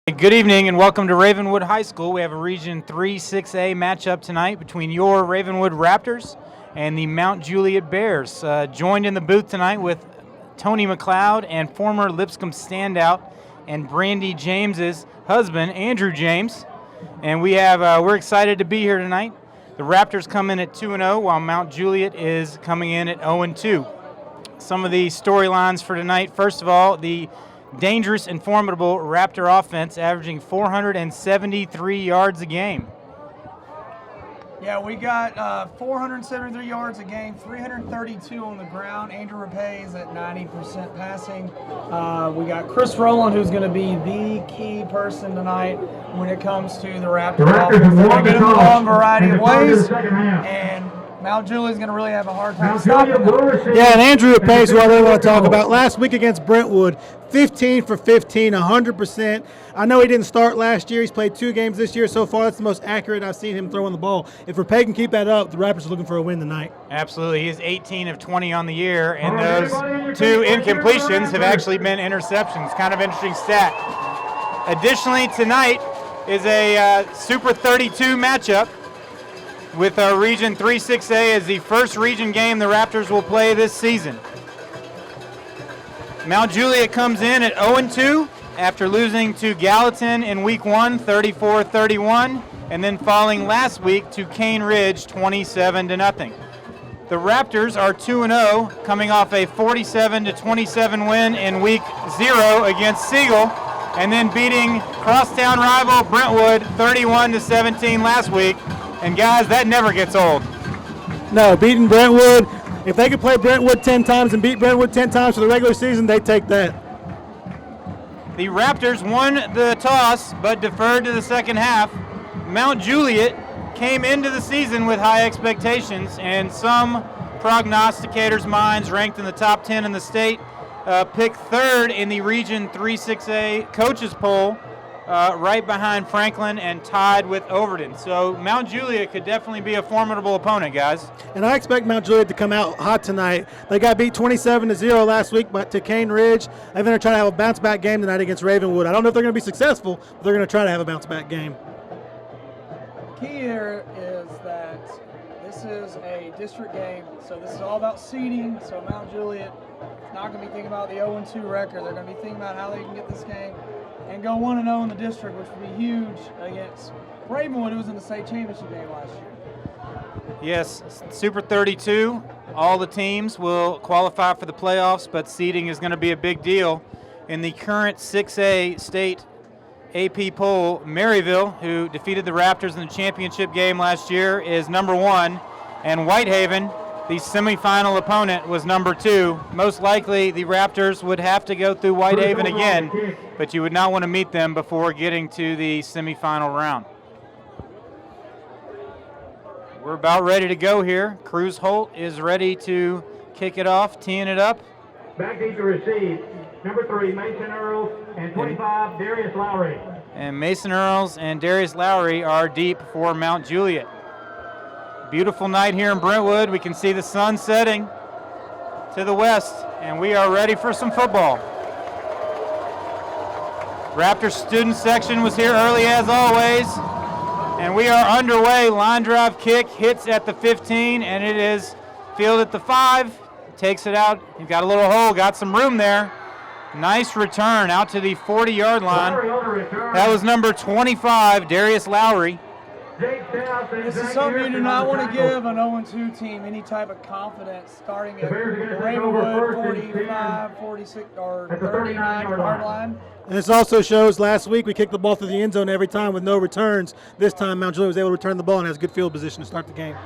Good evening and welcome to Ravenwood High School. We have a Region 3 6A matchup tonight between your Ravenwood Raptors and the Mt Juliet Bears. Joined in the booth tonight with Tony McLeod and former Lipscomb standout and Brandy James's husband, Andrew James. And we're excited to be here tonight. The Raptors come in at 2-0 while Mt Juliet is coming in at 0-2. Some of the storylines for tonight, first of all, the dangerous and formidable Raptor offense averaging 473 yards a game. Yeah, we got 473 yards a game, 332 on the ground. Andrew Rapay's at 90% passing. We got Chris Rowland, who's going to be the key person tonight when it comes to the Raptor offense. They're going to get him the long variety of ways, and Mt Juliet's going to really have a hard time stopping them. Yeah, and Andrew Rapay is what I want to talk about. Last week against Brentwood, 15 for 15, 100%. I know he didn't start last year. He's played 2 games this year so far. That's the most accurate I've seen him throwing the ball. If Rapay can keep that up, the Raptors are looking for a win tonight. Absolutely. He is 18 of 20 on the year, and those 2 incompletions have actually been interceptions. Kind of interesting stat. Additionally, tonight is a Super 32 matchup with our Region 3 6A as the first region game the Raptors will play this season. Mt Juliet comes in at 0-2 after losing to Gallatin in Week 1, 34-31, and then falling last week to Cane Ridge, 27-0. The Raptors are 2-0, coming off a 47-27 win in Week 0 against Siegel, and then beating crosstown rival Brentwood 31-17 last week. And guys, that never gets old. No, beating Brentwood. If they could play Brentwood 10 times and beat Brentwood 10 times for the regular season, they'd take that. The Raptors won the toss but deferred to the second half. Mt Juliet came into the season with high expectations, and some prognosticators' minds ranked in the top 10 in the state picked third in the Region 3 6A coaches poll, right behind Franklin and tied with Overton. So Mt Juliet could definitely be a formidable opponent, guys. And I expect Mt Juliet to come out hot tonight. They got beat 27-0 last week to Cane Ridge. They're going to try to have a bounce-back game tonight against Ravenwood. I don't know if they're going to be successful, but they're going to try to have a bounce-back game. Key here is that this is a district game, so this is all about seeding. So Mt Juliet is not going to be thinking about the 0-2 record. They're going to be thinking about how they can get this game and go 1-0 in the district, which would be huge against Ravenwood, who was in the state championship game last year. Yes, Super 32. All the teams will qualify for the playoffs, but seeding is going to be a big deal. In the current 6A state AP poll, Maryville, who defeated the Raptors in the championship game last year, is number 1, and Whitehaven, the semifinal opponent, was number 2. Most likely the Raptors would have to go through Whitehaven again, but you would not want to meet them before getting to the semifinal round. We're about ready to go here. Cruz Holt is ready to kick it off, teeing it up. Back deep to receive, number 3, Mason Earls, and 25, Darius Lowry. And Mason Earls and Darius Lowry are deep for Mt Juliet. Beautiful night here in Brentwood. We can see the sun setting to the west, and we are ready for some football. Raptor student section was here early as always, and we are underway. Line drive kick hits at the 15, and it is fielded at the 5. Takes it out. He's got a little hole, got some room there. Nice return out to the 40-yard line. That was number 25, Darius Lowry. This is something you do not want to give an 0-2 team any type of confidence starting at the Ravenwood 45, 46, or 39-yard line. And this also shows last week we kicked the ball through the end zone every time with no returns. This time Mt Juliet was able to return the ball and has good field position to start the game.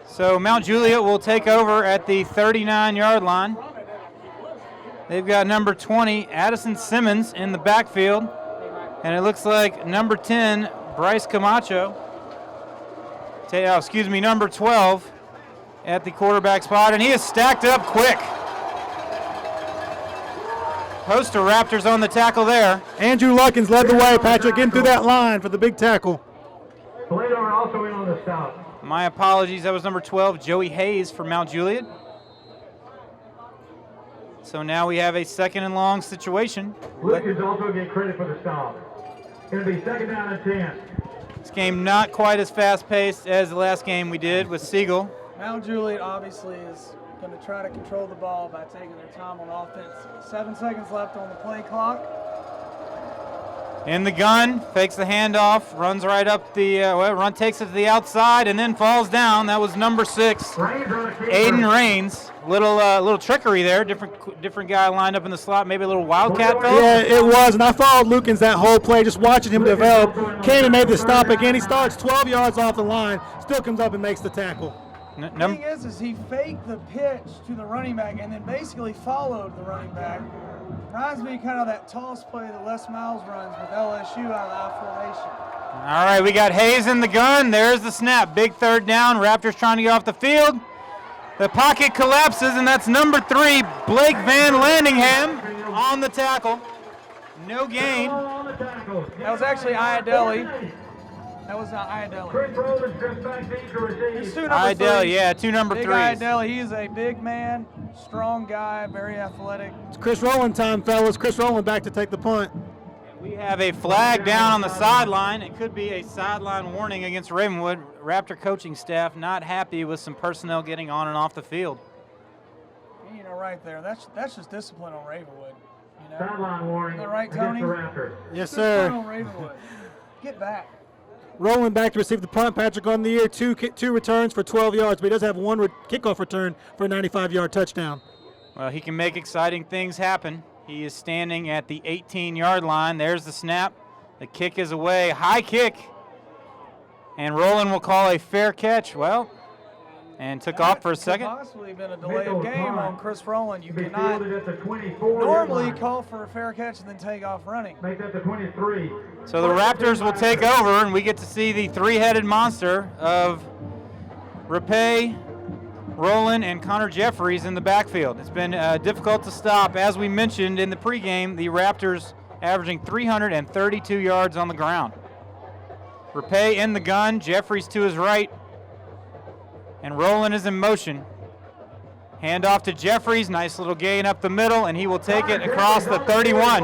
So Mt Juliet will take over at the 39-yard line. They've got number 20, Addison Simmons, in the backfield. And it looks like number 10, Bryce Camacho. Number 12 at the quarterback spot. And he is stacked up quick. Host of Raptors on the tackle there. Andrew Luckins led the way, Patrick, getting through that line for the big tackle. Toledo are also in on the stop. My apologies, that was number 12, Joey Hayes for Mt Juliet. So now we have a 2nd and long situation. Lucas also get credit for the stop. Going to be 2nd down and 10. This game not quite as fast-paced as the last game we did with Siegel. Mount Juliet obviously is going to try to control the ball by taking their time on offense. 7 seconds left on the play clock. In the gun, fakes the handoff, runs right up the, takes it to the outside, and then falls down. That was number 6, Aiden Rains. Little trickery there. Different guy lined up in the slot. Maybe a little wildcat, Phillips? Yeah, it was. And I followed Lukens that whole play, just watching him develop. Came and made the stop again. He starts 12 yards off the line, still comes up and makes the tackle. The thing is he faked the pitch to the running back and then basically followed the running back. Reminds me kind of that toss play that Les Miles runs with LSU out of the I formation. All right, we got Hayes in the gun. There's the snap. Big 3rd down. Raptors trying to get off the field. The pocket collapses, and that's number 3, Blake Van Landingham on the tackle. No gain. That was actually Iadelli. That was not Iadelli. Iadelli, yeah, 2 number 3s. Big Iadelli, he is a big man, strong guy, very athletic. It's Chris Rowland time, fellas. Chris Rowland back to take the punt. We have a flag down on the sideline. It could be a sideline warning against Ravenwood. Raptor coaching staff not happy with some personnel getting on and off the field. You know, right there, that's just discipline on Ravenwood. You know? Sideline warning. Is that right, Tony? Yes, Discipline sir. on Ravenwood. Get back. Rowland back to receive the punt. Patrick on the year, two returns for 12 yards, but he does have one kickoff return for a 95-yard touchdown. Well, he can make exciting things happen. He is standing at the 18-yard line. There's the snap. The kick is away. High kick. And Rowland will call a fair catch. Well, and took off for a second. Could possibly been a delay of game on Chris Rowland. You cannot normally call for a fair catch and then take off running. Make that the 23. So the Raptors will take over, and we get to see the 3-headed monster of Rapay, Rowland, and Connor Jeffries in the backfield. It's been difficult to stop. As we mentioned in the pregame, the Raptors averaging 332 yards on the ground. Rapay in the gun, Jeffries to his right, and Rowland is in motion. Hand off to Jeffries, nice little gain up the middle, and he will take it across the 31.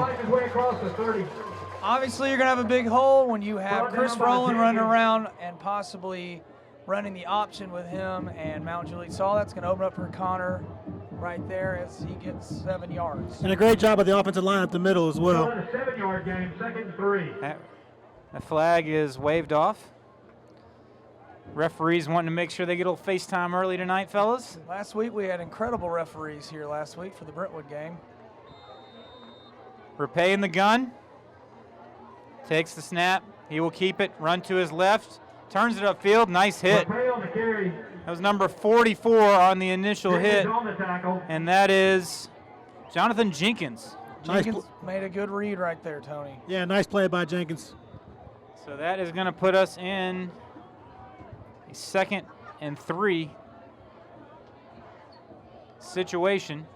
Obviously, you're going to have a big hole when you have Chris Rowland running around and possibly running the option with him and Mount Juliet. So that's going to open up for Connor right there as he gets 7 yards. And a great job of the offensive line up the middle as well. A 7-yard game, 2nd and 3. The flag is waved off. Referees wanting to make sure they get a little FaceTime early tonight, fellas. Last week we had incredible referees here last week for the Brentwood game. Rapay in the gun. Takes the snap. He will keep it. Run to his left. Turns it upfield. Nice hit. Rapay on the carry. That was number 44 on the initial hit. On the tackle. And that is Jonathan Jenkins. Jenkins made a good read right there, Tony. Yeah, nice play by Jenkins. So that is going to put us in a 2nd and 3 situation.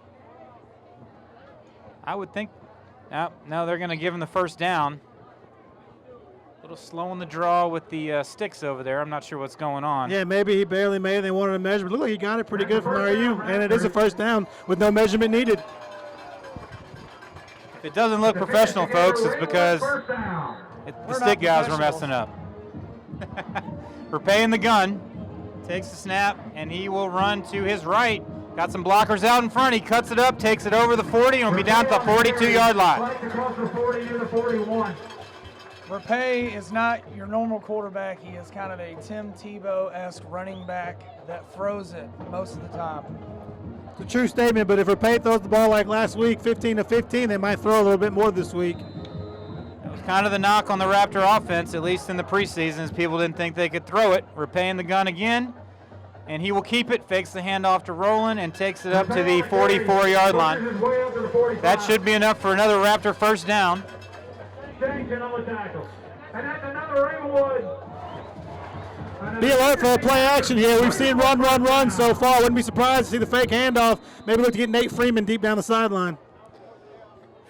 I would think, no, they're going to give him the first down. A little slow on the draw with the sticks over there. I'm not sure what's going on. Yeah, maybe he barely made it. They wanted a measurement. Look like he got it pretty good from RU, and it is a first down with no measurement needed. If it doesn't look professional, folks, it's because the stick guys were messing up. Rapay in the gun, takes the snap, and he will run to his right. Got some blockers out in front. He cuts it up, takes it over the 40, and will be down to the 42-yard line. Across the 40 to the 41. Rapay is not your normal quarterback. He is kind of a Tim Tebow-esque running back that throws it most of the time. It's a true statement, but if Rapay throws the ball like last week, 15 to 15, they might throw a little bit more this week. That was kind of the knock on the Raptor offense, at least in the preseason, as people didn't think they could throw it. Rapay in the gun again, and he will keep it, fakes the handoff to Rowland, and takes it up to the 44-yard line. That should be enough for another Raptor first down. Shannon on the tackle. And that's another Ravenwood. Be alert for a play action here. We've seen run so far. Wouldn't be surprised to see the fake handoff. Maybe look to get Nate Freeman deep down the sideline.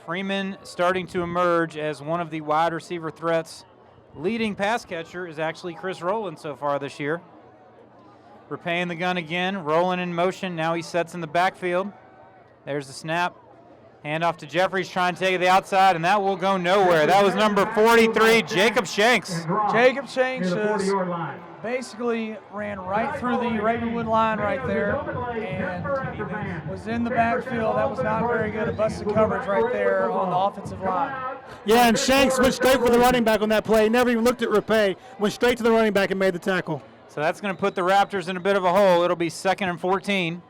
Freeman starting to emerge as one of the wide receiver threats. Leading pass catcher is actually Chris Rowland so far this year. Rapay in the gun again. Rowland in motion. Now he sets in the backfield. There's the snap. Hand off to Jeffries, trying to take it to the outside, and that will go nowhere. That was number 43, Jacob Shanks. Jacob Shanks just basically ran right through the Ravenwood line right there and was in the backfield. That was not very good. A busted coverage right there on the offensive line. Yeah, and Shanks went straight for the running back on that play. Never even looked at Rapay. Went straight to the running back and made the tackle. So that's going to put the Raptors in a bit of a hole. It'll be 2nd and 14.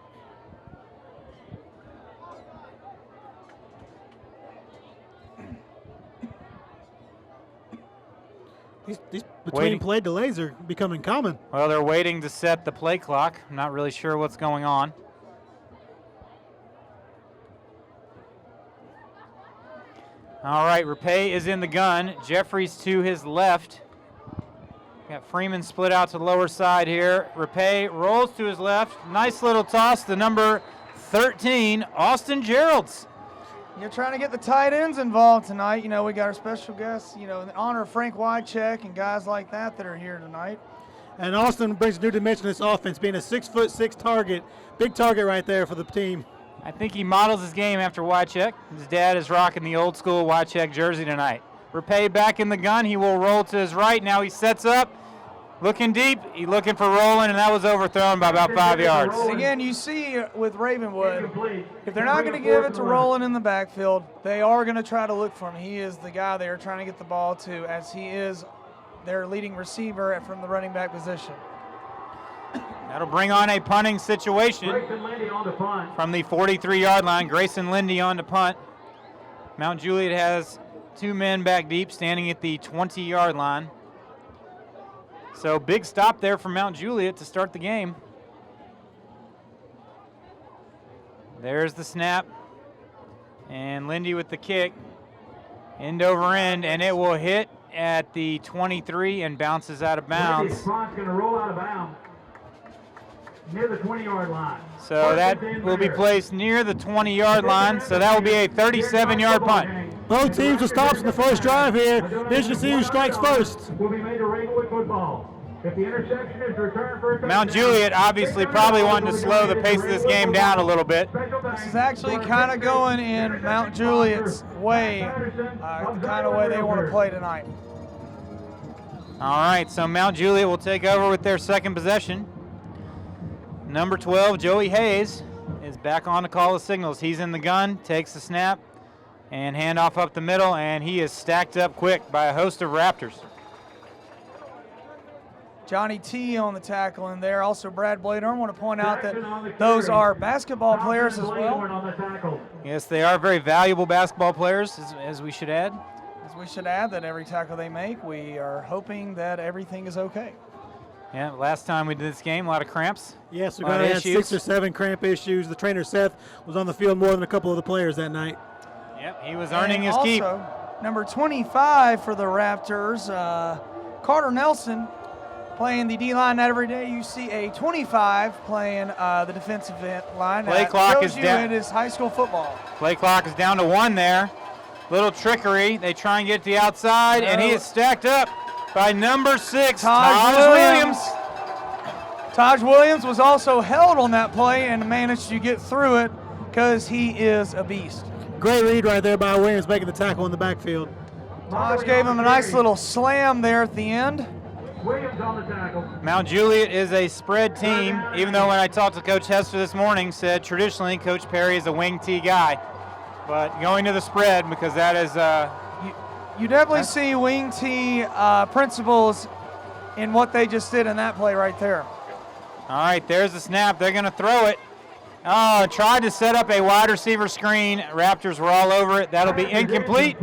These between play delays are becoming common. Well, they're waiting to set the play clock. I'm not really sure what's going on. All right, Rapay is in the gun. Jeffries to his left. Got Freeman split out to the lower side here. Rapay rolls to his left. Nice little toss to number 13, Austin Geralds. You're trying to get the tight ends involved tonight. You know, we got our special guests, you know, in honor of Frank Wycheck and guys like that are here tonight. And Austin brings a new dimension to this offense, being a 6'6" target. Big target right there for the team. I think he models his game after Wycheck. His dad is rocking the old school Wycheck jersey tonight. Rapay back in the gun. He will roll to his right. Now he sets up. Looking deep, he's looking for rolling, and that was overthrown by about 5 yards. Again, you see with Ravenwood, if they're not going to give it to Roland in the backfield, they are going to try to look for him. He is the guy they are trying to get the ball to, as he is their leading receiver from the running back position. That'll bring on a punting situation from the 43-yard line. Grayson Lindy on to punt. Mount Juliet has 2 men back deep, standing at the 20-yard line. So big stop there for Mount Juliet to start the game. There's the snap. And Lindy with the kick. End over end, and it will hit at the 23 and bounces out of bounds. Going to roll out of bounds near the 20-yard line. So that will be placed near the 20-yard line. So that will be a 37-yard punt. Both teams will stop in the first drive here. Here's to see who strikes first. Will be made to Ravenwood football. If the interception is returned for a Mount Juliet obviously probably wanting to slow the pace of this game down a little bit. This is actually kind of going in Mount Juliet's way, the kind of way they want to play tonight. All right, so Mount Juliet will take over with their second possession. Number 12, Joey Hayes, is back on to call the signals. He's in the gun, takes the snap, and handoff up the middle, and he is stacked up quick by a host of Raptors. Johnny T on the tackle in there. Also Brad Blader. I want to point out that those are basketball players as well. Yes, they are very valuable basketball players, as we should add. As we should add that every tackle they make, we are hoping that everything is okay. Yeah, last time we did this game, a lot of cramps. Yes, we're going to have 6 or 7 cramp issues. The trainer, Seth, was on the field more than a couple of the players that night. Yep, he was earning his also, keep. Number 25 for the Raptors, Carter Nelson, playing the D-line. Not every day you see a 25 playing the defensive line. Play clock is down. It is high school football. Play clock is down to 1 there. Little trickery. They try and get to the outside, and he is stacked up by number 6, Taj Williams. Taj Williams was also held on that play and managed to get through it because he is a beast. Great read right there by Williams making the tackle in the backfield. Taj gave him a nice little slam there at the end. Williams on the tackle. Mount Juliet is a spread team, even though when I talked to Coach Hester this morning, said traditionally Coach Perry is a wing T guy. But going to the spread because that is you definitely see wing T principles in what they just did in that play right there. All right, there's the snap. They're going to throw it. Oh, tried to set up a wide receiver screen. Raptors were all over it. That'll be incomplete,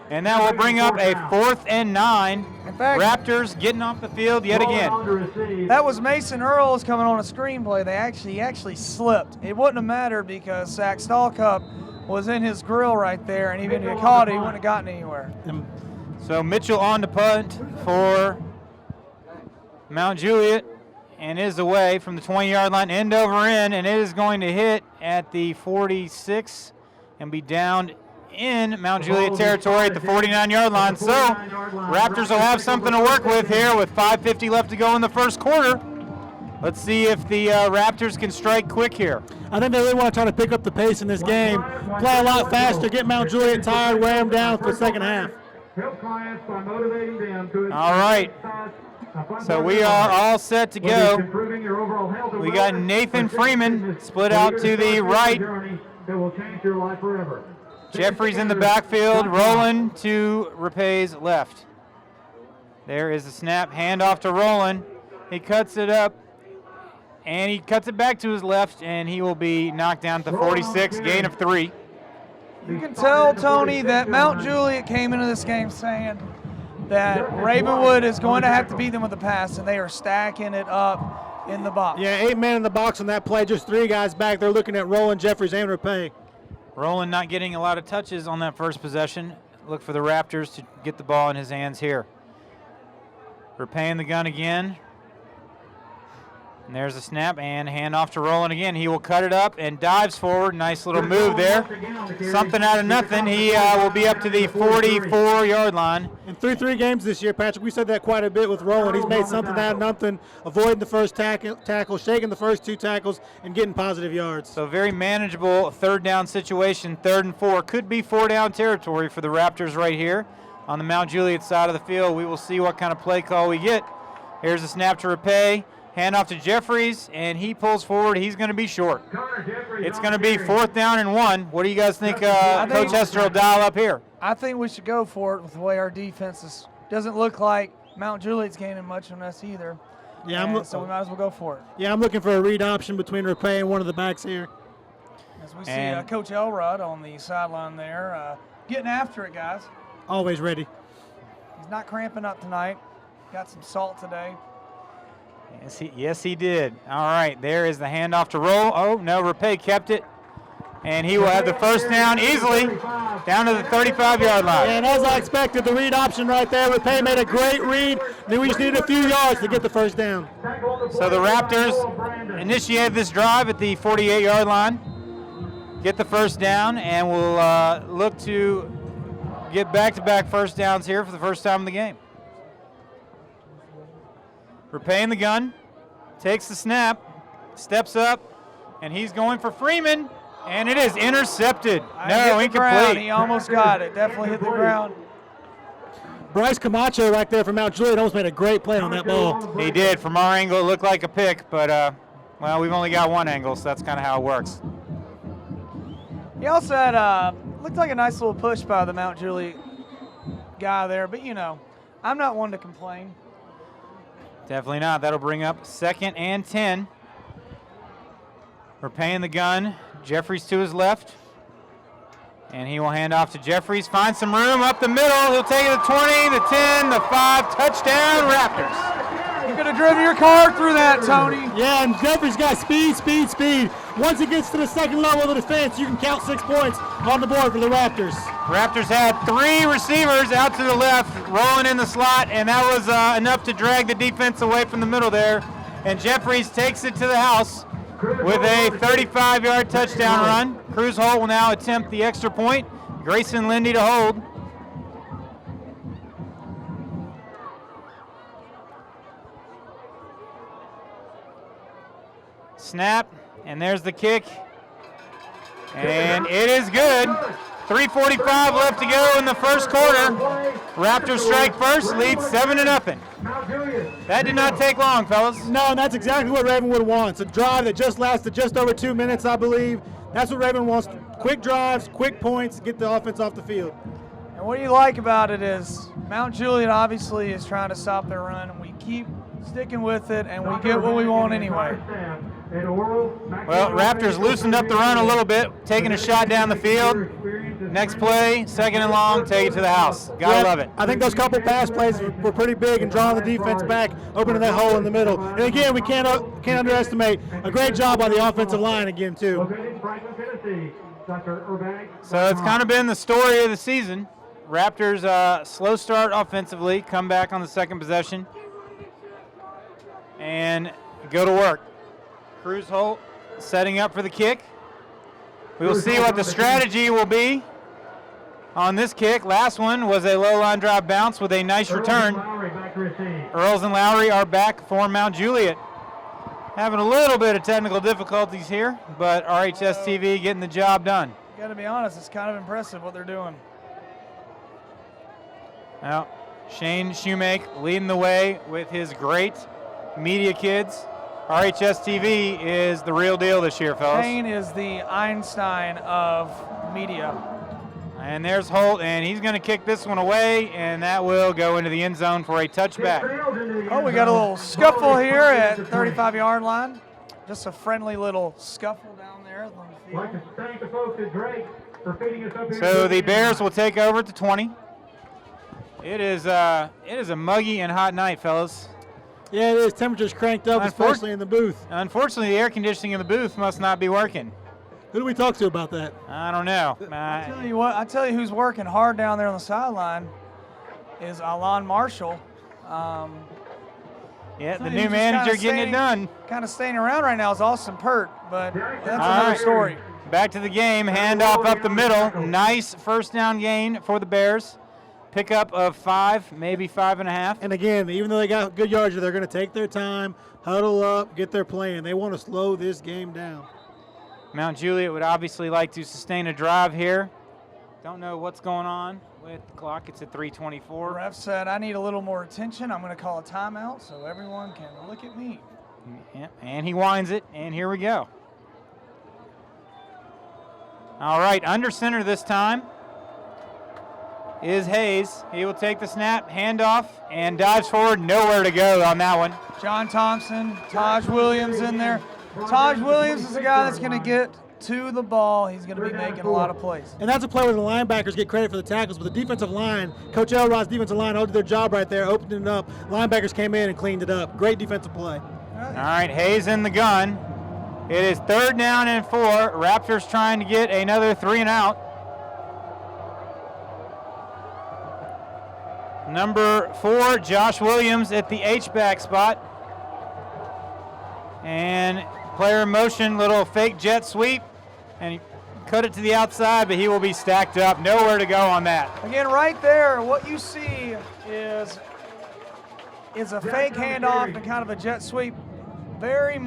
and that will bring up a 4th and 9. In fact, Raptors getting off the field yet again. That was Mason Earls coming on a screenplay. He actually slipped. It wouldn't have mattered because Zach Stallcup was in his grill right there, and even if he caught it, he wouldn't have gotten anywhere. So Mitchell on the punt for Mount Juliet. And is away from the 20-yard line, end over end, and it is going to hit at the 46 and be down in Mount Juliet territory at the 49-yard line. So Raptors will have something to work with here with 5:50 left to go in the first quarter. Let's see if the Raptors can strike quick here. I think they really want to try to pick up the pace in this game, play a lot faster, get Mt Juliet tired, wear them down for the second half. Help clients by motivating them to All right. So we are all set to go. We got Nathan Freeman split out to the right. That will change your life forever. Jeffries in the backfield, Roland to Rapay's left. There is the snap, handoff to Roland. He cuts it up, and he cuts it back to his left, and he will be knocked down to 46, gain of 3. You can tell, Tony, that Mt Juliet came into this game saying that Ravenwood is going to have to beat them with the pass, and they are stacking it up in the box. Yeah, 8 men in the box on that play, just 3 guys back. They're looking at Roland, Jeffries, and Rapay. Roland not getting a lot of touches on that first possession. Look for the Raptors to get the ball in his hands here. Rapay in the gun again. And there's a snap and handoff to Roland again. He will cut it up and dives forward. Nice little move there. Something out of nothing. He will be up to the 44-yard line. In 3-3 games this year, Patrick, we said that quite a bit with Roland. He's made something out of nothing, avoiding the first tackle, shaking the first 2 tackles, and getting positive yards. So very manageable third down situation. 3rd and 4. Could be 4-down territory for the Raptors right here on the Mt Juliet side of the field. We will see what kind of play call we get. Here's a snap to Rapay. Hand off to Jeffries, and he pulls forward. He's going to be short. It's going to be 4th down and 1. What do you guys think Coach Hester will dial up here? I think we should go for it with the way our defense is. Doesn't look like Mt Juliet's gaining much on us either. Yeah, so we might as well go for it. Yeah, I'm looking for a read option between Rapay and one of the backs here. As we see Coach Elrod on the sideline there, getting after it, guys. Always ready. He's not cramping up tonight. Got some salt today. Yes, he did. All right, there is the handoff to Roll. Oh, no, Rapay kept it. And he will have the first down easily down to the 35-yard line. And as I expected, the read option right there. Rapay made a great read. Then we just needed a few yards to get the first down. So the Raptors initiated this drive at the 48-yard line, get the first down, and will look to get back-to-back first downs here for the first time in the game. Rapay in the gun, takes the snap, steps up, and he's going for Freeman, and it is intercepted. No, incomplete. He almost got it. Definitely hit the ground. Bryce Camacho right there from Mt Juliet almost made a great play on that ball. He did. From our angle, it looked like a pick, but, well, we've only got one angle, so that's kind of how it works. He also had, looked like a nice little push by the Mt Juliet guy there, but, you know, I'm not one to complain. Definitely not. That'll bring up 2nd and 10. Rapay in the gun. Jeffries to his left. And he will hand off to Jeffries. Find some room up the middle. He'll take it to 20, the 10, the 5. Touchdown, Raptors. You could have driven your car through that, Tony. Yeah, and Jeffries got speed. Once it gets to the second level of the defense, you can count 6 points on the board for the Raptors. Raptors had 3 receivers out to the left, rolling in the slot, and that was enough to drag the defense away from the middle there. And Jeffries takes it to the house with a 35-yard touchdown run. Cruz Holt will now attempt the extra point. Grayson Lindy to hold. Snap, and there's the kick. And it is good. 3:45 left to go in the first quarter. Raptors strike first, lead 7-0. That did not take long, fellas. No, and that's exactly what Ravenwood wants. A drive that just lasted just over 2 minutes, I believe. That's what Ravenwood wants. Quick drives, quick points, get the offense off the field. And what you like about it is Mt Juliet obviously is trying to stop their run, and we keep sticking with it, and we get what we want anyway. Well, Raptors loosened up the run a little bit, taking a shot down the field. Next play, 2nd and long, take it to the house. Gotta love it. I think those couple pass plays were pretty big and drawing the defense back, opening that hole in the middle. And again, we can't underestimate a great job by the offensive line again, too. So it's kind of been the story of the season. Raptors slow start offensively, come back on the second possession, and go to work. Cruz Holt setting up for the kick. We will see what the strategy will be on this kick. Last one was a low line drive bounce with a nice return. Earls and Lowry are back for Mt Juliet. Having a little bit of technical difficulties here, but RHS TV getting the job done. Got to be honest, it's kind of impressive what they're doing. Well, Shane Shoemake leading the way with his great media kids. RHS TV is the real deal this year, fellas. Shane is the Einstein of media. And there's Holt, and he's going to kick this one away, and that will go into the end zone for a touchback. Oh, we got a little scuffle here at 35-yard line. Just a friendly little scuffle down there on the field. I'd like to thank the folks at Drake for feeding us up here. So the Bears will take over at the 20. It is a muggy and hot night, fellas. Yeah, it is. Temperature's cranked up, especially in the booth. Unfortunately, the air conditioning in the booth must not be working. Who do we talk to about that? I don't know. I tell you who's working hard down there on the sideline is Alon Marshall. Yeah, the new manager getting it done. Kind of staying around right now is Austin Pert, but that's another story. Back to the game, handoff up the middle. Nice first down gain for the Bears. Pickup of 5, maybe 5.5. And again, even though they got good yards, they're going to take their time, huddle up, get their plan. They want to slow this game down. Mt Juliet would obviously like to sustain a drive here. Don't know what's going on with the clock. It's at 3:24. Ref said, I need a little more attention. I'm going to call a timeout so everyone can look at me. Yeah, and he winds it, and here we go. All right, under center this time is Hayes. He will take the snap, handoff, and dives forward. Nowhere to go on that one. John Thompson, Taj Williams in there. Taj Williams is the guy that's going to get to the ball. He's going to be making a lot of plays. And that's a play where the linebackers get credit for the tackles, but the defensive line, Coach Elrod's defensive line, did their job right there, opened it up. Linebackers came in and cleaned it up. Great defensive play. All right, Hayes in the gun. It is 3rd down and 4. Raptors trying to get another 3 and out. Number 4, Josh Williams at the H-back spot. And player in motion, little fake jet sweep. And he cut it to the outside, but he will be stacked up. Nowhere to go on that. Again, right there, what you see is a fake handoff and kind of a jet sweep. Very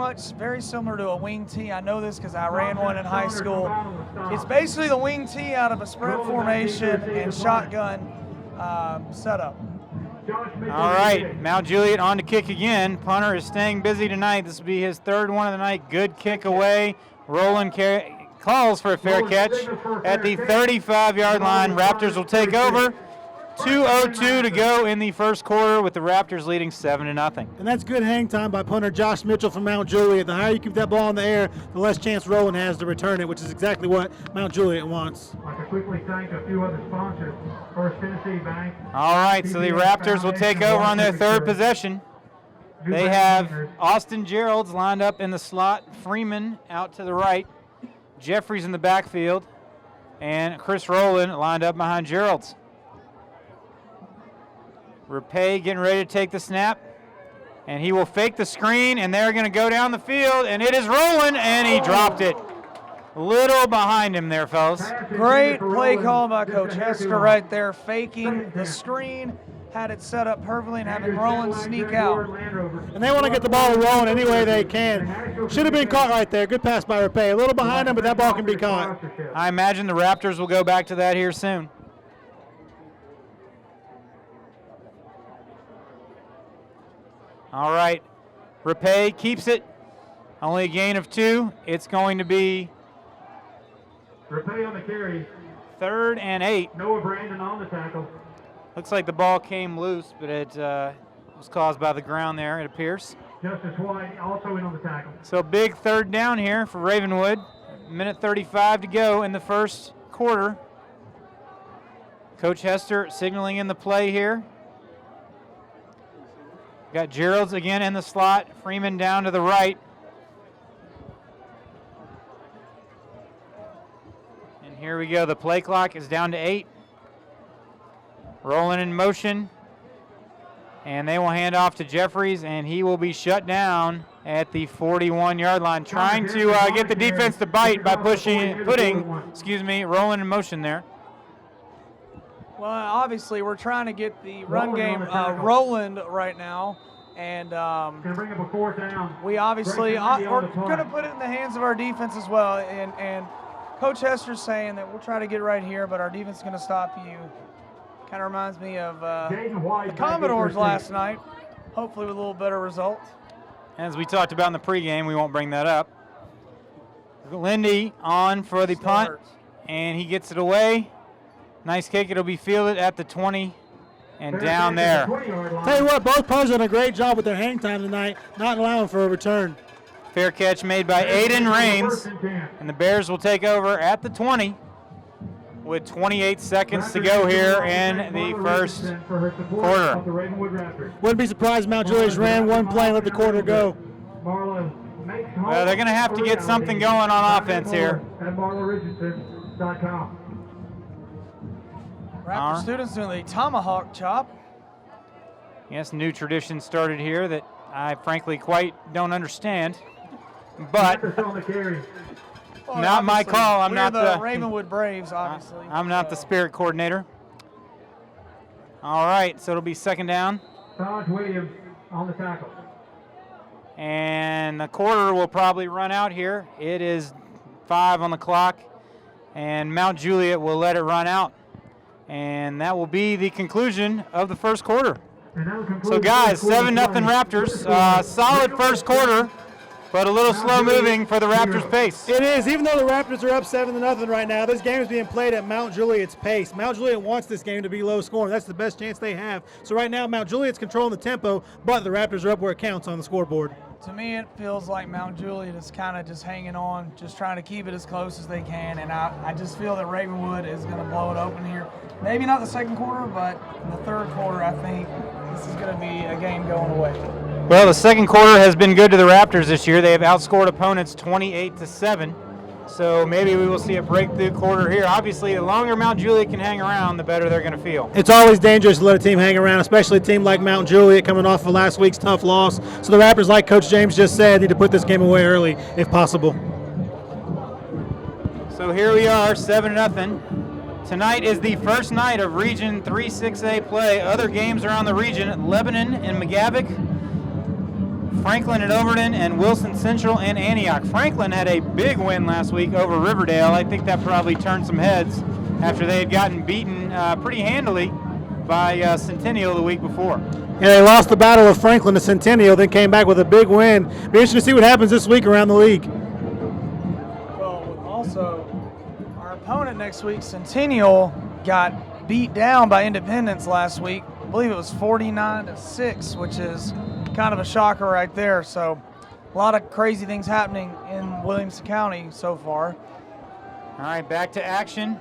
similar to a wing tee. I know this because I ran one in high school. It's basically the wing tee out of a spread formation and shotgun setup. All right, Mt Juliet on to kick again. Punter is staying busy tonight. This will be his 3rd one of the night. Good kick away. Roland calls for a fair catch at the 35-yard line. Raptors will take over. 2:02 to go in the first quarter with the Raptors leading 7-0. And that's good hang time by punter Josh Mitchell from Mt Juliet. The higher you keep that ball in the air, the less chance Roland has to return it, which is exactly what Mt Juliet wants. I'd like to quickly thank a few other sponsors. First Tennessee Bank. All right, so the Raptors will take over on their 3rd possession. They have Austin Geralds lined up in the slot, Freeman out to the right, Jeffries in the backfield, and Chris Rowland lined up behind Geralds. Rapay getting ready to take the snap, and he will fake the screen, and they're going to go down the field, and it is Rowland, and he dropped it. A little behind him there, fellas. Great play call by Coach Hester right there, faking the screen, had it set up perfectly, and having Rowland sneak out. And they want to get the ball rolling any way they can. Should have been caught right there. Good pass by Rapay. A little behind him, but that ball can be caught. I imagine the Raptors will go back to that here soon. All right, Rapay keeps it. Only a gain of 2. It's going to be Rapay on the carry. 3rd and 8. Noah Brandon on the tackle. Looks like the ball came loose, but it was caused by the ground there, it appears. Justice White also in on the tackle. So big 3rd down here for Ravenwood. Minute 35 to go in the first quarter. Coach Hester signaling in the play here. Got Geralds again in the slot. Freeman down to the right. And here we go. The play clock is down to 8. Rolling in motion. And they will hand off to Jeffries, and he will be shut down at the 41-yard line, trying to get the defense to bite by putting Roland in motion there. Well, obviously, we're trying to get the run game rolling right now, And Gonna bring up a 4th down. we obviously Breaking Lindy we're on the punt. going to put it in the hands of our defense as well. And Coach Hester's saying that we'll try to get right here, but our defense is going to stop you. Kind of reminds me of Jaden White, the Commodores back at last night, hopefully with a little better result. As we talked about in the pregame, we won't bring that up. Lindy on for the Still punt, hurts. and he gets it away. Nice kick. It'll be fielded at the 20 and Fair down catch at the there. 20-yard line. Tell you what, both punts done a great job with their hang time tonight, not allowing for a return. Fair catch made by Aiden Raines, 1st and 10. and the Bears will take over at the 20 with 28 seconds to go here in the first For her support quarter. of the Ravenwood Raptors. Wouldn't be surprised if Mount Juliet ran one play and let the quarter go. Marla makes home Well, they're going to have to get something going on offense here. At MarlaRichardson.com. Raptor students doing the tomahawk chop. Yes, new tradition started here that I frankly quite don't understand. But Raptors on the carry. Well, not my obviously, call. I'm we're not the the Ravenwood Braves, obviously. I'm not the spirit coordinator. All right, so it'll be 2nd down, Taj Williams on the tackle. and the quarter will probably run out here. It is 5 on the clock, and Mount Juliet will let it run out, and that will be the conclusion of the first quarter. And that will conclude So guys, the first 7-0 quarter. Raptors. Solid first quarter, but a little slow moving for the Raptors' pace. It is, even though the Raptors are up 7-0 right now, this game is being played at Mount Juliet's pace. Mount Juliet wants this game to be low scoring. That's the best chance they have. So right now, Mount Juliet's controlling the tempo, but the Raptors are up where it counts on the scoreboard. To me, it feels like Mount Juliet is kind of just hanging on, just trying to keep it as close as they can. And I just feel that Ravenwood is going to blow it open here. Maybe not the second quarter, but in the third quarter, I think this is going to be a game going away. Well, the second quarter has been good to the Raptors this year. They have outscored opponents 28-7. So maybe we will see a breakthrough quarter here. Obviously, the longer Mount Juliet can hang around, the better they're going to feel. It's always dangerous to let a team hang around, especially a team like Mount Juliet coming off of last week's tough loss. So the Raptors, like Coach James just said, need to put this game away early if possible. So here we are, 7-0. Tonight is the first night of Region 3-6A play. Other games around the region: Lebanon and McGavock, Franklin and Overton, and Wilson Central and Antioch. Franklin had a big win last week over Riverdale. I think that probably turned some heads after they had gotten beaten pretty handily by Centennial the week before. Yeah, they lost the battle of Franklin to Centennial, then came back with a big win. Be interesting to see what happens this week around the league. Well, also, our opponent next week, Centennial, got beat down by Independence last week. I believe it was 49-6, which is kind of a shocker right there. So a lot of crazy things happening in Williamson County so far. All right, back to action.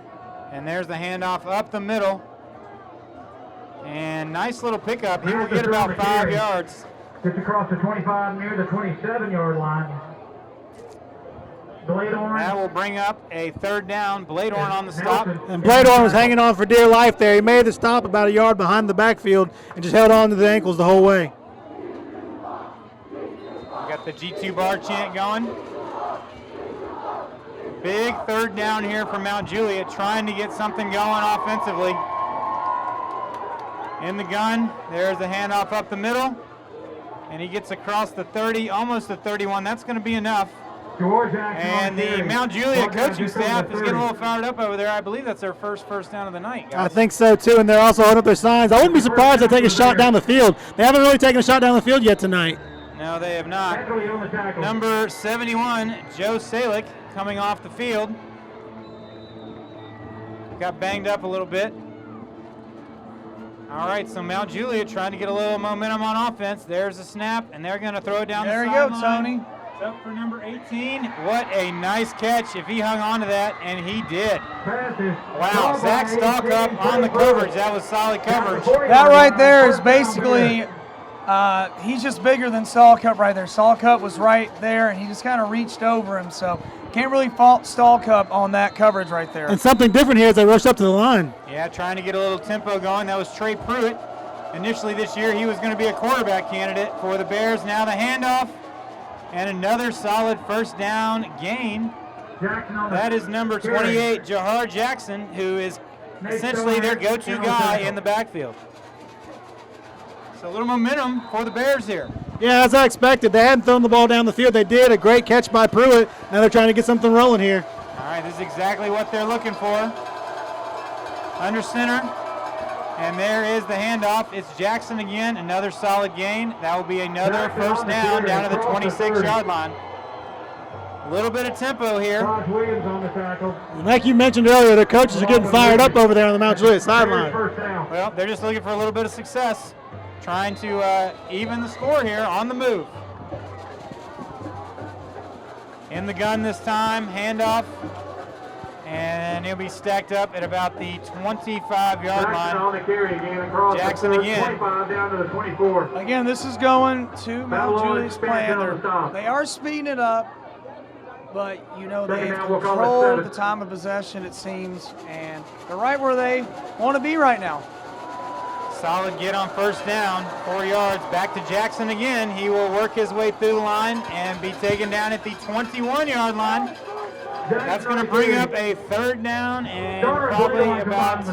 And there's the handoff up the middle. And nice little pickup. He will get about 5 yards. Gets across the 25 near the 27-yard line. Bladorn. That will bring up a 3rd down. Bladorn on the stop. And Bladorn was hanging on for dear life there. He made the stop about a yard behind the backfield and just held on to the ankles the whole way. We got the G2 bar chant going. Big 3rd down here for Mount Juliet, trying to get something going offensively. In the gun, there's the handoff up the middle. And he gets across the 30, almost the 31. That's going to be enough. George Jackson on And the carry. Mount Juliet Ball down coaching just over staff the is getting a 30. little fired up over there. I believe that's their first down of the night, I guys. think so too, and they're also holding up their signs. I wouldn't be surprised if they take a shot down the field. They haven't really taken a shot down the field yet tonight. No, they have not. Actually on the tackle. Number 71, Joe Salick, coming off the field. Got banged up a little bit. All right, so Mount Juliet trying to get a little momentum on offense. There's a snap, and they're going to throw it down There the you go, sideline. Tony. It's up for number 18. What a nice catch if he hung on to that, and he did. Passes. Wow, Zach Stalkup on the coverage. That was solid coverage. That right there is basically, he's just bigger than Stallcup right there. Stallcup was right there, and he just kind of reached over him. So can't really fault Stallcup on that coverage right there. And something different here as they rush up to the line. Yeah, trying to get a little tempo going. That was Trey Pruitt. Initially this year, he was going to be a quarterback candidate for the Bears. Now the handoff and another solid 1st down gain. Jackson on the That is number carry. 28, Jahar Jackson, who is essentially their go-to guy in the backfield. So So a little momentum for the Bears here. Yeah, as I expected. They hadn't thrown the ball down the field. They did. A great catch by Pruitt. Now they're trying to get something rolling here. All right, this is exactly what they're looking for. Under center. And there is the handoff. It's Jackson again, another solid gain. That will be another first down to the 26-yard line. A little bit of tempo here. Williams on the tackle. Like you mentioned earlier, the coaches are getting fired up over there on the Mt. Juliet sideline. Well, they're just looking for a little bit of success, trying to even the score here on the move. In the gun this time, handoff, and he'll be stacked up at about the 25-yard line. On the carry again across Jackson the again. 25 down to the 24. Again, this is going to Mt. Juliet's plan. on the stop. They are speeding it up, but you know they Second have down, we'll call it control 7. the time of possession, it seems, and they're right where they want to be right now. Solid get on first down, 4 yards. Back to Jackson again. He will work his way through the line and be taken down at the 21-yard line. That's going to bring up a third down and probably about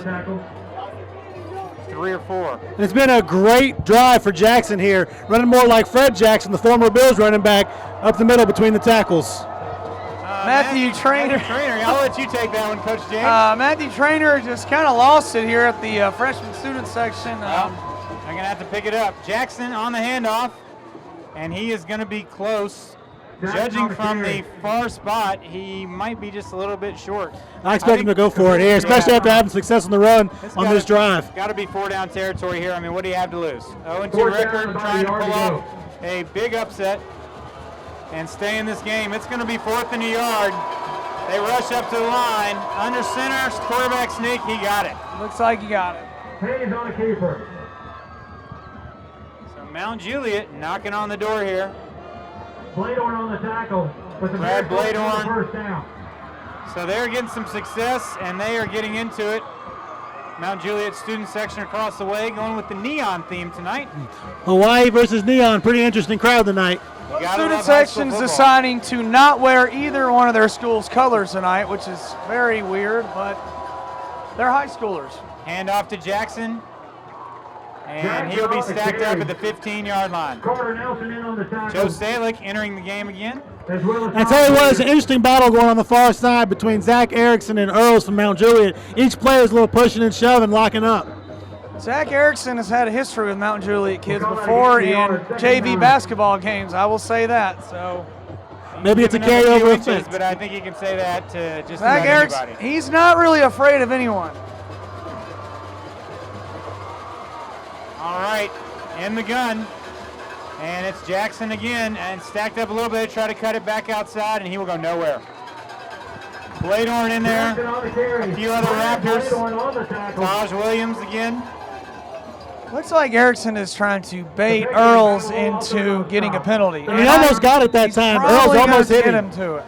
3 or 4. And it's been a great drive for Jackson here, running more like Fred Jackson, the former Bills running back, up the middle between the tackles. Matthew Trainer. I'll let you take that one, Coach James. Matthew Trainer just kind of lost it here at the freshman student section. I'm going to have to pick it up. Jackson on the handoff, and he is going to be close. Judging from the far spot, he might be just a little bit short. I expect him to go for it here, especially after having success on the run on this drive. Got to be 4-down territory here. I mean, what do you have to lose? 0-2 record, trying to pull off a big upset and stay in this game. It's going to be 4th and a yard. They rush up to the line. Under center, quarterback sneak, he got it. Looks like he got it. Hayes on the keeper. So Mt. Juliet knocking on the door here. Bladorn on the tackle. Brad Bladorn. First down. So they're getting some success, and they are getting into it. Mt. Juliet student section across the way, going with the neon theme tonight. Hawaii versus Neon, pretty interesting crowd tonight. Student section's deciding to not wear either one of their school's colors tonight, which is very weird, but they're high schoolers. Hand off to Jackson, and he'll be stacked up at the 15-yard line. Carter Nelson in on the tackle. Joe Stalick entering the game again. As well as I tell you what, it's an interesting battle going on the far side between Zach Erickson and Earls from Mt. Juliet. Each player is a little pushing and shoving, locking up. Zach Erickson has had a history with Mt. Juliet kids before in JV basketball games, I will say that. So maybe it's a Giving him few carryover inches, effect. but I think you can say that to just Zach about Erickson, anybody. he's not really afraid of anyone. All right, in the gun, and it's Jackson again, and stacked up a little bit, try to cut it back outside, and he will go nowhere. Bladorn in there, a few other Raptors. Taj Williams again. Looks like Erickson is trying to bait Earls into getting a penalty. And he almost got it that time. Earls almost hit him. to it.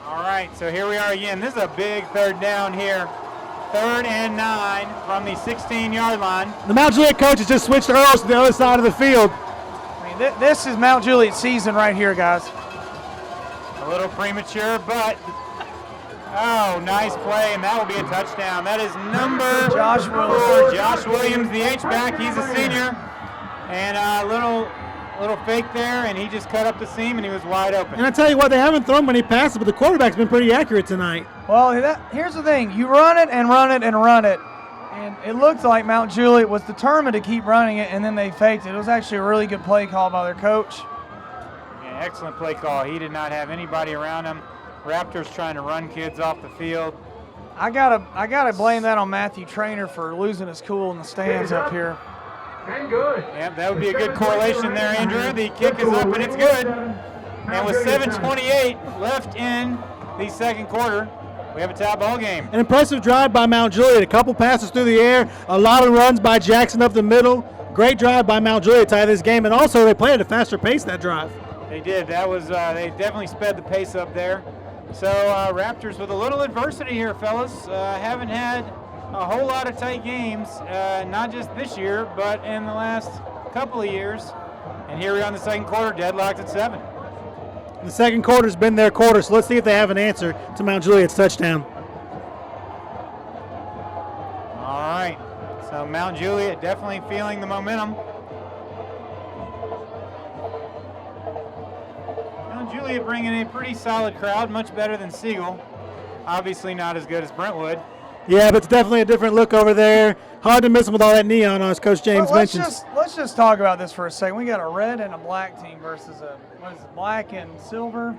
All right, so here we are again. This is a big third down here. 3rd and 9 from the 16-yard line. The Mt. Juliet coaches just switched Earls to the other side of the field. I mean, this is Mt. Juliet season right here, guys. A little premature, but oh, nice play, and that will be a touchdown. That is number Josh 4, Josh Williams, the H-back. He's a senior, and a little fake there, and he just cut up the seam, and he was wide open. And I tell you what, they haven't thrown many passes, but the quarterback's been pretty accurate tonight. Well, here's the thing. You run it and run it and run it. And it looked like Mt. Juliet was determined to keep running it, and then they faked it. It was actually a really good play call by their coach. Yeah, excellent play call. He did not have anybody around him. Raptors trying to run kids off the field. I gotta blame that on Matthew Trainer for losing his cool in the stands up here. And good. Yeah, that would be a good correlation there, Andrew. The kick is up, and it's good. And with 7:28 left in the second quarter, we have a tie ball game. An impressive drive by Mt. Juliet. A couple passes through the air, a lot of runs by Jackson up the middle. Great drive by Mt. Juliet to tie this game, and also they played at a faster pace that drive. They did. That was they definitely sped the pace up there. So Raptors with a little adversity here, fellas. Haven't had a whole lot of tight games, not just this year, but in the last couple of years. And here we are in the second quarter, deadlocked at 7. The second quarter's been their quarter, so let's see if they have an answer to Mt. Juliet's touchdown. All right. So Mt. Juliet definitely feeling the momentum. Mount Juliet bringing a pretty solid crowd, much better than Siegel. Obviously not as good as Brentwood. Yeah, but it's definitely a different look over there. Hard to miss them with all that neon on, as Coach James mentioned. Let's just talk about this for a second. We got a red and a black team versus a black and silver.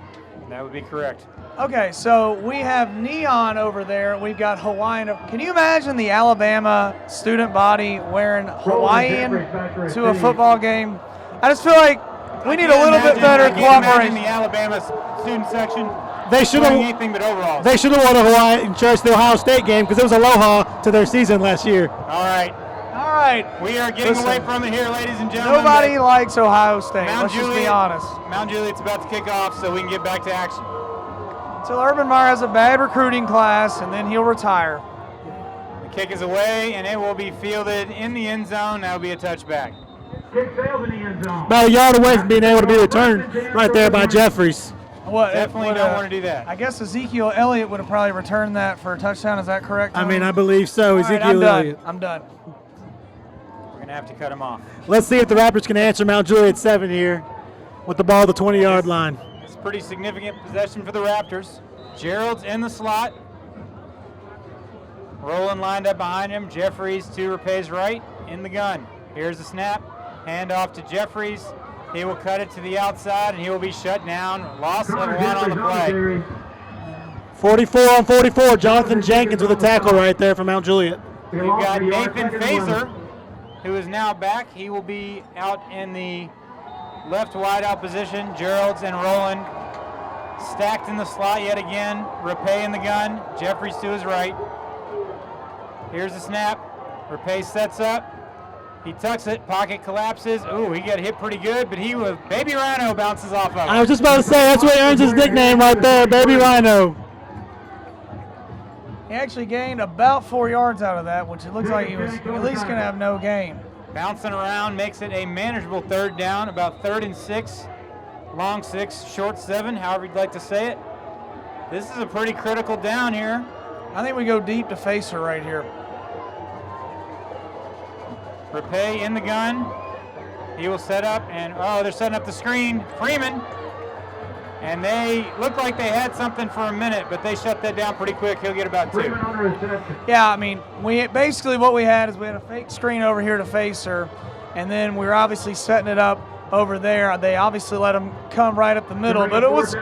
That would be correct. Okay, so we have neon over there. We've got Hawaiian. Can you imagine the Alabama student body wearing Hawaiian to a football game? I just feel like we need a little bit better cooperation. In the Alabama student section, they should have anything but overalls. They should have won a Hawaiian shirt the Ohio State game because it was aloha to their season last year. All right. We are getting away from it here, ladies and gentlemen. Nobody likes Ohio State. Let's just be honest. Mount Juliet's about to kick off, so we can get back to action. Until Urban Meyer has a bad recruiting class, and then he'll retire. The kick is away, and it will be fielded in the end zone. That will be a touchback. Kick sails in the end zone. About a yard away from being able to be returned right there by Jeffries. Definitely don't want to do that. I guess Ezekiel Elliott would have probably returned that for a touchdown. Is that correct, Tony? I mean, I believe so. All right, Ezekiel Elliott. I'm done. We're going to have to cut him off. Let's see if the Raptors can answer Mount Juliet 7 here with the ball at the 20-yard line. It's a pretty significant possession for the Raptors. Gerald's in the slot. Rowland lined up behind him. Jeffries to Rapay's right in the gun. Here's the snap. Hand off to Jeffries. He will cut it to the outside, and he will be shut down. Loss of 1 on the play. 44 on 44. Jonathan Jenkins with a tackle right there from Mount Juliet. We've got Nathan Fazer, who is now back. He will be out in the left wideout position. Gerald's and Rowland stacked in the slot yet again. Rapay in the gun. Jeffries to his right. Here's the snap. Rapay sets up. He tucks it. Pocket collapses. Ooh, he got hit pretty good, but Baby Rhino bounces off of it. I was just about to say, that's where he earns his nickname right there, Baby Rhino. He actually gained about 4 yards out of that, which it looks like he was at least going to have no gain. Bouncing around makes it a manageable third down, about 3rd and 6, long 6, short 7, however you'd like to say it. This is a pretty critical down here. I think we go deep to Facer right here. Rapay in the gun. He will set up, and they're setting up the screen. Freeman. And they looked like they had something for a minute, but they shut that down pretty quick. He'll get about 2. Yeah, I mean, basically what we had is we had a fake screen over here to Facer, and then we were obviously setting it up over there. They obviously let him come right up the middle, but it was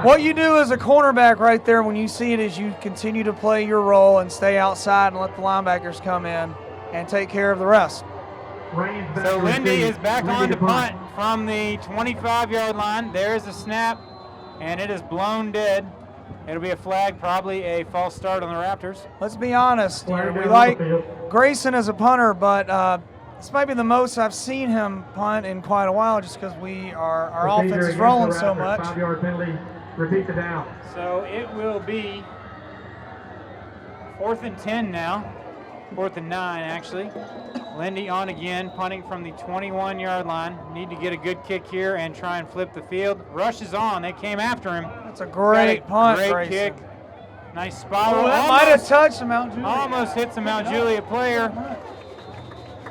what you do as a cornerback right there when you see it is you continue to play your role and stay outside and let the linebackers come in and take care of the rest. So Lindy is back on to punt from the 25-yard line. There's a snap, and it is blown dead. It'll be a flag, probably a false start on the Raptors. Let's be honest. We like Grayson as a punter, but this might be the most I've seen him punt in quite a while just because our offense is rolling so much. 5-yard penalty. Repeat the down. So it will be 4th and 10 now. 4th and 9, actually. Lindy on again, punting from the 21-yard line. Need to get a good kick here and try and flip the field. Rush is on. They came after him. That's a great punt, Great Grayson. kick. Nice spiral. That might have touched the Mount Juliet. Almost hits a Mount Juliet player.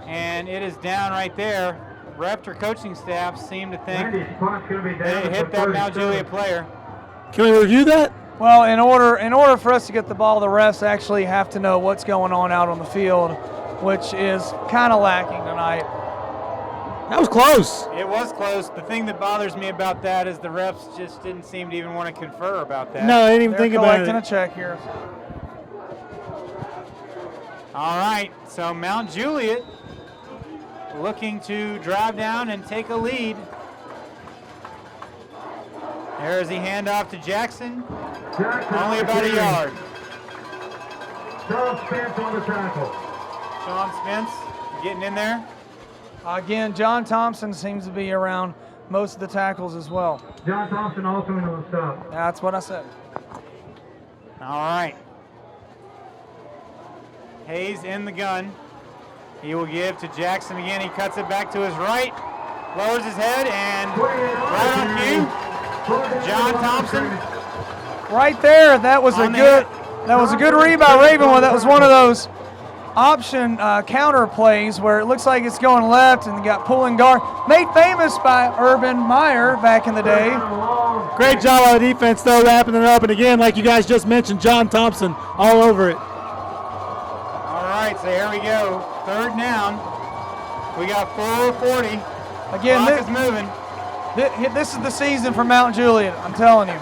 And it is down right there. Raptor coaching staff seem to think that it hit that Mount Juliet player. Can we review that? Well, in order for us to get the ball, the refs actually have to know what's going on out on the field, which is kind of lacking tonight. That was close. It was close. The thing that bothers me about that is the refs just didn't seem to even want to confer about that. No, they didn't even think about it. They're collecting a check here. All right, so Mount Juliet looking to drive down and take a lead. There's the handoff to Jackson. Only about a yard. Sean Spence on the tackle. Sean Spence getting in there. Again, John Thompson seems to be around most of the tackles as well. John Thompson also in on the stop. That's what I said. All right. Hayes in the gun. He will give to Jackson again. He cuts it back to his right. Lowers his head and right on cue. John Thompson. Right there, that was a good read by Ravenwood. That was one of those option counter plays where it looks like it's going left and got pulling guard. Made famous by Urban Meyer back in the day. Great job on the defense, though, wrapping it up. And again, like you guys just mentioned, John Thompson all over it. All right, so here we go. Third down. We got 4:40. Again, Clock is moving. this is the season for Mount Juliet, I'm telling you.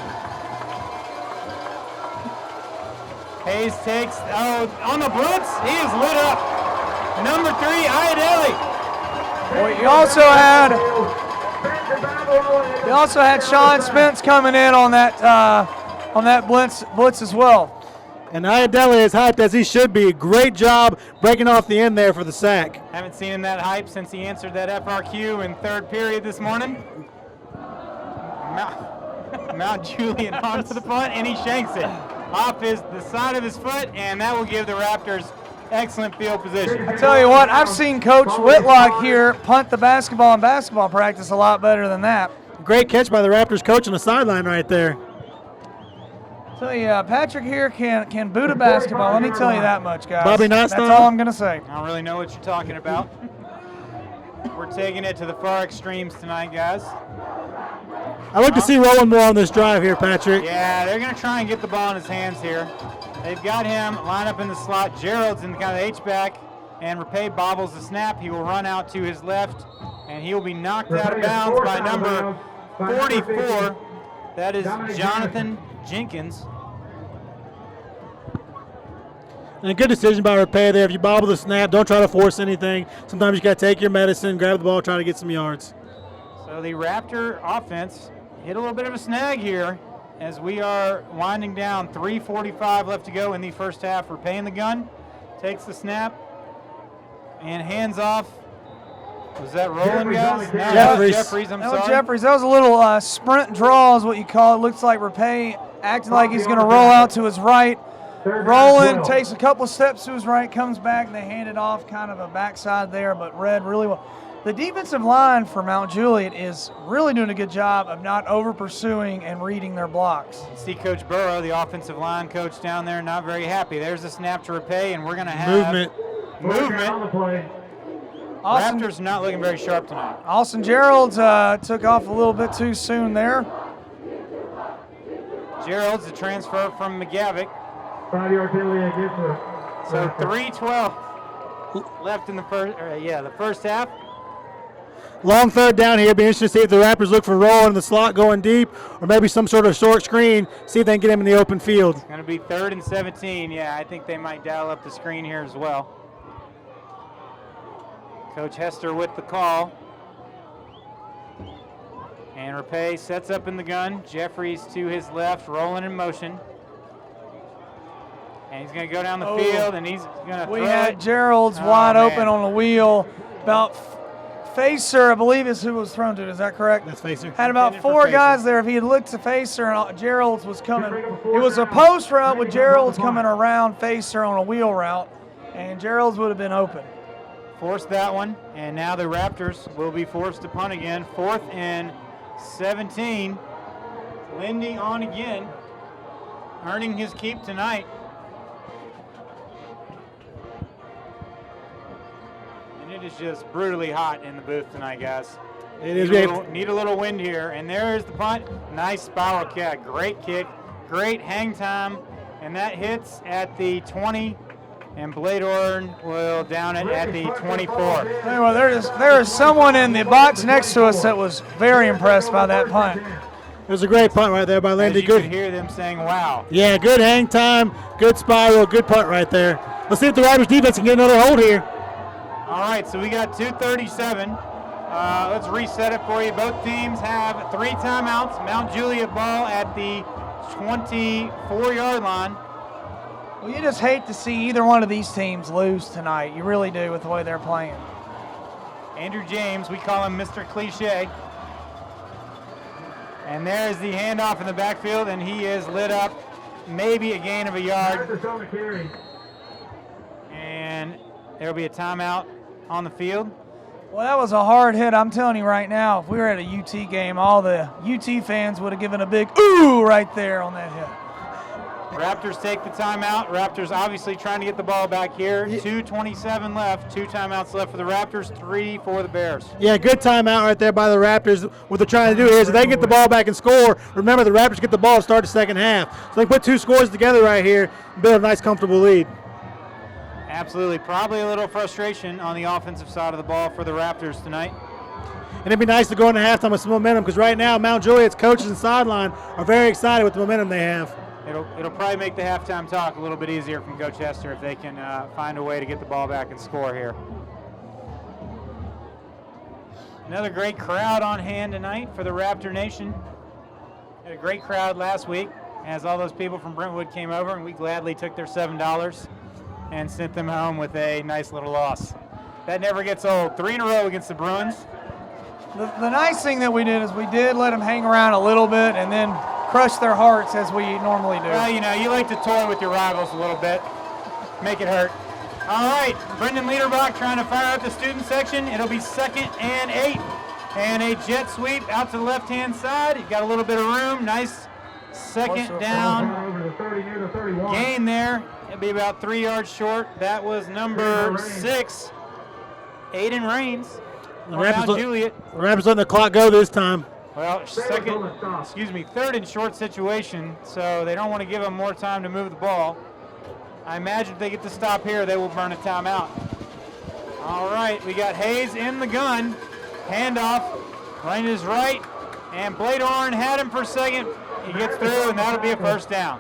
Hayes takes, on the blitz, he is lit up. Number 3, Iadeli. Well, you also had Sean Spence coming in on that blitz as well. And Iadeli is hyped as he should be. Great job breaking off the end there for the sack. Haven't seen him that hype since he answered that FRQ in third period this morning. Mount Juliet onto the punt, and he shanks it off the side of his foot, and that will give the Raptors excellent field position. I tell you what, I've seen Coach Whitlock here punt the basketball in basketball practice a lot better than that. Great catch by the Raptors coach on the sideline right there. I tell you, Patrick here can boot a basketball. Let me tell you that much, guys. Bobby Knott That's style? all I'm going to say. I don't really know what you're talking about. We're taking it to the far extremes tonight, guys. I like to see Roland more on this drive here, Patrick. Yeah, they're going to try and get the ball in his hands here. They've got him lined up in the slot. Gerald's in the kind of H-back, and Rapay bobbles the snap. He will run out to his left, and he will be knocked out of bounds by number 44. That is Jonathan Jenkins. And a good decision by Rapay there. If you bobble the snap, don't try to force anything. Sometimes you got to take your medicine, grab the ball, try to get some yards. So the Raptor offense hit a little bit of a snag here as we are winding down. 3:45 left to go in the first half. Rapay in the gun, takes the snap, and hands off. Was that Roland, guys? No, Jeffries. Jeffries, I'm That was sorry. Jeffries. That was a little sprint draw is what you call it. Looks like Rapay acting like he's going to roll out to his right. Roland takes a couple of steps to his right, comes back, and they hand it off kind of a backside there, but read really well. The defensive line for Mount Juliet is really doing a good job of not over-pursuing and reading their blocks. See Coach Burrow, the offensive line coach down there, not very happy. There's the snap to Rapay, and we're going to have movement. Raptors not looking very sharp tonight. Austin Gerald's took off a little bit too soon there. Gerald's a transfer from McGavick. 5-yard penalty against the. So 3:12 left in the first half. Long third down here. Be interested to see if the Raptors look for Roland in the slot going deep, or maybe some sort of short screen, see if they can get him in the open field. It's going to be 3rd and 17. Yeah, I think they might dial up the screen here as well. Coach Hester with the call. And Rapay sets up in the gun. Jeffries to his left, rolling in motion. And he's going to go down the field, and he's going to throw We had it. Gerald's wide open on the wheel. About Facer, I believe, is who was thrown to. Is that correct? That's Facer. Had about 4 guys there. If he had looked to Facer and Gerald's was coming, it was a post route with Gerald's coming around Facer on a wheel route, and Gerald's would have been open. Forced that one, and now the Raptors will be forced to punt again. 4th and 17. Lindy on again, earning his keep tonight. And it is just brutally hot in the booth tonight, guys. It is. Need a little wind here, and there's the punt. Nice spiral kick, great kick, great hang time, and that hits at the 20. And Blade Orn will down it at the 24. Anyway, there is someone in the box next to us that was very impressed by that punt. It was a great punt right there by Lindy. As you could hear them saying, wow. Yeah, good hang time, good spiral, good punt right there. Let's see if the Raptors defense can get another hold here. All right, so we got 2:37. Let's reset it for you. Both teams have 3 timeouts. Mount Juliet ball at the 24-yard line. Well, you just hate to see either one of these teams lose tonight. You really do with the way they're playing. Andrew James, we call him Mr. Cliche. And there is the handoff in the backfield, and he is lit up. Maybe a gain of a yard. And there will be a timeout on the field. Well, that was a hard hit. I'm telling you right now, if we were at a UT game, all the UT fans would have given a big ooh right there on that hit. Raptors take the timeout. Raptors obviously trying to get the ball back here. 2:27 left. 2 timeouts left for the Raptors, 3 for the Bears. Yeah, good timeout right there by the Raptors. What they're trying to do here is if they get the ball back and score, remember the Raptors get the ball to start the second half. So they put 2 scores together right here and build a nice, comfortable lead. Absolutely. Probably a little frustration on the offensive side of the ball for the Raptors tonight. And it'd be nice to go into halftime with some momentum because right now Mt. Juliet's coaches and sideline are very excited with the momentum they have. It'll probably make the halftime talk a little bit easier from Coach Hester if they can find a way to get the ball back and score here. Another great crowd on hand tonight for the Raptor Nation. Had a great crowd last week as all those people from Brentwood came over, and we gladly took their $7 and sent them home with a nice little loss. That never gets old. 3 in a row against the Bruins. The nice thing that we did is we did let them hang around a little bit and then crush their hearts as we normally do. Well, you know, you like to toy with your rivals a little bit, make it hurt. All right, Brendan Liederbach trying to fire out the student section. It'll be 2nd and 8. And a jet sweep out to the left-hand side. He's got a little bit of room. Nice second down gain there. It'll be about 3 yards short. That was number 6, Aiden Raines. The Raptors letting the clock go this time. Well, 3rd and short situation, so they don't want to give them more time to move the ball. I imagine if they get to stop here, they will burn a timeout. All right, we got Hayes in the gun. Handoff, running to his right, and Bladorn had him for a second. He gets through, and that'll be a first down.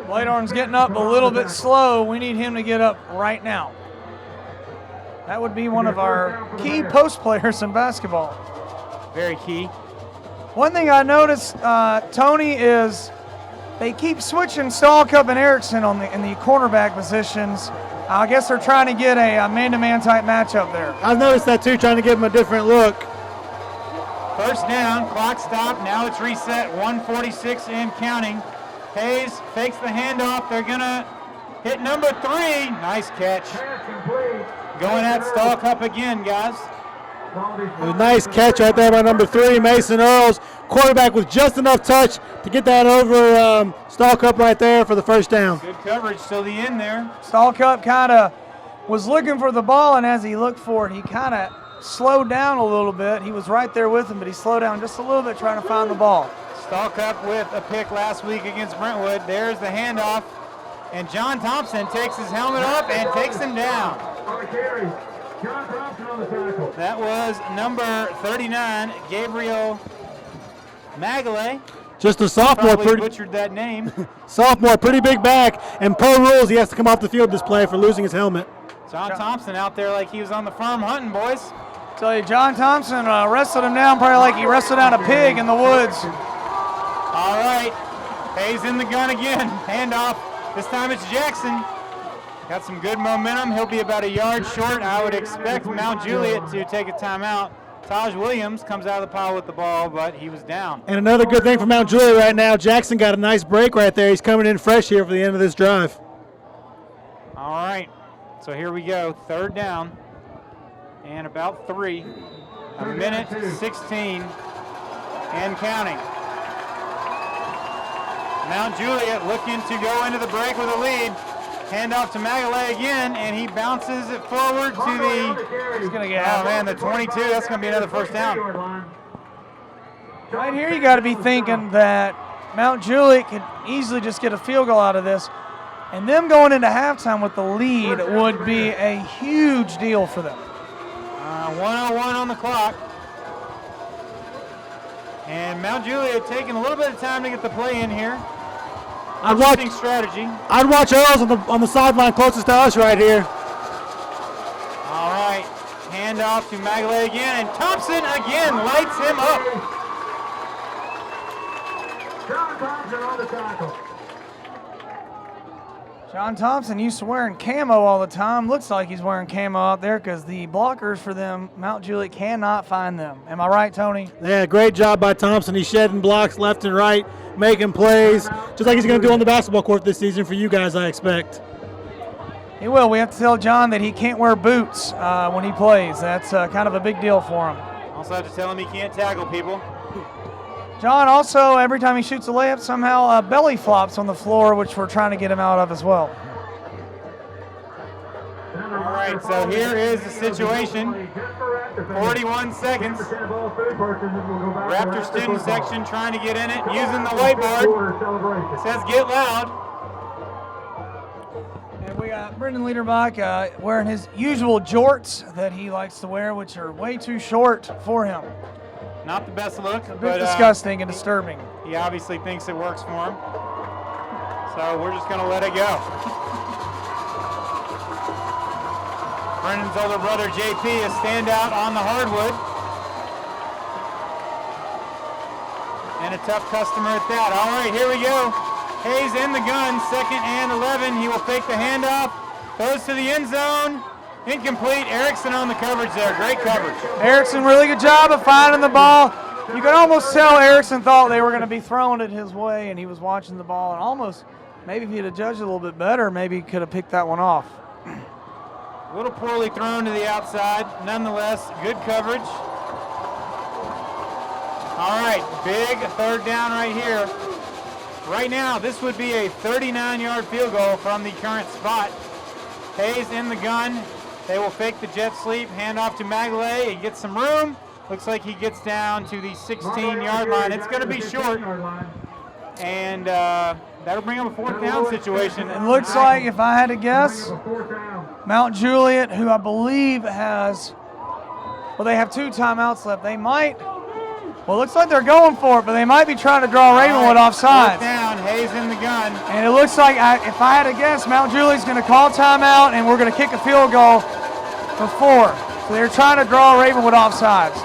Bladorn's getting up a little bit slow. We need him to get up right now. That would be one of our key post players in basketball. Very key. One thing I noticed, Tony, is they keep switching Stallcup and Erickson in the cornerback positions. I guess they're trying to get a man-to-man type matchup there. I've noticed that too, trying to give him a different look. First down, clock stopped. Now it's reset, 1:46 and counting. Hayes fakes the handoff. They're going to hit number 3. Nice catch. Going at Stallcup again, guys. A nice catch right there by number 3, Mason Earls. Quarterback with just enough touch to get that over Stallcup right there for the first down. Good coverage till the end there. Stallcup kind of was looking for the ball, and as he looked for it, he kind of slowed down a little bit. He was right there with him, but he slowed down just a little bit trying to find the ball. Stallcup with a pick last week against Brentwood. There's the handoff, and John Thompson takes his helmet up and takes him down. That was number 39, Gabriel Magalay. Just a sophomore. Probably butchered that name. Sophomore, pretty big back, and per rules he has to come off the field this play for losing his helmet. John Thompson out there like he was on the farm hunting, boys. Tell you, John Thompson wrestled him down probably like he wrestled down a pig in the woods. All right, Hayes in the gun again. Handoff. This time it's Jackson. Got some good momentum. He'll be about a yard short. I would expect Mt. Juliet to take a timeout. Taj Williams comes out of the pile with the ball, but he was down. And another good thing for Mt. Juliet right now, Jackson got a nice break right there. He's coming in fresh here for the end of this drive. All right, so here we go. 3rd down and about 3. A minute 16 and counting. Mt. Juliet looking to go into the break with a lead. Handoff to Magalay again, and he bounces it forward to the, he's gonna get the 22. That's going to be another first down. Right here you got to be thinking that Mt. Juliet could easily just get a field goal out of this, and them going into halftime with the lead would be a huge deal for them. 1:01 on the clock. And Mt. Juliet taking a little bit of time to get the play in here. Interesting strategy. I'd watch Earls on the sideline closest to us right here. All right, handoff to Magalay again, and Thompson again lights him up. John Thompson on the tackle. John Thompson used to wearing camo all the time. Looks like he's wearing camo out there because the blockers for them, Mt. Juliet cannot find them. Am I right, Tony? Yeah, great job by Thompson. He's shedding blocks left and right, making plays, just like he's going to do on the basketball court this season for you guys, I expect. He will. We have to tell John that he can't wear boots when he plays. That's kind of a big deal for him. Also have to tell him he can't tackle people. John also, every time he shoots a layup, somehow belly flops on the floor, which we're trying to get him out of as well. All right, so here is the situation. 41 seconds. Raptor student section trying to get in it, using the whiteboard. It says get loud. And we got Brendan Liederbach wearing his usual jorts that he likes to wear, which are way too short for him. Not the best look, A bit but disgusting and disturbing. he obviously thinks it works for him. So we're just going to let it go. Brendan's older brother, JP, a standout on the hardwood. And a tough customer at that. All right, here we go. Hayes in the gun, 2nd and 11. He will fake the handoff. Goes to the end zone. Incomplete. Erickson on the coverage there. Great coverage. Erickson, really good job of finding the ball. You could almost tell Erickson thought they were going to be throwing it his way, and he was watching the ball. And almost, maybe if he'd have judged it a little bit better, maybe he could have picked that one off. A little poorly thrown to the outside. Nonetheless, good coverage. All right, big 3rd down right here. Right now, this would be a 39-yard field goal from the current spot. Hayes in the gun. They will fake the jet sweep, hand off to Magalay. He gets some room. Looks like he gets down to the 16-yard line. It's going to be short. And that'll bring up a 4th down situation. It looks like, if I had to guess, Mt Juliet, who I believe has, well, they have 2 timeouts left. They might, well, it looks like they're going for it, but they might be trying to draw Ravenwood offsides. Down, Hayes in the gun. And it looks like, if I had to guess, Mt Juliet's going to call timeout, and we're going to kick a field goal for 4. So they're trying to draw Ravenwood offsides.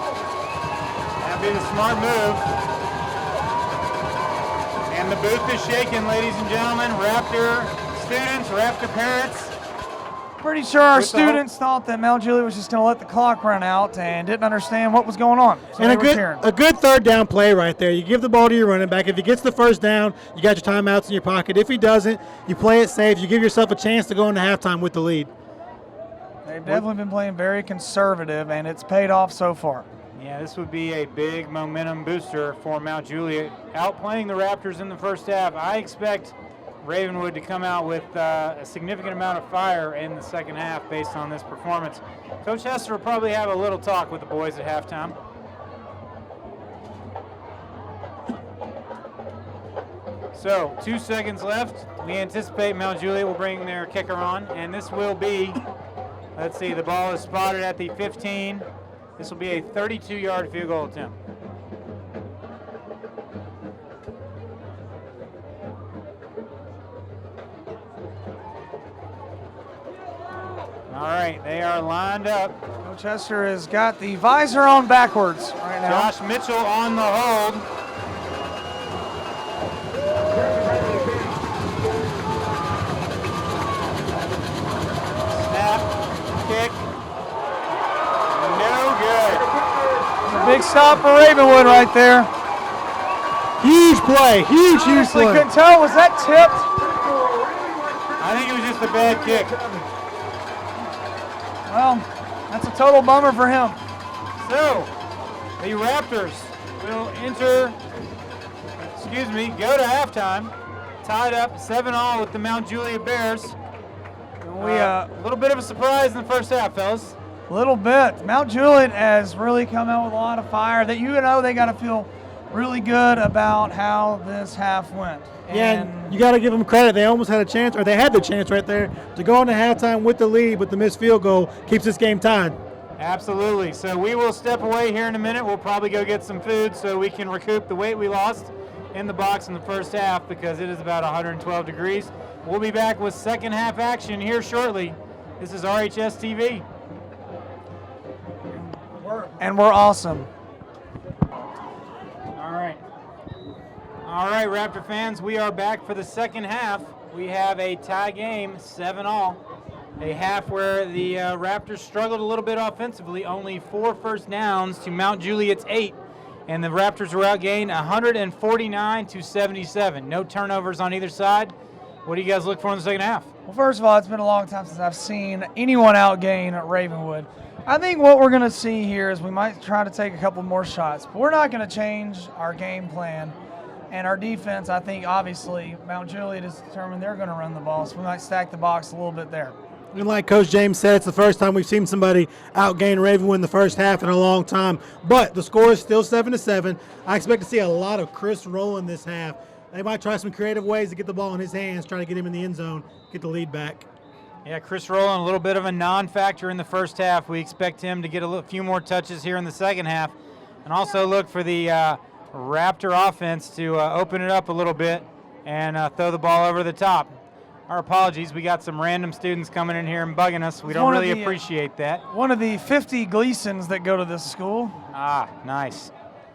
That'd be the smart move. And the booth is shaking, ladies and gentlemen. Raptor students, Raptor parents. Pretty sure our students thought that Mt Juliet was just going to let the clock run out and didn't understand what was going on. So And a good 3rd down play right there. You give the ball to your running back. If he gets the 1st down, you got your timeouts in your pocket. If he doesn't, you play it safe. You give yourself a chance to go into halftime with the lead. They've definitely been playing very conservative, and it's paid off so far. Yeah, this would be a big momentum booster for Mt Juliet. Outplaying the Raptors in the first half, I expect Ravenwood to come out with a significant amount of fire in the second half based on this performance. Coach Hester will probably have a little talk with the boys at halftime. So, 2 seconds left. We anticipate Mt Juliet will bring their kicker on, and this will be, let's see, the ball is spotted at the 15. This will be a 32-yard field goal attempt. All right, they are lined up. Coach Hester has got the visor on backwards right now. Josh Mitchell on the hold. Snap, kick. No good. A big stop for Ravenwood right there. Huge play. Huge Honestly, play. couldn't tell. Was that tipped? I think it was just a bad kick. Well, that's a total bummer for him. So, the Raptors will go to halftime, tied up 7-all with the Mt Juliet Bears. A little bit of a surprise in the first half, fellas. A little bit. Mt Juliet has really come out with a lot of fire. That you know they got to feel really good about how this half went. Yeah, and you got to give them credit. They almost had a chance, or they had the chance right there to go into halftime with the lead, but the missed field goal keeps this game tied. Absolutely. So we will step away here in a minute. We'll probably go get some food so we can recoup the weight we lost in the box in the first half because it is about 112 degrees. We'll be back with second half action here shortly. This is RHS TV. And we're awesome. All right, Raptor fans, we are back for the second half. We have a tie game, 7-all. A half where the Raptors struggled a little bit offensively, only 4 first downs to Mt Juliet's 8. And the Raptors were outgained 149-77. No turnovers on either side. What do you guys look for in the second half? Well, first of all, it's been a long time since I've seen anyone outgain Ravenwood. I think what we're going to see here is we might try to take a couple more shots, but we're not going to change our game plan. And our defense, I think, obviously, Mt. Juliet is determined they're going to run the ball, so we might stack the box a little bit there. And like Coach James said, it's the first time we've seen somebody outgain Ravenwood in the first half in a long time. But the score is still 7-7. I expect to see a lot of Chris Rowland this half. They might try some creative ways to get the ball in his hands, try to get him in the end zone, get the lead back. Yeah, Chris Rowland, a little bit of a non-factor in the first half. We expect him to get a few more touches here in the second half. And also look for the Raptor offense to open it up a little bit and throw the ball over the top. Our apologies, we got some random students coming in here and bugging us. We don't really appreciate that. One of the 50 Gleasons that go to this school. Ah, nice.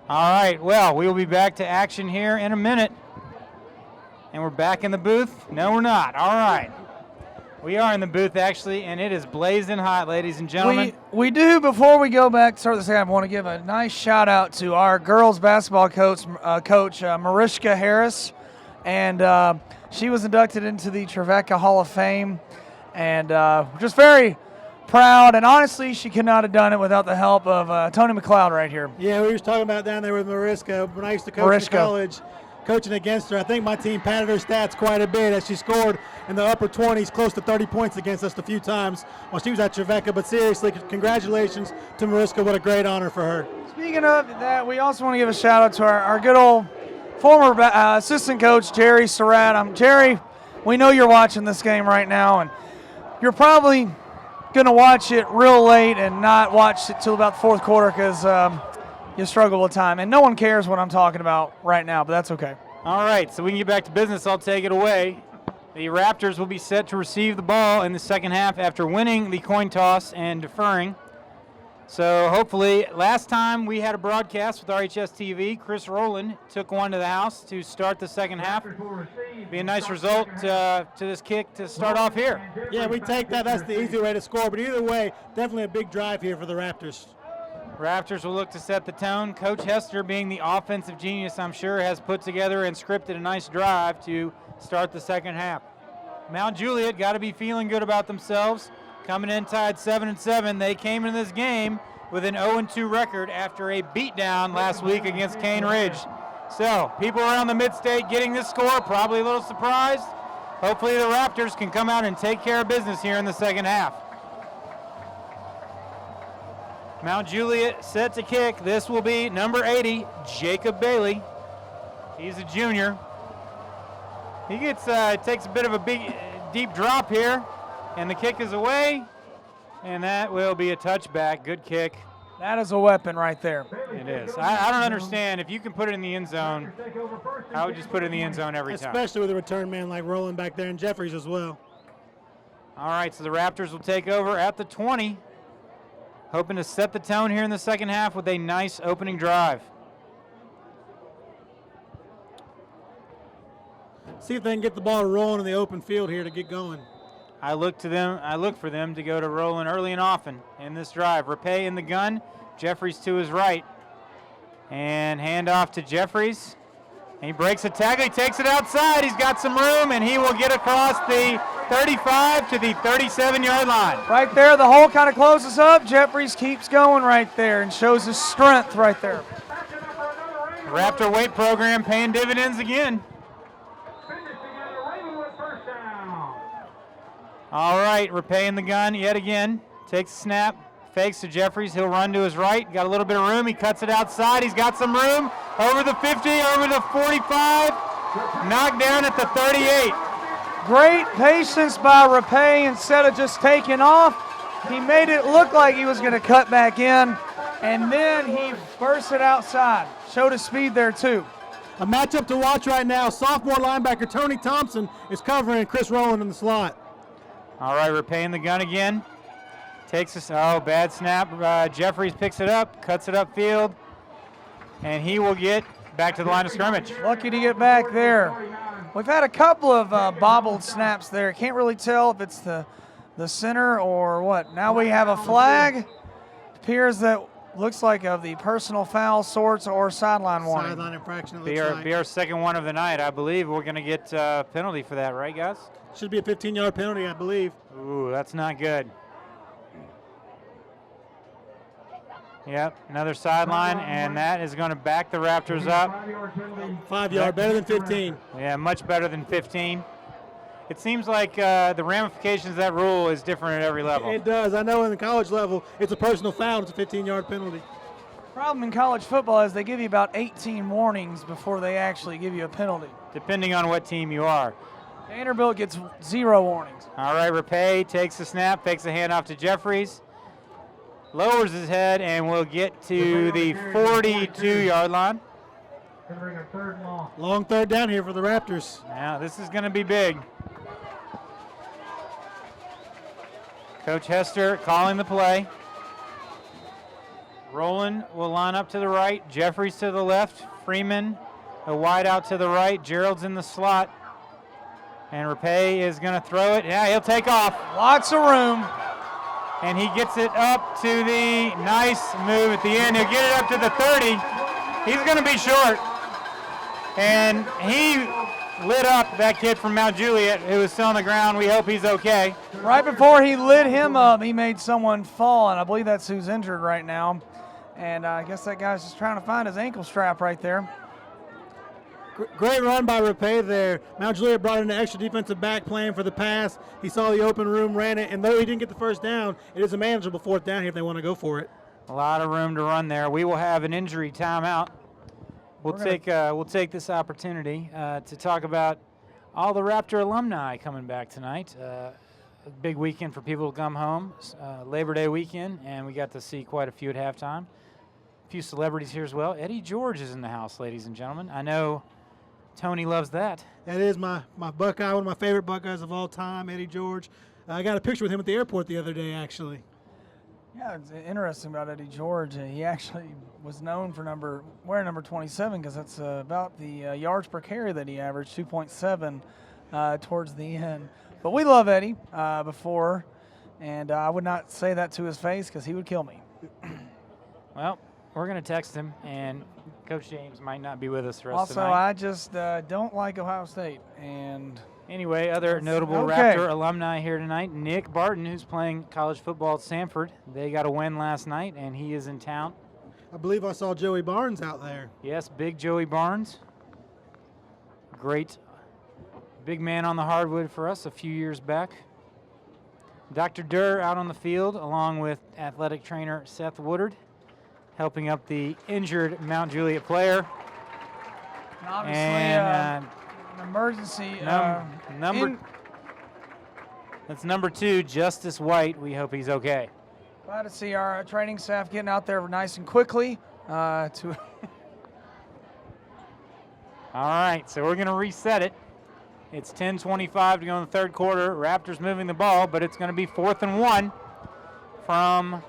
All right, well, we will be back to action here in a minute. And we're back in the booth? No, we're not. All right. We are in the booth, actually, and it is blazing hot, ladies and gentlemen. We do, before we go back to start this game, I want to give a nice shout-out to our girls basketball coach, Mariska Harris. And she was inducted into the Trevecca Hall of Fame. And just very proud. And honestly, she could not have done it without the help of Tony McLeod right here. Yeah, we were talking about down there with Mariska. When I used to coach in college, coaching against her, I think my team padded her stats quite a bit as she scored in the upper 20s, close to 30 points against us a few times while she was at Trevecca. But seriously, congratulations to Mariska. What a great honor for her. Speaking of that, we also want to give a shout-out to our good old former assistant coach, Jerry Surratt. Jerry, we know you're watching this game right now, and you're probably going to watch it real late and not watch it till about the fourth quarter because you struggle with time. And no one cares what I'm talking about right now, but that's okay. All right, so we can get back to business. I'll take it away. The Raptors will be set to receive the ball in the second half after winning the coin toss and deferring. So hopefully, last time we had a broadcast with RHS TV, Chris Rowland took one to the house to start the second half. Be a nice result to this kick to start off here. Yeah, we take that. That's the easy way to score. But either way, definitely a big drive here for the Raptors. Raptors will look to set the tone. Coach Hester, being the offensive genius, I'm sure, has put together and scripted a nice drive to start the second half. Mt. Juliet got to be feeling good about themselves. Coming in tied 7-7, they came into this game with an 0-2 record after a beatdown last week against Cane Ridge. So, people around the mid-state getting this score, probably a little surprised. Hopefully the Raptors can come out and take care of business here in the second half. Mt. Juliet set to kick. This will be number 80, Jacob Bailey. He's a junior. He takes a bit of a big, deep drop here. And the kick is away, and that will be a touchback. Good kick. That is a weapon right there. It is. I don't understand. If you can put it in the end zone, I would just put it in the end zone every time. Especially with a return man like Rowland back there and Jeffries as well. All right, so the Raptors will take over at the 20, hoping to set the tone here in the second half with a nice opening drive. See if they can get the ball rolling in the open field here to get going. I look for them to go to Rowland early and often in this drive. Rapay in the gun, Jeffries to his right. And hand off to Jeffries. And he breaks a tackle, he takes it outside, he's got some room, and he will get across the 35 to the 37-yard line. Right there, the hole kind of closes up. Jeffries keeps going right there and shows his strength right there. Raptor weight program paying dividends again. All right, Rapay in the gun yet again. Takes a snap, fakes to Jeffries. He'll run to his right. Got a little bit of room. He cuts it outside. He's got some room. Over the 50, over the 45. Knocked down at the 38. Great patience by Rapay. Instead of just taking off, he made it look like he was going to cut back in, and then he burst it outside. Showed his speed there, too. A matchup to watch right now. Sophomore linebacker Tony Thompson is covering Chris Rowland in the slot. All right, Rapay in the gun again. Takes us, bad snap. Jeffries picks it up, cuts it upfield, and he will get back to the line of scrimmage. Lucky to get back there. We've had a couple of bobbled snaps there. Can't really tell if it's the center or what. Now we have a flag. Appears that looks like of the personal foul sorts or sideline warning. Sideline infraction, it Be looks like. our second one of the night, I believe. We're going to get a penalty for that, right, guys? Should be a 15-yard penalty, I believe. Ooh, that's not good. Yep, another sideline, and that is going to back the Raptors up. 5 yard, better than 15. Yeah, much better than 15. It seems like the ramifications of that rule is different at every level. It does. I know in the college level, it's a personal foul. It's a 15-yard penalty. Problem in college football is they give you about 18 warnings before they actually give you a penalty. Depending on what team you are. Vanderbilt gets 0 warnings. All right, Rapay takes the snap, fakes the handoff to Jeffries, lowers his head, and will get to the 42-yard line. Long third down here for the Raptors. Now, this is going to be big. Coach Hester calling the play. Rowland will line up to the right, Jeffries to the left, Freeman a wide out to the right, Gerald's in the slot, and Rapay is going to throw it. Yeah, he'll take off. Lots of room. And he gets it up to the nice move at the end. He'll get it up to the 30. He's going to be short. And he lit up that kid from Mt Juliet who was still on the ground. We hope he's okay. Right before he lit him up, he made someone fall, and I believe that's who's injured right now. And I guess that guy's just trying to find his ankle strap right there. Great run by Rapay there. Mt Juliet brought in an extra defensive back plan for the pass. He saw the open room, ran it, and though he didn't get the first down, it is a manageable fourth down here if they want to go for it. A lot of room to run there. We will have an injury timeout. We'll take this opportunity to talk about all the Raptor alumni coming back tonight. A big weekend for people to come home, Labor Day weekend, and we got to see quite a few at halftime. A few celebrities here as well. Eddie George is in the house, ladies and gentlemen. I know Tony loves that. That is my Buckeye, one of my favorite Buckeyes of all time, Eddie George. I got a picture with him at the airport the other day, actually. Yeah, it's interesting about Eddie George. He actually was known for wearing number 27 because that's about the yards per carry that he averaged, 2.7 towards the end. But we love Eddie before, and I would not say that to his face because he would kill me. Well, we're going to text him, and Coach James might not be with us the rest also, of the night. I just don't like Ohio State. And anyway, other notable okay. Raptor alumni here tonight. Nick Barton, who's playing college football at Samford. They got a win last night, and he is in town. I believe I saw Joey Barnes out there. Yes, big Joey Barnes. Great big man on the hardwood for us a few years back. Dr. Durr out on the field, along with athletic trainer Seth Woodard, helping up the injured Mt Juliet player. And obviously, And an emergency. That's number 2, Justice White. We hope he's okay. Glad to see our training staff getting out there nice and quickly. All right, so we're going to reset it. It's 10:25 to go in the third quarter. Raptors moving the ball, but it's going to be 4th and 1 from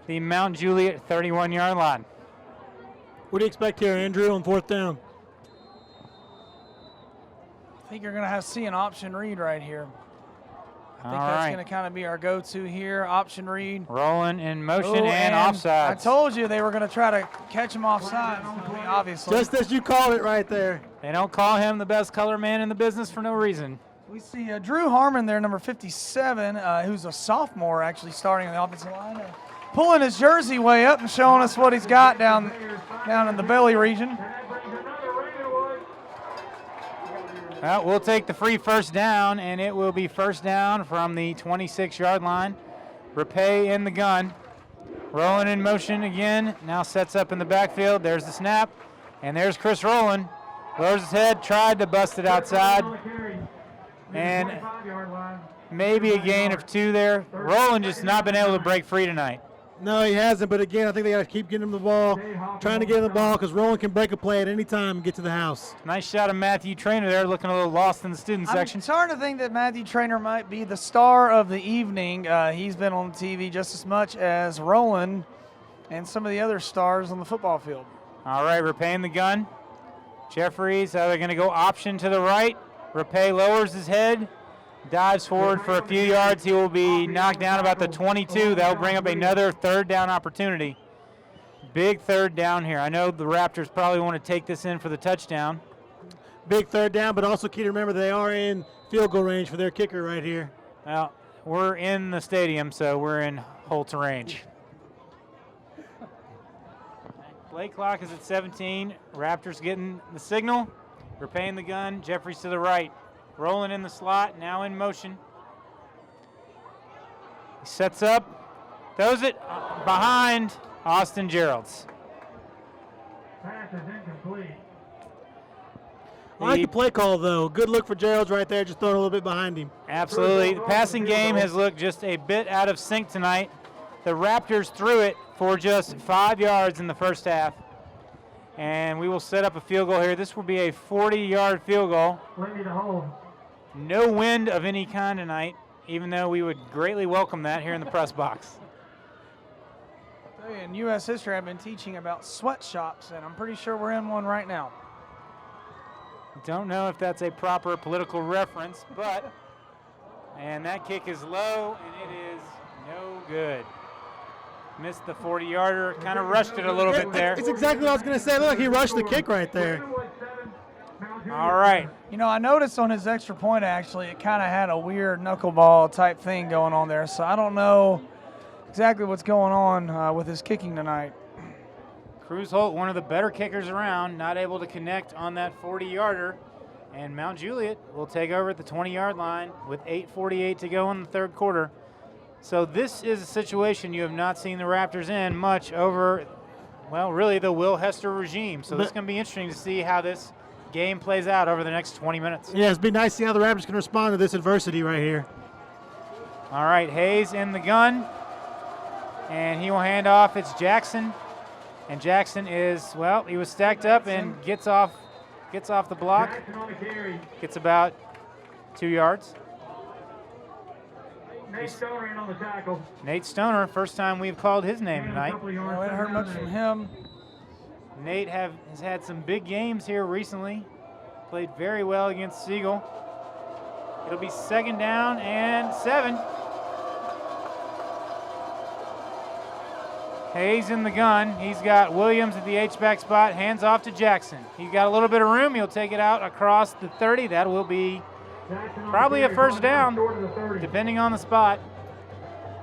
the Mt Juliet 31-yard line. What do you expect here, Andrew, on fourth down? I think you're going to see an option read right here. I think All that's right. going to kind of be our go-to here, option read. Rolling in motion Oh, and offside. I told you they were going to try to catch him offside, obviously. Just as you called it right there. They don't call him the best color man in the business for no reason. We see Drew Harmon there, number 57, who's a sophomore actually starting on the offensive line. Pulling his jersey way up and showing us what he's got down in the belly region. Well, we'll take the free first down, and it will be first down from the 26-yard line. Rapay in the gun. Rolling in motion again. Now sets up in the backfield. There's the snap. And there's Chris Rowland. Lowers his head, tried to bust it outside. And maybe a gain of 2 there. Rowland just not been able to break free tonight. No, he hasn't, but again, I think they got to keep getting him the ball, trying to get him the ball because Rowland can break a play at any time and get to the house. Nice shot of Matthew Trainer there, looking a little lost in the student section. I'm starting to think that Matthew Trainer might be the star of the evening. He's been on TV just as much as Rowland and some of the other stars on the football field. All right, Rapay in the gun. Jeffries, they're going to go option to the right. Rapay lowers his head, dives forward for a few yards. He will be knocked down about the 22. That will bring up another third down opportunity. Big third down here. I know the Raptors probably want to take this in for the touchdown. Big third down, but also key to remember they are in field goal range for their kicker right here. Well, we're in the stadium, so we're in Holt's range. Play clock is at 17. Raptors getting the signal. Repaying the gun. Jeffries to the right. Rolling in the slot, now in motion. He sets up, throws it behind Austin Geralds. Pass is incomplete. I like the play call, though. Good look for Gerald's right there, just throwing a little bit behind him. Absolutely. The passing game has looked just a bit out of sync tonight. The Raptors threw it for just 5 yards in the first half. And we will set up a field goal here. This will be a 40-yard field goal. Lindy to hold. No wind of any kind tonight, even though we would greatly welcome that here in the press box. In U.S. history, I've been teaching about sweatshops, and I'm pretty sure we're in one right now. Don't know if that's a proper political reference, but, and that kick is low, and it is no good. Missed the 40-yarder, kind of rushed it a little bit there. It's exactly what I was going to say. Look, he rushed the kick right there. All right. You know, I noticed on his extra point, actually, it kind of had a weird knuckleball type thing going on there, so I don't know exactly what's going on with his kicking tonight. Cruz Holt, one of the better kickers around, not able to connect on that 40-yarder, and Mount Juliet will take over at the 20-yard line with 8:48 to go in the third quarter. So this is a situation you have not seen the Raptors in much over, well, really the Will Hester regime. So this is going to be interesting to see how this game plays out over the next 20 minutes. Yeah, it's been nice to see how the Raptors can respond to this adversity right here. All right, Hayes in the gun, and he will hand off. It's Jackson, and Jackson is, well, he was stacked up and gets off the block. Gets about 2 yards. Nate Stoner in on the tackle. Nate Stoner, first time we've called his name tonight. I haven't heard much from him. Nate has had some big games here recently. Played very well against Siegel. It'll be 2nd down and 7. Hayes in the gun. He's got Williams at the H-back spot. Hands off to Jackson. He's got a little bit of room. He'll take it out across the 30. That will be probably a first down, depending on the spot.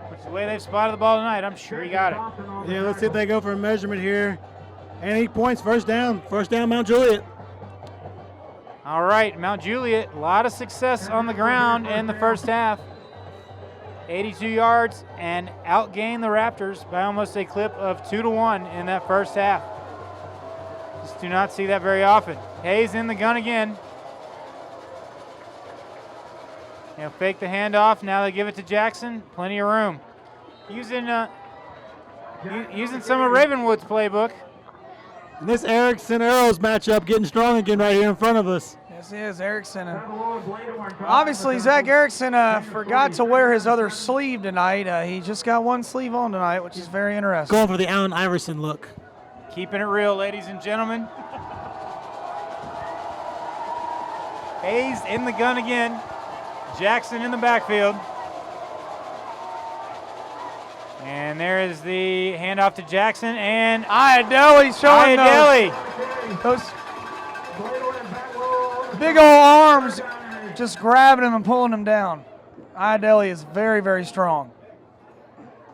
Which is the way they've spotted the ball tonight. I'm sure he got it. Yeah, let's see if they go for a measurement here. And 8 points, first down. First down, Mount Juliet. All right, Mount Juliet, a lot of success on the ground in the first half. 82 yards and outgained the Raptors by almost a clip of 2-1 in that first half. Just do not see that very often. Hayes in the gun again. They'll fake the handoff. Now they give it to Jackson. Plenty of room. Using some of Ravenwood's playbook. And this Erickson Arrows matchup getting strong again right here in front of us. Yes, he is, Erickson. Obviously, Zach Erickson forgot to wear his other sleeve tonight. He just got one sleeve on tonight, which is very interesting. Going for the Allen Iverson look. Keeping it real, ladies and gentlemen. Hayes in the gun again. Jackson in the backfield. And there is the handoff to Jackson, and Iadeli showing those big old arms, just grabbing him and pulling him down. Iadeli is very, very strong.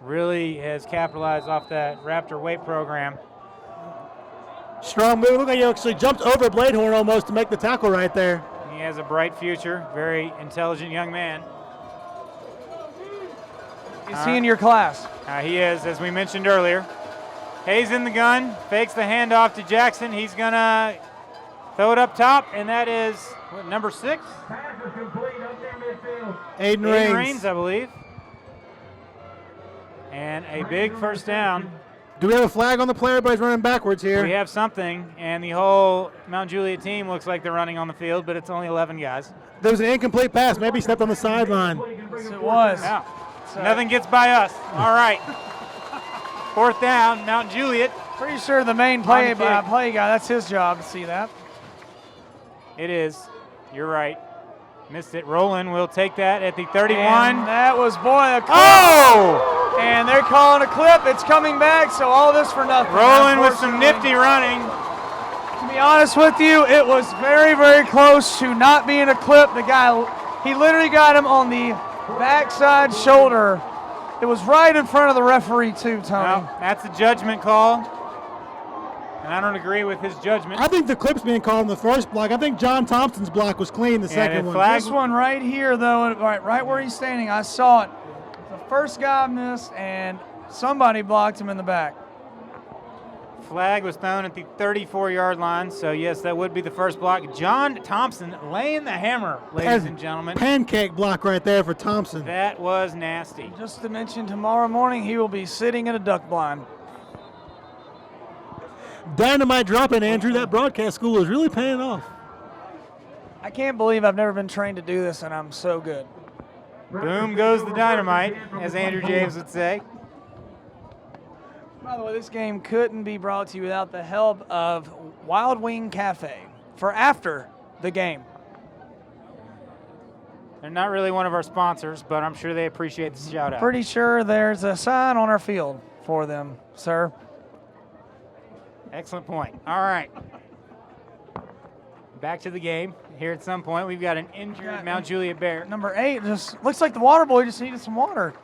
Really has capitalized off that Raptor weight program. Strong move. Look like he actually jumped over Bladehorn almost to make the tackle right there. He has a bright future, very intelligent young man. Is he in your class? He is, as we mentioned earlier. Hayes in the gun, fakes the handoff to Jackson. He's going to throw it up top, and that is, what, number 6? Pass is complete up there midfield. Aiden Raines, I believe. And a big first down. Do we have a flag on the play? Everybody's running backwards here. We have something, and the whole Mount Juliet team looks like they're running on the field, but it's only 11 guys. There was an incomplete pass. Maybe he stepped on the sideline. Yes, it was. Yeah. Nothing gets by us. All right. 4th down, Mount Juliet. Pretty sure the main play guy, that's his job to see that. It is. You're right. Missed it. Roland will take that at the 31. And that was, boy, a clip. Oh! And they're calling a clip. It's coming back, so all this for nothing. Roland with some nifty running. To be honest with you, it was very, very close to not being a clip. The guy, he literally got him on the backside shoulder. It was right in front of the referee too, Tony. Well, that's a judgment call. And I don't agree with his judgment. I think the clip's being called in the first block. I think John Thompson's block was clean the second one. This one right here, though, right where he's standing, I saw it. The first guy missed, and somebody blocked him in the back. Flag was thrown at the 34-yard line, so yes, that would be the first block. John Thompson laying the hammer, ladies and gentlemen. Pancake block right there for Thompson. That was nasty. Just to mention, tomorrow morning he will be sitting in a duck blind. Dynamite dropping, Andrew. That broadcast school is really paying off. I can't believe I've never been trained to do this, and I'm so good. Boom goes the dynamite, as Andrew James would say. By the way, this game couldn't be brought to you without the help of Wild Wing Cafe for after the game. They're not really one of our sponsors, but I'm sure they appreciate the shout out. Pretty sure there's a sign on our field for them, sir. Excellent point. All right. Back to the game. Here at some point, we've got an injured Mt Juliet Bear. Number 8 just looks like the water boy just needed some water.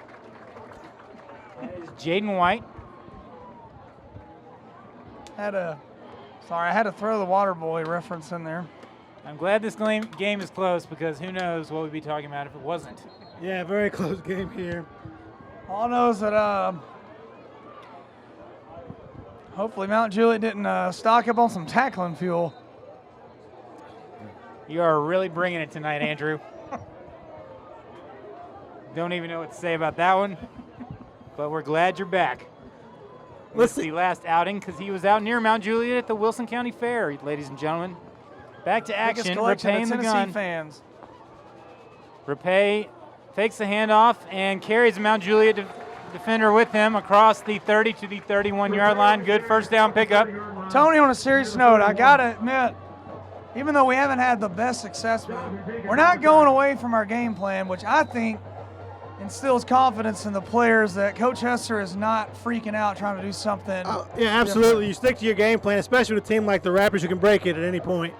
That is Jaden White. I had to throw the water boy reference in there. I'm glad this game is close because who knows what we'd be talking about if it wasn't. Yeah, very close game here. All knows that hopefully Mt Juliet didn't stock up on some tackling fuel. You are really bringing it tonight, Andrew. Don't even know what to say about that one, but we're glad you're back. This is the last outing because he was out near Mt Juliet at the Wilson County Fair, ladies and gentlemen. Back to action. Rapay in the gun. Fans. Rapay takes the handoff and carries the Mt Juliet defender with him across the 30 to the 31-yard line. Good first down pickup. Tony, on a serious note, I got to admit, even though we haven't had the best success with it, we're not going away from our game plan, which I think instills confidence in the players that Coach Hester is not freaking out trying to do something. Yeah, absolutely. You stick to your game plan, especially with a team like the Raptors who can break it at any point.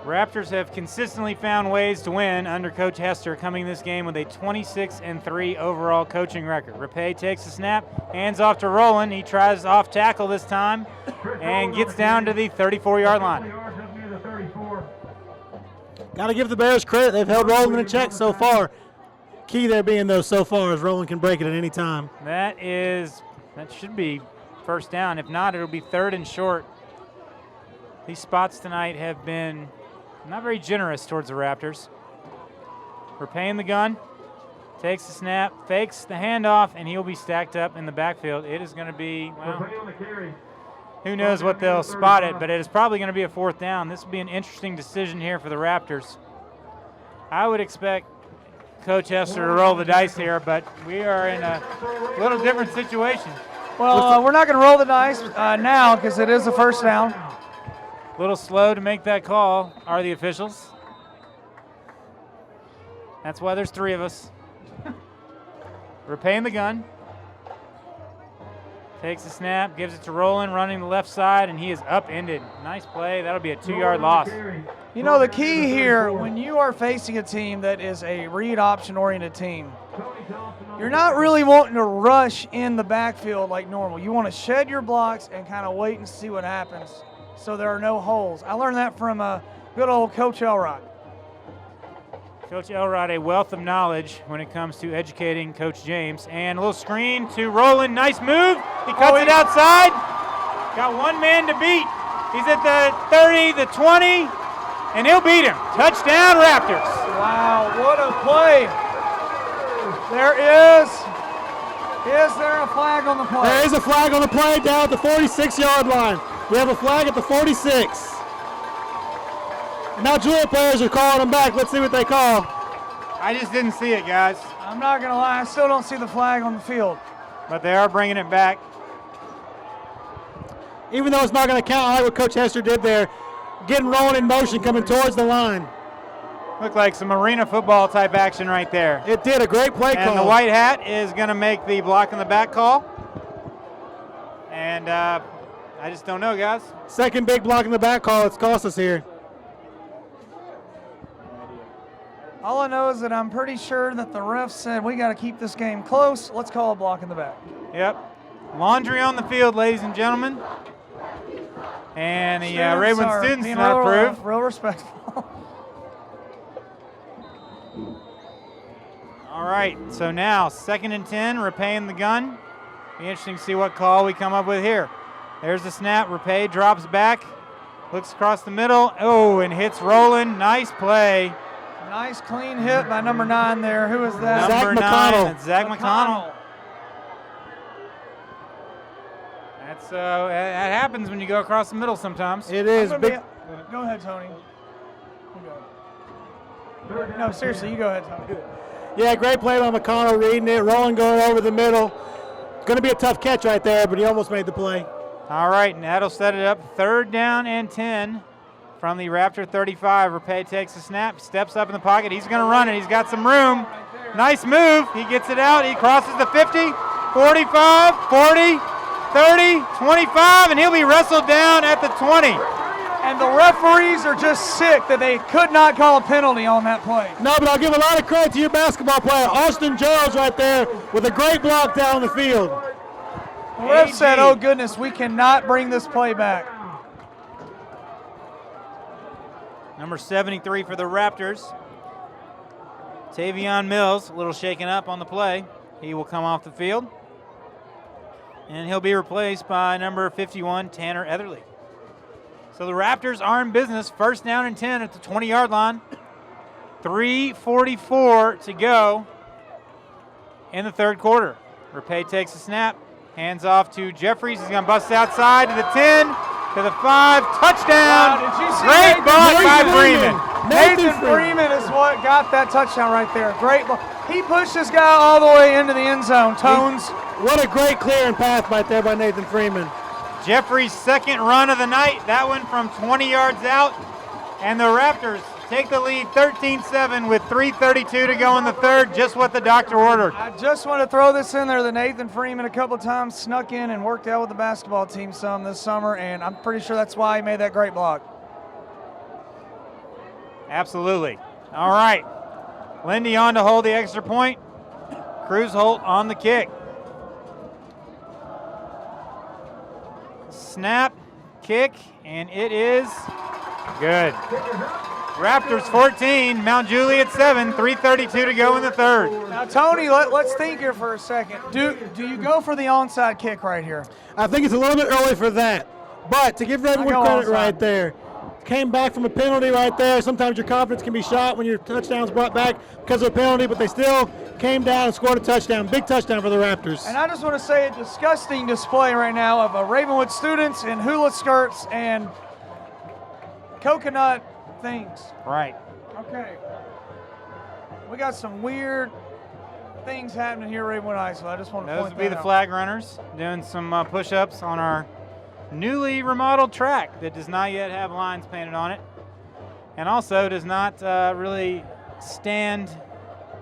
Raptors have consistently found ways to win under Coach Hester, coming this game with a 26-3 overall coaching record. Rapay takes the snap, hands off to Roland. He tries off tackle this time and gets down to the 34-yard line. Got to give the Bears credit. They've held Roland in check so far. Key there being, though, so far, is Roland can break it at any time. That should be first down. If not, it'll be third and short. These spots tonight have been not very generous towards the Raptors. Rapay in the gun, takes the snap, fakes the handoff, and he'll be stacked up in the backfield. It is going to be, well, who knows what they'll spot it, but it is probably going to be a fourth down. This will be an interesting decision here for the Raptors. I would expect Coach Hester to roll the dice here, but we are in a little different situation. Well, we're not going to roll the dice now because it is a first down. A little slow to make that call are the officials. That's why there's three of us. Rapay in the gun. Takes the snap, gives it to Roland, running the left side, and he is upended. Nice play. That'll be a 2-yard loss. You know, the key here, when you are facing a team that is a read option-oriented team, you're not really wanting to rush in the backfield like normal. You want to shed your blocks and kind of wait and see what happens so there are no holes. I learned that from good old Coach Elrod. Coach Elrod, a wealth of knowledge when it comes to educating Coach James. And a little screen to Roland. Nice move. He cuts it outside. Got one man to beat. He's at the 30, the 20, and he'll beat him. Touchdown, Raptors. Wow, what a play. There is. Is there a flag on the play? There is a flag on the play down at the 46-yard line. We have a flag at the 46. Now Juliet players are calling them back. Let's see what they call. I just didn't see it, guys. I'm not going to lie. I still don't see the flag on the field. But they are bringing it back. Even though it's not going to count, I like what Coach Hester did there. Getting Roland in motion, coming towards the line. Looked like some arena football type action right there. It did, a great play call. And the white hat is going to make the block in the back call. And I just don't know, guys. Second big block in the back call. It's cost us here. All I know is that I'm pretty sure that the ref said we got to keep this game close. Let's call a block in the back. Yep. Laundry on the field, ladies and gentlemen. And the Students Ravenwood are students being not real, approved. real respectful. All right, so now 2nd and 10, repaying the gun. Be interesting to see what call we come up with here. There's the snap. Rapay drops back, looks across the middle. Oh, and hits Roland. Nice play. Nice clean hit by number 9 there. Who is that? Number 9, McConnell. that's Zach McConnell. That's that happens when you go across the middle sometimes. It is big. Go ahead, Tony. You go. No, seriously, you go ahead, Tony. Yeah, great play by McConnell reading it. Rolling going over the middle. Going to be a tough catch right there, but he almost made the play. All right, and that'll set it up 3rd down and 10 from the Raptor 35. Rapay takes a snap, steps up in the pocket. He's going to run it. He's got some room. Nice move. He gets it out. He crosses the 50, 45, 40, 30, 25, and he'll be wrestled down at the 20. And the referees are just sick that they could not call a penalty on that play. No, but I'll give a lot of credit to your basketball player, Austin Gerald's right there with a great block down the field. The ref said, oh goodness, we cannot bring this play back. Number 73 for the Raptors, Tavion Mills, a little shaken up on the play. He will come off the field. And he'll be replaced by number 51, Tanner Etherly. So the Raptors are in business. 1st down and 10 at the 20-yard line. 3:44 to go in the 3rd quarter. Rapay takes a snap, hands off to Jeffries. He's going to bust outside to the 10, to the 5, touchdown. Wow, did you see Great Nathan block by Freeman? Freeman. Nathan Freeman is what got that touchdown right there. Great ball. He pushed this guy all the way into the end zone. Tones. What a great clearing path right there by Nathan Freeman. Jeffrey's 2nd run of the night. That one from 20 yards out. And the Raptors take the lead 13-7 with 3:32 to go in the 3rd, just what the doctor ordered. I just want to throw this in there that Nathan Freeman a couple of times snuck in and worked out with the basketball team some this summer, and I'm pretty sure that's why he made that great block. Absolutely. All right. Lindy on to hold the extra point. Cruz Holt on the kick. Snap, kick, and it is good. Raptors 14, Mount Juliet 7, 3:32 to go in the 3rd. Now, Tony, let's think here for a second. Do you go for the onside kick right here? I think it's a little bit early for that. But to give Ravenwood go credit onside. right there, came back from a penalty right there. Sometimes your confidence can be shot when your touchdown's brought back because of a penalty, but they still came down and scored a touchdown. Big touchdown for the Raptors. And I just want to say a disgusting display right now of Ravenwood students in hula skirts and coconut things. Right. Okay. We got some weird things happening here at Ravenwood High School. I just want to Those point would be that the out. flag runners doing some push-ups on our newly remodeled track that does not yet have lines painted on it, and also does not really stand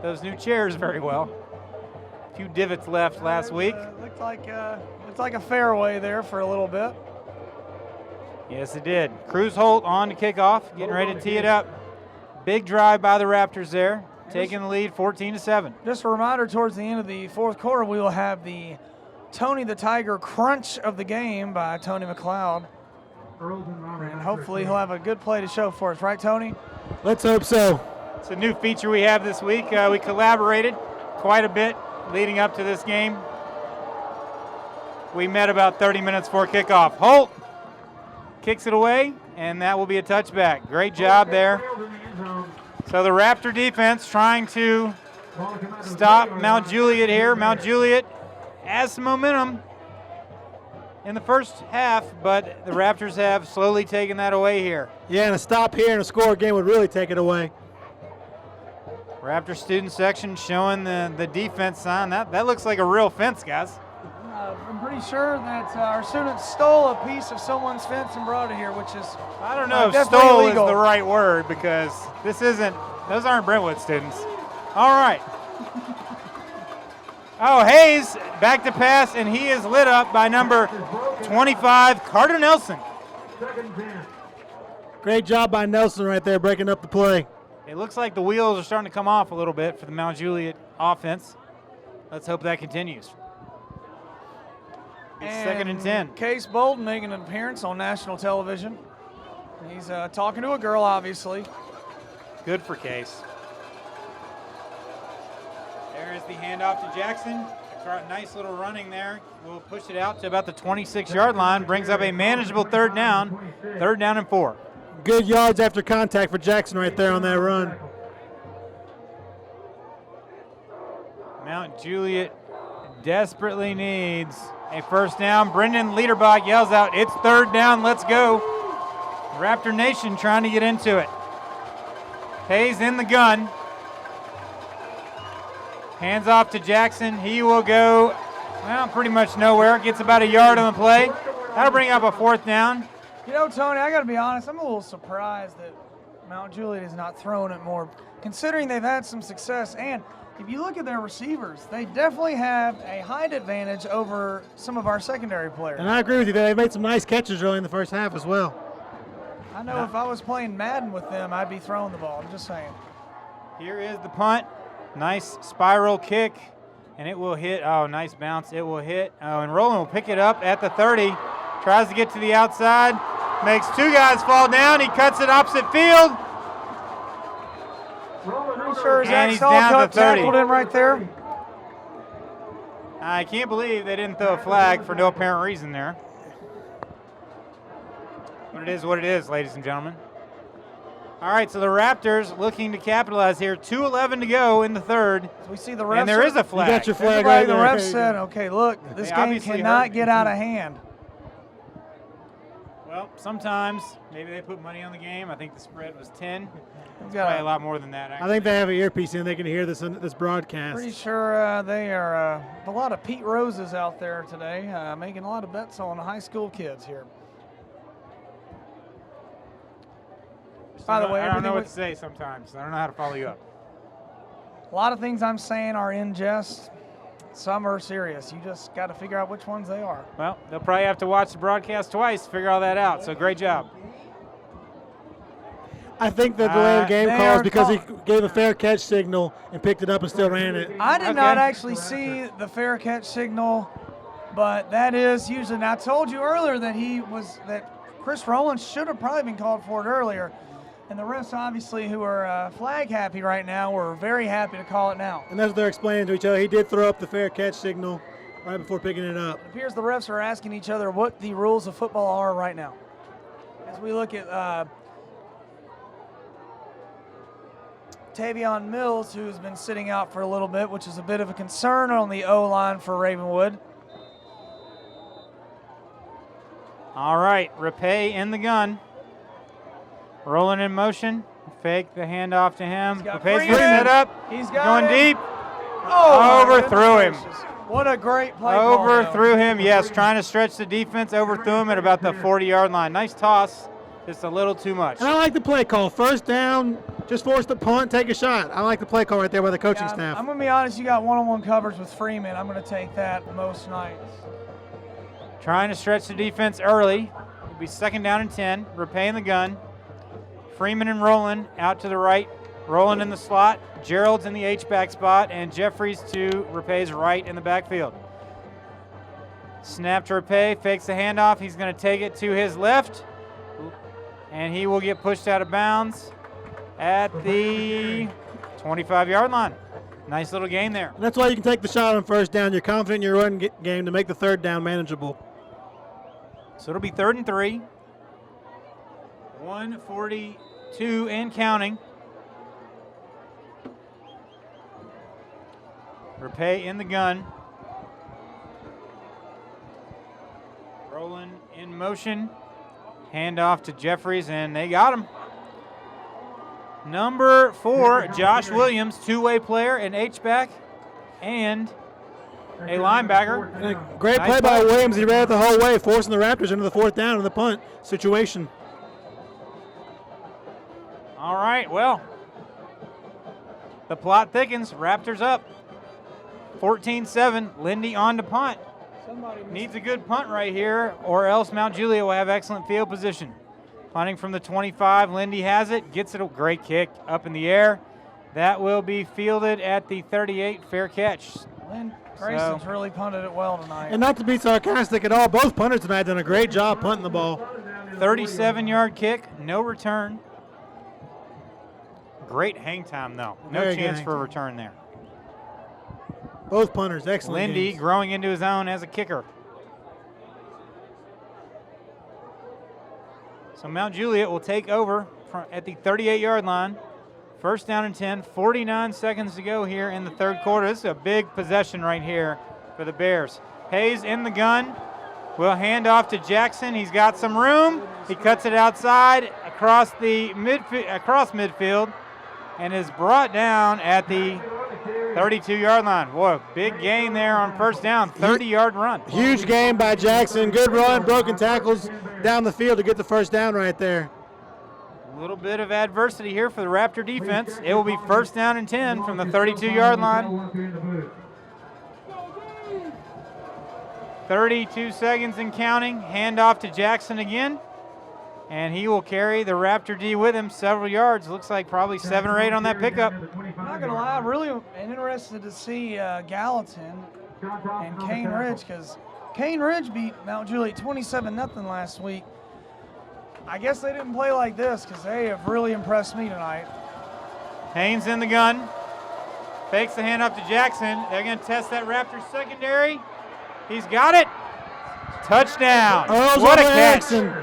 those new chairs very well. A few divots left last week. Looked like a fairway there for a little bit. Yes, it did. Cruz Holt on to kick off, getting ready to tee it up. Big drive by the Raptors there, taking the lead 14-7. Just a reminder, towards the end of the 4th quarter, we will have the Tony the Tiger crunch of the game by Tony McLeod. And hopefully he'll have a good play to show for us. Right, Tony? Let's hope so. It's a new feature we have this week. We collaborated quite a bit leading up to this game. We met about 30 minutes before kickoff. Holt kicks it away, and that will be a touchback. Great job there. So the Raptor defense trying to stop Mount Juliet here. Mount Juliet has some momentum in the first half, but the Raptors have slowly taken that away here. Yeah, and a stop here and a score game would really take it away. Raptor student section showing the defense sign. That looks like a real fence, guys. I'm pretty sure that our students stole a piece of someone's fence and brought it here, which is I don't know if definitely stole illegal. is the right word because those aren't Brentwood students. All right. Oh, Hayes back to pass, and he is lit up by number 25, Carter Nelson. Great job by Nelson right there, breaking up the play. It looks like the wheels are starting to come off a little bit for the Mount Juliet offense. Let's hope that continues. It's 2nd and 10. Case Bolden making an appearance on national television. He's talking to a girl, obviously. Good for Case. There is the handoff to Jackson. Nice little running there. We'll push it out to about the 26-yard line. Brings up a manageable 3rd down. 3rd down and 4. Good yards after contact for Jackson right there on that run. Mount Juliet desperately needs a 1st down. Brendan Liederbach yells out, "It's 3rd down, let's go." Raptor Nation trying to get into it. Hayes in the gun. Hands off to Jackson. He will go, well, pretty much nowhere. Gets about a yard on the play. That'll bring up a 4th down. You know, Tony, I got to be honest, I'm a little surprised that Mount Juliet is not throwing it more, considering they've had some success. And if you look at their receivers, they definitely have a height advantage over some of our secondary players. And I agree with you. They made some nice catches early in the first half as well. I know if I was playing Madden with them, I'd be throwing the ball. I'm just saying. Here is the punt. Nice spiral kick, and it will hit. Oh, nice bounce. It will hit. Oh, and Roland will pick it up at the 30. Tries to get to the outside. Makes 2 guys fall down. He cuts it opposite field. Pretty sure Zach he's down Stallcup to 30. tackled him right there. I can't believe they didn't throw a flag for no apparent reason there. But it is what it is, ladies and gentlemen. All right, so the Raptors looking to capitalize here. 2:11 to go in the 3rd. So we see the refs. And there is a flag. You got your There's a flag flag. right The there. refs said, okay, look, this They game obviously cannot heard. get out of hand. Well, sometimes maybe they put money on the game. I think the spread was 10. It's got probably a- a lot more than that, I actually. think they have an earpiece in. They can hear this broadcast. Pretty sure they are a lot of Pete Roses out there today, making a lot of bets on high school kids here. By the way, I don't know everything what to say sometimes. I don't know how to follow you up. a lot of things I'm saying are in jest. Some are serious. You just got to figure out which ones they are. Well, they'll probably have to watch the broadcast twice to figure all that out. So great job. I think that the way the game they calls are because he call- gave a fair catch signal and picked it up and still ran it. I did Okay. not actually see the fair catch signal, but that is usually. Now, I told you earlier that Chris Rowland should have probably been called for it earlier, and the refs, obviously, who are flag happy right now, were very happy to call it now. And that's what they're explaining to each other. He did throw up the fair catch signal right before picking it up. It appears the refs are asking each other what the rules of football are right now. As we look at Tavion Mills, who's been sitting out for a little bit, which is a bit of a concern on the O-line for Ravenwood. All right, Rapay in the gun. Rolling in motion. Fake the handoff to him. He's got Rapay's Freeman. getting it up. He's got Going it. deep. Oh, my Overthrew him. goodness gracious. What a great play call, Overthrew him. Yes, trying to stretch the defense. Overthrew him at about the 40-yard line. Nice toss. Just a little too much. And I like the play call. 1st down, just force the punt, take a shot. I like the play call right there by the coaching Yeah, staff. I'm going to be honest, you got one-on-one coverage with Freeman. I'm going to take that most nights. Trying to stretch the defense early. It'll be 2nd down and 10. Rapay in the gun. Freeman and Roland out to the right. Roland in the slot. Gerald's in the H-back spot. And Jeffries to Rapay's right in the backfield. Snap to Rapay. Fakes the handoff. He's going to take it to his left. And he will get pushed out of bounds at the 25-yard line. Nice little gain there. And that's why you can take the shot on 1st down. You're confident in your run game to make the 3rd down manageable. So it'll be 3rd and 3. 1:42 and counting. Rapay in the gun. Rolling in motion. Handoff to Jeffries, and they got him. Number 4, Josh Williams, two-way player, an H-back, and a linebacker. And a great Nice play by play. Williams. He ran it the whole way, forcing the Raptors into the 4th down in the punt situation. All right, well, the plot thickens. Raptors up. 14-7. Lindy on to punt. Needs a good punt right here, or else Mount Juliet will have excellent field position. Punting from the 25. Lindy has it. Gets it. A great kick up in the air. That will be fielded at the 38. Fair catch. Grayson's really punted it well tonight. And not to be sarcastic at all, both punters tonight done a great job punting the ball. 37-yard kick, no return. Great hang time, though. No Very chance good for a hang return there. Both punters, excellent Lindy games. growing into his own as a kicker. So Mount Juliet will take over at the 38-yard line. First down and 10, 49 seconds to go here in the third quarter. This is a big possession right here for the Bears. Hayes in the gun. Will hand off to Jackson. He's got some room. He cuts it outside across midfield and is brought down at the 32-yard line. Boy, big gain there on first down, 30-yard run. Huge game by Jackson. Good run, broken tackles down the field to get the first down right there. A little bit of adversity here for the Raptor defense. It will be first down and 10 from the 32-yard line. 32 seconds and counting. Hand off to Jackson again. And he will carry the Raptor D with him several yards. Looks like probably 7 or 8 on that pickup. I'm not going to lie, I'm really interested to see Gallatin and Cane Ridge, because Cane Ridge beat Mount Juliet 27-0 last week. I guess they didn't play like this because they have really impressed me tonight. Haynes in the gun. Fakes the hand up to Jackson. They're going to test that Raptor secondary. He's got it. Touchdown. What a catch. Erickson.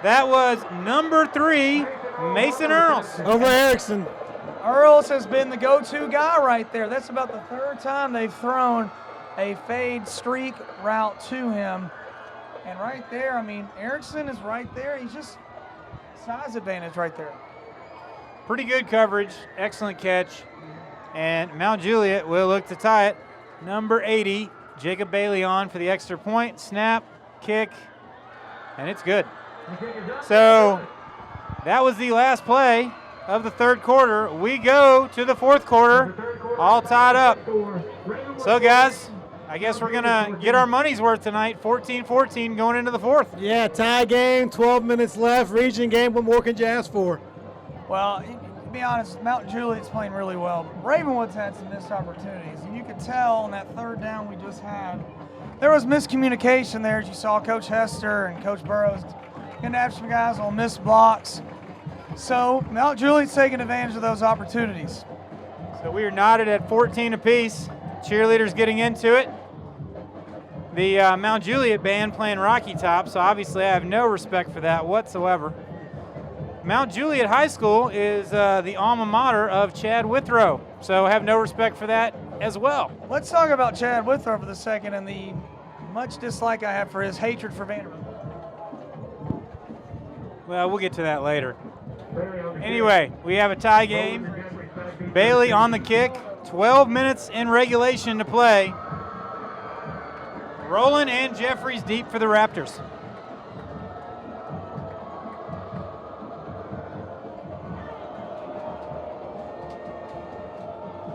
That was number 3, Mason Earls. Over Erickson. Earls has been the go-to guy right there. That's about the third time they've thrown a fade streak route to him. And right there, I mean, Erickson is right there. He's just size advantage right there. Pretty good coverage. Excellent catch. And Mount Juliet will look to tie it. Number 80, Jacob Bailey on for the extra point. Snap, kick, and it's good. So that was the last play of the third quarter. We go to the fourth quarter, all tied up. So, guys, I guess we're going to get our money's worth tonight, 14-14 going into the fourth. Yeah, tie game, 12 minutes left, region game. What more can you ask for? Well, to be honest, Mount Juliet's playing really well. Ravenwood's had some missed opportunities, and you could tell on that third down we just had, there was miscommunication there, as you saw Coach Hester and Coach Burrows going to have some guys on missed blocks. So Mount Juliet's taking advantage of those opportunities. So we are knotted at 14 apiece. Cheerleaders getting into it. The Mount Juliet band playing Rocky Top, so obviously I have no respect for that whatsoever. Mount Juliet High School is the alma mater of Chad Withrow, so I have no respect for that as well. Let's talk about Chad Withrow for the second and the much dislike I have for his hatred for Vanderbilt. Well, we'll get to that later. Anyway, we have a tie game. Bailey on the kick. 12 minutes in regulation to play. Rowland and Jeffries deep for the Raptors.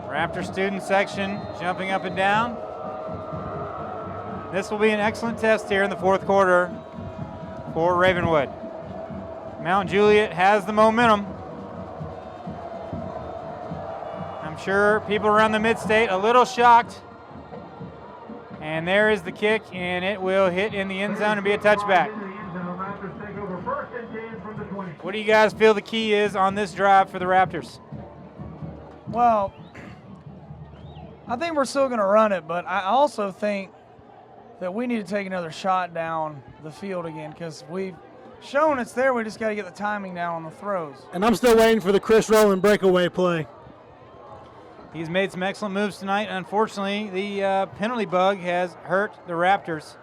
Raptor student section jumping up and down. This will be an excellent test here in the fourth quarter for Ravenwood. Mount Juliet has the momentum. I'm sure people around the mid-state a little shocked. And there is the kick, and it will hit in the end zone and be a touchback. What do you guys feel the key is on this drive for the Raptors? Well, I think we're still going to run it, but I also think that we need to take another shot down the field again, because we've shown it's there. We just got to get the timing down on the throws. And I'm still waiting for the Chris Rowland breakaway play. He's made some excellent moves tonight. Unfortunately, the penalty bug has hurt the Raptors.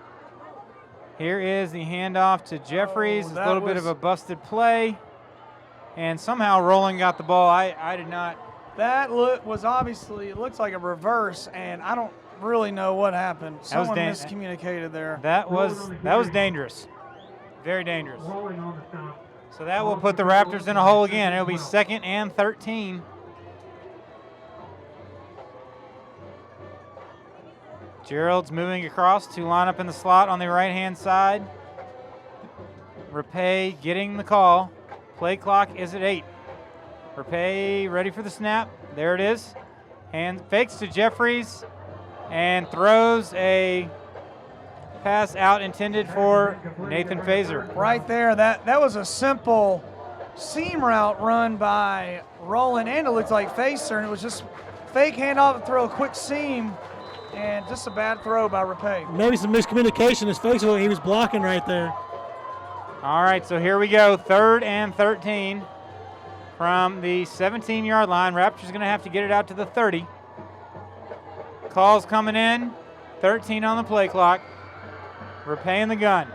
Here is the handoff to Jeffries. A little bit of a busted play. And somehow Rowland got the ball. I did not. That was obviously, it looks like a reverse, and I don't really know what happened. Someone miscommunicated there. That was dangerous. Very dangerous. So that will put the Raptors in a hole again. It'll be 2nd and 13. Gerald's moving across to line up in the slot on the right-hand side. Rapay getting the call. Play clock is at 8. Rapay ready for the snap. There it is. And fakes to Jeffries. and throws a pass out intended for Nathan Fazer. Right there, that was a simple seam route run by Roland, and it looked like Facer, and it was just fake handoff and throw a quick seam, and just a bad throw by Rapay. Maybe some miscommunication. His face, he was blocking right there. All right, so here we go, 3rd and 13 from the 17-yard line. Raptors going to have to get it out to the 30. Calls coming in, 13 on the play clock. Rapay in the gun.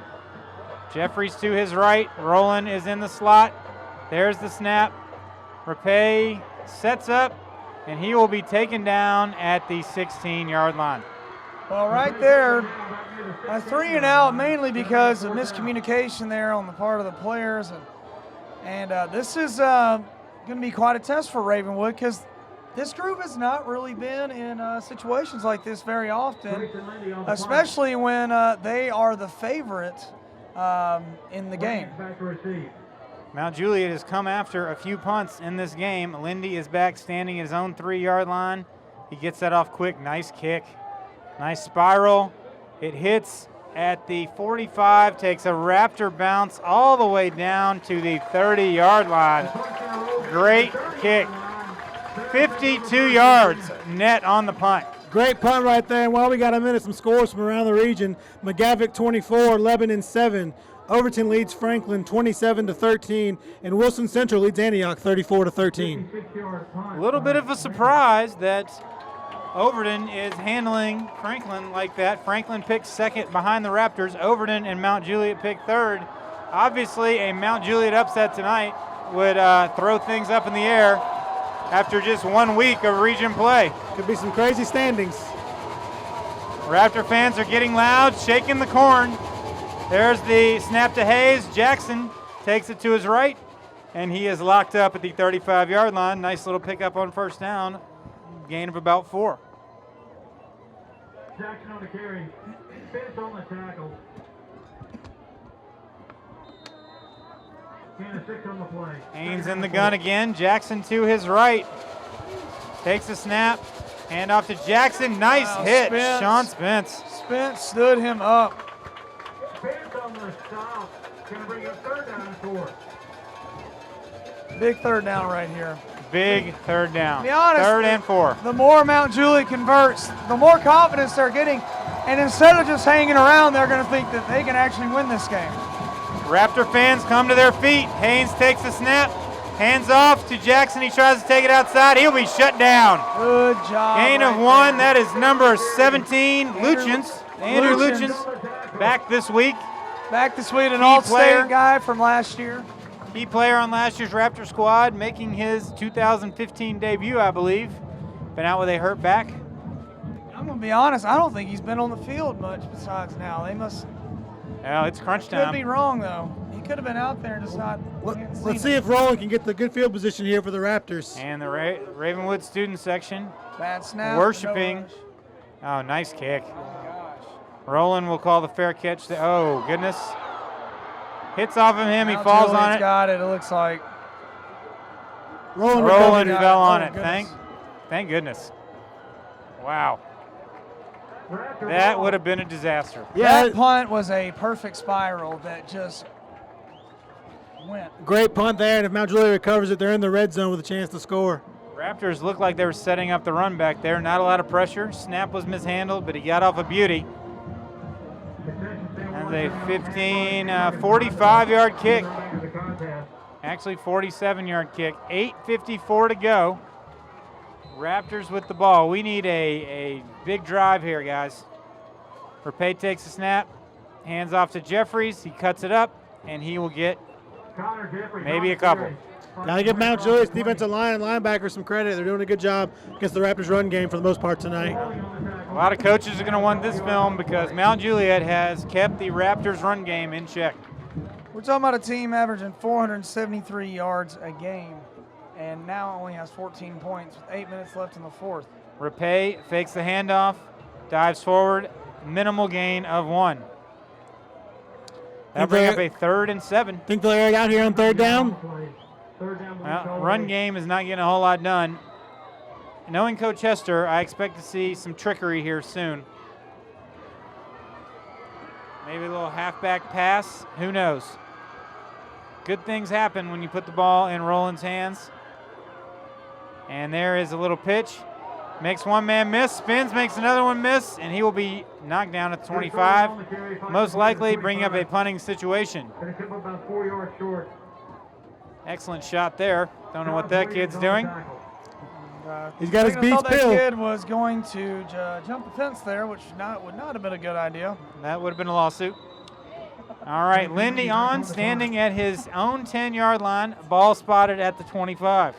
Jeffries to his right. Roland is in the slot. There's the snap. Rapay sets up, and he will be taken down at the 16-yard line. Well, right there, a 3 and out mainly because of miscommunication there on the part of the players. And this is going to be quite a test for Ravenwood because this group has not really been in situations like this very often, especially when they are the favorite in the game. Mount Juliet has come after a few punts in this game. Lindy is back standing at his own 3-yard line. He gets that off quick. Nice kick. Nice spiral. It hits at the 45, takes a Raptor bounce all the way down to the 30-yard line. Great kick. 52 yards net on the punt. Great punt right there. And while we got a minute, some scores from around the region. McGavick 24, Lebanon 7. Overton leads Franklin 27-13, and Wilson Central leads Antioch 34-13. A little bit of a surprise that Overton is handling Franklin like that. Franklin picked second behind the Raptors. Overton and Mount Juliet picked third. Obviously, a Mount Juliet upset tonight would throw things up in the air after just 1 week of region play. Could be some crazy standings. Raptor fans are getting loud, shaking the corn. There's the snap to Hayes. Jackson takes it to his right, and he is locked up at the 35-yard line. Nice little pickup on first down, gain of about 4. Jackson on the carry. Spence on the tackle. And a 6 on the play. Haynes in the gun again. Jackson to his right. Takes a snap. Hand off to Jackson. Nice hit. Spence. Sean Spence. Spence stood him up. Spence on the stop. Going to bring up 3rd down and 4. Big 3rd down right here. Big 3rd down. To be honest, 3rd and 4. The more Mount Juliet converts, the more confidence they're getting. And instead of just hanging around, they're going to think that they can actually win this game. Raptor fans come to their feet. Haynes takes the snap. Hands off to Jackson. He tries to take it outside. He'll be shut down. Good job. Gain of 1. That is number 17, Luchens. Andrew Luchens. Luchens back this week. Back this week, an Key all-state player. guy from last year. Key player on last year's Raptor squad, making his 2015 debut, I believe. Been out with a hurt back. I'm going to be honest, I don't think he's been on the field much besides now. They must. Well, it's crunch Could time. be wrong, though. He could have been out there and just not. Let's see if Roland can get the good field position here for the Raptors. And the Ravenwood student section Bad snap. worshiping. No rush. Oh, nice kick. Oh, gosh. Roland will call the fair catch. Oh, goodness. Hits off of him. He Mount falls on Juliet's it. got it, it looks like. Roland Roland recovered. fell on Oh, it. goodness. Thank goodness. Wow. That would have been a disaster. Yeah, That punt was a perfect spiral that just went. great punt there, and if Mount Juliet recovers it, they're in the red zone with a chance to score. Raptors looked like they were setting up the run back there. Not a lot of pressure. Snap was mishandled, but he got off a beauty. That's a 45-yard kick. Actually, 47-yard kick. 8:54 to go. Raptors with the ball. We need a big drive here, guys. Rapay takes a snap. Hands off to Jeffries. He cuts it up, and he will get maybe a couple. Got to give Mount Juliet's defensive line and linebackers some credit. They're doing a good job against the Raptors' run game for the most part tonight. A lot of coaches are going to want this film because Mount Juliet has kept the Raptors' run game in check. We're talking about a team averaging 473 yards a game, and now only has 14 points with 8 minutes left in the fourth. Rapay fakes the handoff, dives forward, minimal gain of 1. That'll bring up a 3rd and 7. Think they'll air it out here on 3rd down? Well, run game is not getting a whole lot done. knowing Coach Hester, I expect to see some trickery here soon. Maybe a little halfback pass. Who knows? Good things happen when you put the ball in Roland's hands. And there is a little pitch. Makes one man miss, spins, makes another one miss, and he will be knocked down at 25. Most likely bringing up a punting situation. About 4 yards short. Excellent shot there. Don't know what that kid's doing. He's got his I beats thought that peeled. kid was going to jump the fence there, which would not have been a good idea. That would have been a lawsuit. All right, Lindy on, standing at his own 10-yard line. Ball spotted at the 25.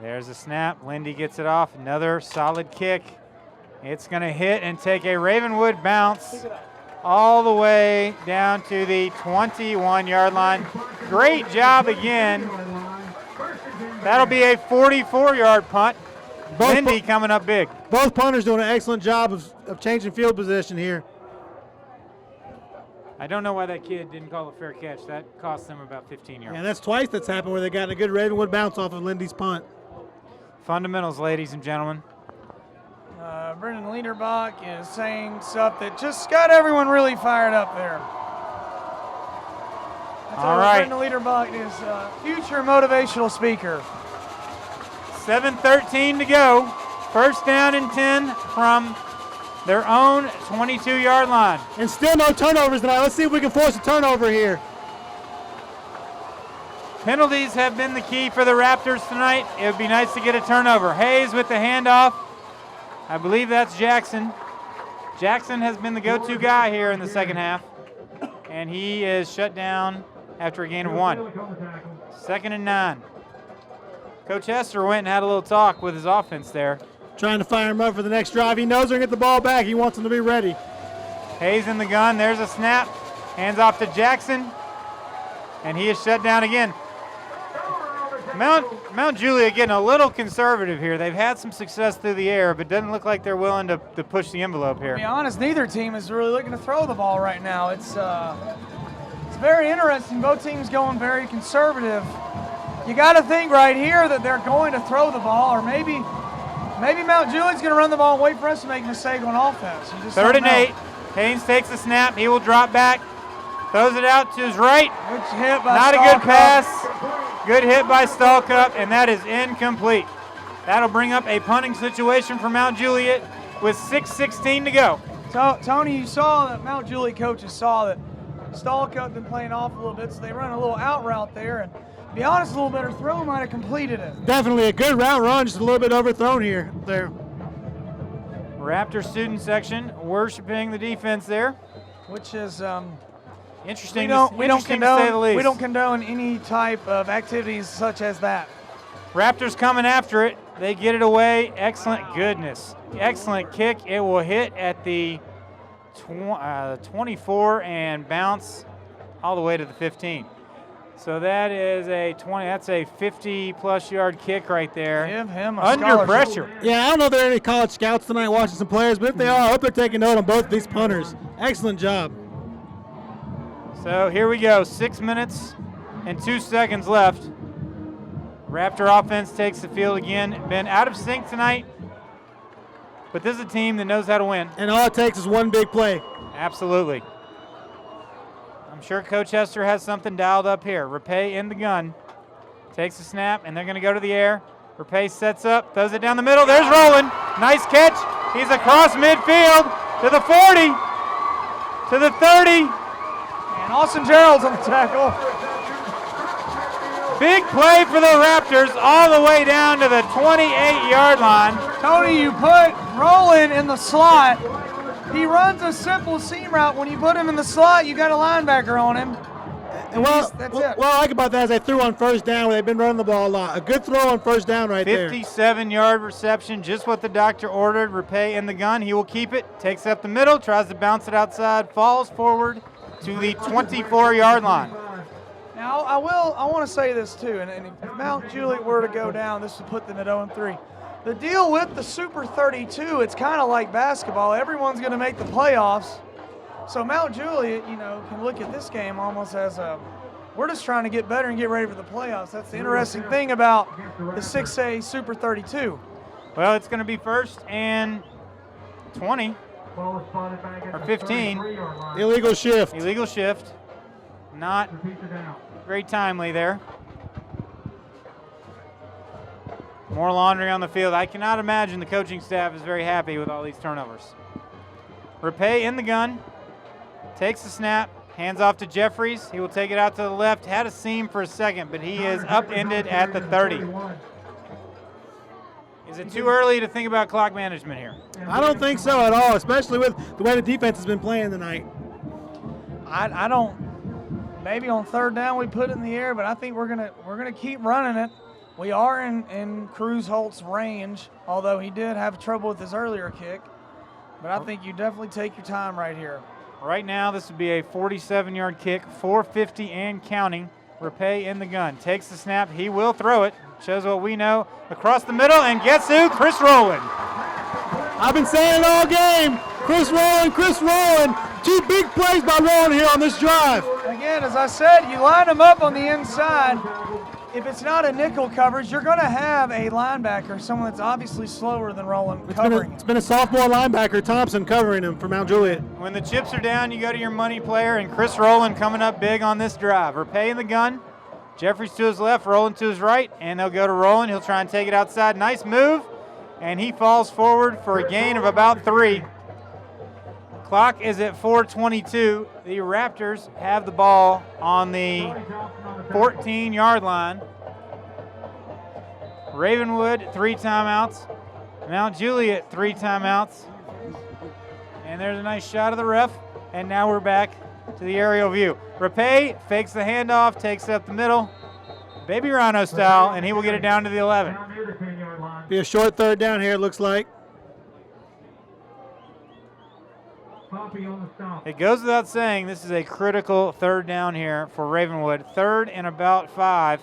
There's a snap. Lindy gets it off. Another solid kick. It's going to hit and take a Ravenwood bounce all the way down to the 21-yard line. Great job again. That'll be a 44-yard punt. Lindy coming up big. Both punters doing an excellent job of changing field position here. I don't know why that kid didn't call a fair catch. That cost them about 15 yards. Yeah, that's twice that's happened where they got a good Ravenwood bounce off of Lindy's punt. Fundamentals, ladies and gentlemen. Brendan Liederbach is saying stuff that just got everyone really fired up there. All right. Brendan Liederbach is a future motivational speaker. 7:13 to go. First down and 10 from their own 22-yard line. And still no turnovers tonight. Let's see if we can force a turnover here. Penalties have been the key for the Raptors tonight. It would be nice to get a turnover. Hayes with the handoff. I believe that's Jackson. Jackson has been the go-to guy here in the second half, and he is shut down after a gain of 1. 2nd and 9. Coach Hester went and had a little talk with his offense there. Trying to fire him up for the next drive. He knows they're going to get the ball back. He wants them to be ready. Hayes in the gun. There's a snap. Hands off to Jackson, and he is shut down again. Mt Juliet getting a little conservative here. They've had some success through the air, but doesn't look like they're willing to push the envelope here. To be honest, neither team is really looking to throw the ball right now. It's very interesting. Both teams going very conservative. You got to think right here that they're going to throw the ball, or maybe Mt Juliet's going to run the ball and wait for us to make a mistake on offense. You just 3rd and don't know. 8. Haynes takes the snap. He will drop back. Throws it out to his right. Good hit by Not a Stalkup. good pass. Good hit by Stalkup, and that is incomplete. That'll bring up a punting situation for Mt Juliet with 6:16 to go. Tony, you saw that Mt Juliet coaches saw that Stalkup been playing off a little bit, so they run a little out route there. And to be honest, a little better throw might have completed it. Definitely a good route run, just a little bit overthrown here. There. Raptor student section worshiping the defense there. Which is Interesting, we don't to say the least. we don't condone any type of activities such as that. Raptors coming after it. They get it away. Excellent goodness. Excellent kick. It will hit at the 24 and bounce all the way to the 15. So that is that's a 50-plus yard kick right there. Give him a under scholarship. pressure. Yeah, I don't know if there are any college scouts tonight watching some players, but if they are, I hope they're taking note on both these punters. Excellent job. So here we go. 6 minutes and 2 seconds left. Raptor offense takes the field again. Been out of sync tonight, but this is a team that knows how to win. And all it takes is one big play. Absolutely. I'm sure Coach Hester has something dialed up here. Rapay in the gun. Takes the snap, and they're going to go to the air. Rapay sets up, throws it down the middle. There's Roland. Nice catch. He's across midfield to the 40, to the 30. And Austin Gerald's on the tackle. Big play for the Raptors all the way down to the 28-yard line. Tony, you put Roland in the slot. He runs a simple seam route. When you put him in the slot, you got a linebacker on him. And That's what it. I like about that is they threw on first down where they've been running the ball a lot. A good throw on first down right there. 57-yard reception, just what the doctor ordered. Rapay in the gun. He will keep it. Takes it up the middle, tries to bounce it outside, falls forward to the 24-yard line. Now, I want to say this too, and if Mt Juliet were to go down, this would put them at 0-3. The deal with the Super 32, it's kind of like basketball. Everyone's going to make the playoffs. So Mt Juliet, can look at this game almost as a We're just trying to get better and get ready for the playoffs. That's the interesting thing about the 6A Super 32. Well, it's going to be 1st and 20 or 15. Illegal shift. Illegal shift. Not very timely there. More laundry on the field. I cannot imagine the coaching staff is very happy with all these turnovers. Rapay in the gun. Takes the snap. Hands off to Jeffries. He will take it out to the left. Had a seam for a second, but he is upended at the 30. Is it too early to think about clock management here? I don't think so at all, especially with the way the defense has been playing tonight. I don't. Maybe on 3rd down we put it in the air, but I think we're gonna keep running it. We are in Cruz Holt's range, although he did have trouble with his earlier kick. But I think you definitely take your time right here. Right now, this would be a 47-yard kick, 450 and counting. Rapay in the gun. Takes the snap. He will throw it. Shows what we know. Across the middle, and guess who? Chris Rowland. I've been saying it all game. Chris Rowland. 2 big plays by Rowland here on this drive. Again, as I said, you line them up on the inside. If it's not a nickel coverage, you're going to have a linebacker, someone that's obviously slower than Rowland, covering. It's been a sophomore linebacker, Thompson, covering him for Mt Juliet. When the chips are down, you go to your money player, and Chris Rowland coming up big on this drive. Rapay in the gun. Jeffries to his left, Rowland to his right, and they'll go to Rowland. He'll try and take it outside. Nice move, and he falls forward for a gain of about 3. Clock is at 4:22. The Raptors have the ball on the 14-yard line. Ravenwood, 3 timeouts. Mt Juliet, 3 timeouts. And there's a nice shot of the ref. And now we're back to the aerial view. Rapay fakes the handoff, takes it up the middle, Baby Rhino style, and he will get it down to the 11. Be a short 3rd down here, it looks like. It goes without saying, this is a critical 3rd down here for Ravenwood. 3rd and about 5.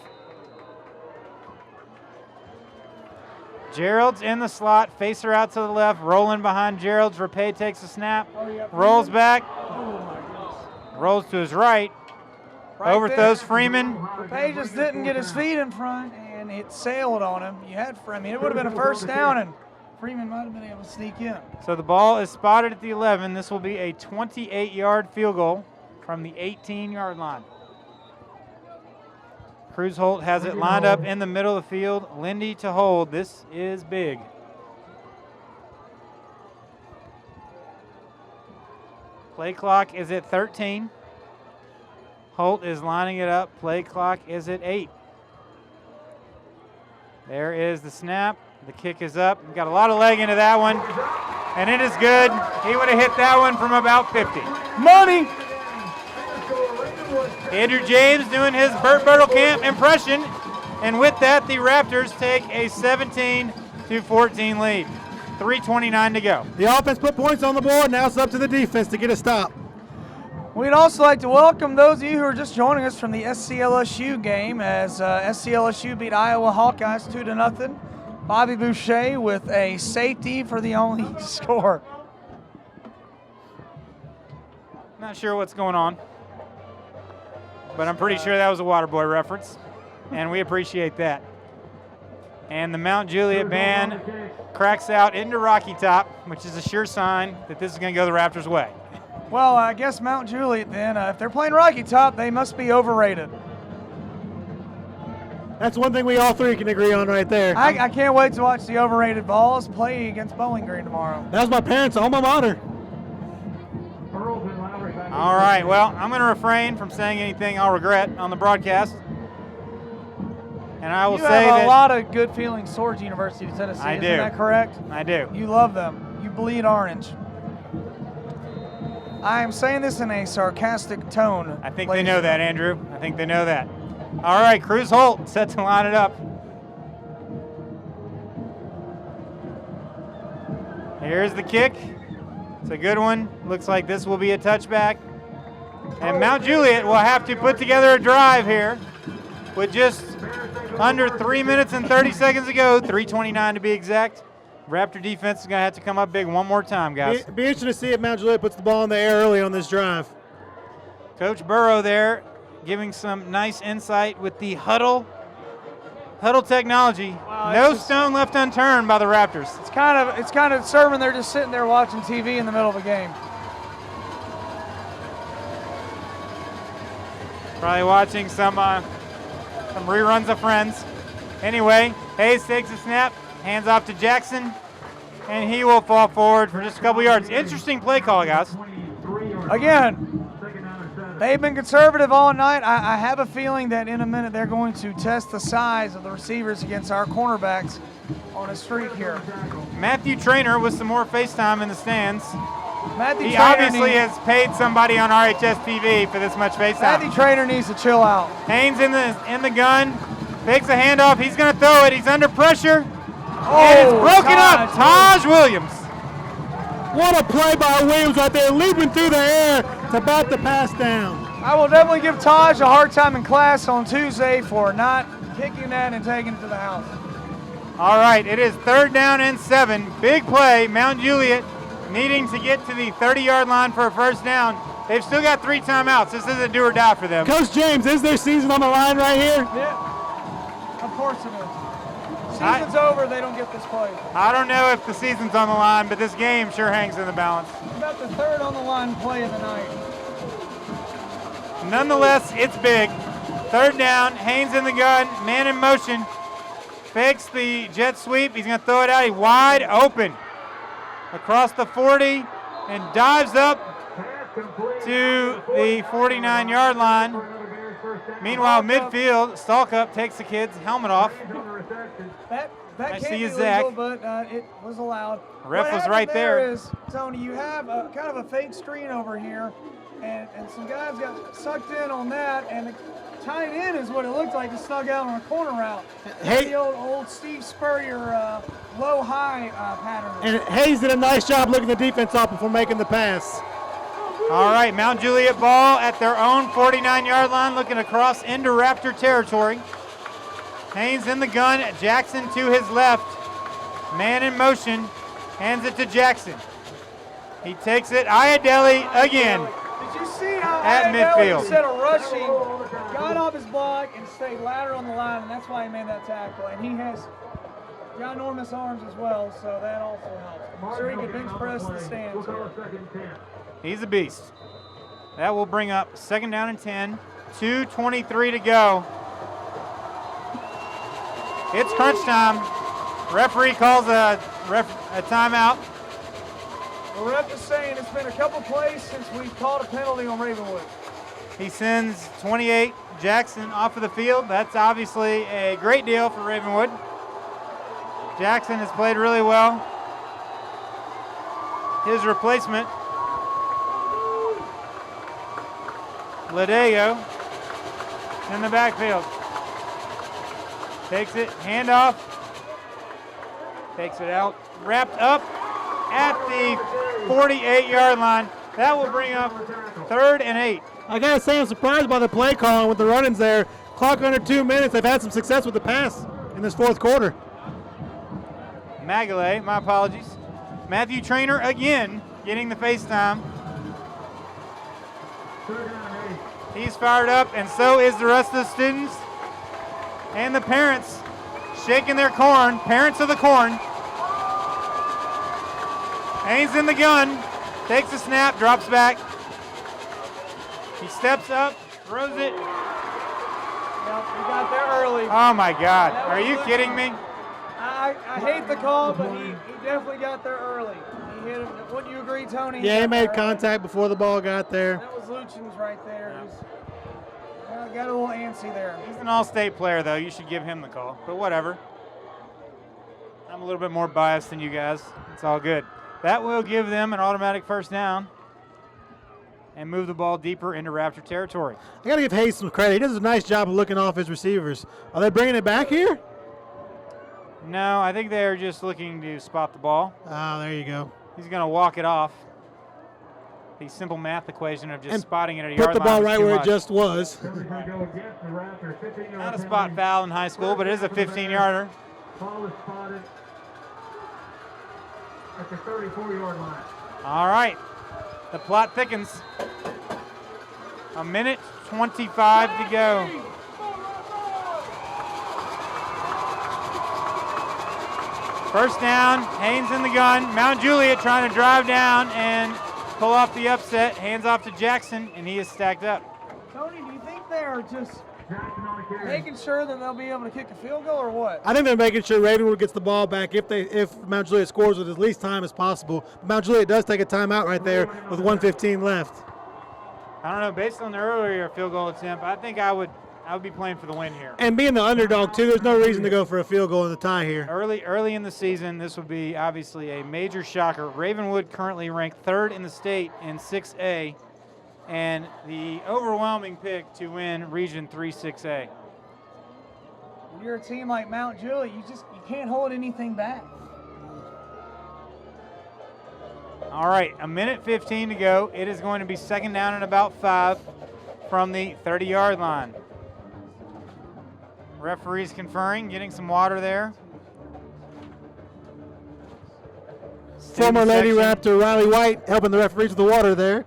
Gerald's in the slot, facer out to the left, rolling behind Gerald's. Rapay takes a snap, rolls back, rolls to his right, overthrows Freeman. Rapay just didn't get his feet in front, and it sailed on him. You had Freeman. It would have been a 1st down, and Freeman might have been able to sneak in. So the ball is spotted at the 11. This will be a 28-yard field goal from the 18-yard line. Cruz Holt has it lined up in the middle of the field. Lindy to hold. This is big. Play clock is at 13. Holt is lining it up. Play clock is at 8. There is the snap. The kick is up. We've got a lot of leg into that one, and it is good. He would have hit that one from about 50. Money! Andrew James doing his Burt Bertelkamp impression, and with that, the Raptors take a 17-14 lead. 3:29 to go. The offense put points on the board. Now it's up to the defense to get a stop. We'd also like to welcome those of you who are just joining us from the SCLSU game as SCLSU beat Iowa Hawkeyes 2-0. Bobby Boucher with a safety for the only score. Not sure what's going on, but I'm pretty sure that was a Waterboy reference, and we appreciate that. And the Mt Juliet band cracks out into Rocky Top, which is a sure sign that this is going to go the Raptors' way. Well, I guess Mt Juliet then, if they're playing Rocky Top, they must be overrated. That's one thing we all 3 can agree on right there. I can't wait to watch the overrated Vols play against Bowling Green tomorrow. That was my parents' alma mater. All right, well, I'm going to refrain from saying anything I'll regret on the broadcast. And I will you say have that a lot of good feelings towards University of Tennessee. I Isn't do. that correct? I do. You love them. You bleed orange. I am saying this in a sarcastic tone. I think they know that, Andrew. I think they know that. All right, Cruz Holt set to line it up. Here's the kick. It's a good one. Looks like this will be a touchback. And Mt Juliet will have to put together a drive here with just under 3 minutes and 30 seconds to go, 3:29 to be exact. Raptor defense is going to have to come up big one more time, guys. Be interesting to see if Mt Juliet puts the ball in the air early on this drive. Coach Burrow there giving some nice insight with the huddle technology. Wow, No stone left unturned by the Raptors. It's kind of serving. They're just sitting there watching TV in the middle of a game. Probably watching some reruns of Friends. Anyway, Hayes takes a snap, hands off to Jackson, and he will fall forward for just a couple yards. Interesting play call, guys. Again, they've been conservative all night. I have a feeling that in a minute they're going to test the size of the receivers against our cornerbacks on a streak here. Matthew Trainer with some more FaceTime in the stands. He Trainer obviously has paid somebody on RHS TV for this much FaceTime. Matthew Trainer needs to chill out. Haynes in the gun, fakes a handoff. He's going to throw it. He's under pressure. Oh, and it's broken up. Taj Williams. What a play by Williams right there, leaping through the air to bat the pass down. I will definitely give Taj a hard time in class on Tuesday for not picking that and taking it to the house. All right, it is 3rd down and 7. Big play. Mt Juliet needing to get to the 30-yard line for a first down. They've still got 3 timeouts. This is a do or die for them. Coach James, is their season on the line right here? Yeah, of course it is. Season's over, they don't get this play. I don't know if the season's on the line, but this game sure hangs in the balance. It's about the 3rd on the line play of the night. Nonetheless, it's big. 3rd down, Haynes in the gun, man in motion. Fakes the jet sweep. He's going to throw it out. He's wide open across the 40 and dives up to the 49-yard line. Meanwhile, midfield, Stalkup takes the kid's helmet off. That can't be Zach. legal, but it was allowed. Ref what was right there. Is, Tony, you have kind of a fake screen over here, and some guys got sucked in on that, and the tight end is what it looked like. It snug out on a corner route. Hey. The old Steve Spurrier low-high pattern. And Hayes did a nice job looking the defense up before making the pass. All right, Mt Juliet ball at their own 49-yard line, looking across into Raptor territory. Haynes in the gun, Jackson to his left. Man in motion, hands it to Jackson. He takes it, Iadeli again. Did you see how At midfield. Instead of rushing, got off his block and stayed lateral on the line, and that's why he made that tackle. And he has ginormous arms as well, so that also helps. I'm sure he could bench press in the stands here. He's a beast. That will bring up 2nd down and 10. 2:23 to go. It's crunch time. Referee calls a timeout. The ref is saying it's been a couple plays since we've called a penalty on Ravenwood. He sends 28 Jackson off of the field. That's obviously a great deal for Ravenwood. Jackson has played really well. His replacement, Ladeo, in the backfield. Takes it, handoff, takes it out, wrapped up at the 48-yard line. That will bring up 3rd and 8. I gotta say, I'm surprised by the play calling with the run-ins there. Clock under 2 minutes. They've had some success with the pass in this 4th quarter. Magalay, my apologies. Matthew Trainer again getting the FaceTime. He's fired up, and so is the rest of the students. And the parents shaking their corn, parents of the corn. Haynes in the gun, takes a snap, drops back. He steps up, throws it. Yep, he got there early. Oh my God, are you kidding me? I hate the call, but he definitely got there early. He hit him. Wouldn't you agree, Tony? Yeah, he made contact before the ball got there. That was Luchin's right there. Got a little antsy there. He's an all-state player, though. You should give him the call, but whatever. I'm a little bit more biased than you guys. It's all good. That will give them an automatic first down and move the ball deeper into Raptor territory. I got to give Hayes some credit. He does a nice job of looking off his receivers. Are they bringing it back here? No, I think they're just looking to spot the ball. Oh, there you go. He's going to walk it off. The simple math equation of just And spotting it at a yard line. Put the ball was right too where much. it just was. Not a spot foul in high school, but it is a 15-yarder. Ball is spotted at the 34-yard line. All right. The plot thickens. A minute 25 to go. First down, Haynes in the gun. Mount Juliet trying to drive down and pull off the upset. Hands off to Jackson, and he is stacked up. Tony, do you think they're just making sure that they'll be able to kick a field goal or what? I think they're making sure Ravenwood gets the ball back if Mount Juliet scores with as least time as possible. Mount Juliet does take a timeout right there with 1:15 left. I don't know, based on the earlier field goal attempt, I think I would be playing for the win here. And being the underdog too, there's no reason to go for a field goal in the tie here. Early in the season, this would be obviously a major shocker. Ravenwood currently ranked 3rd in the state in 6A, and the overwhelming pick to win Region 3 6A. When you're a team like Mount Juliet, you can't hold anything back. All right, a minute 15 to go. It is going to be second down and about 5 from the 30-yard line. Referees conferring, getting some water there. Former Lady Raptor Riley White helping the referees with the water there.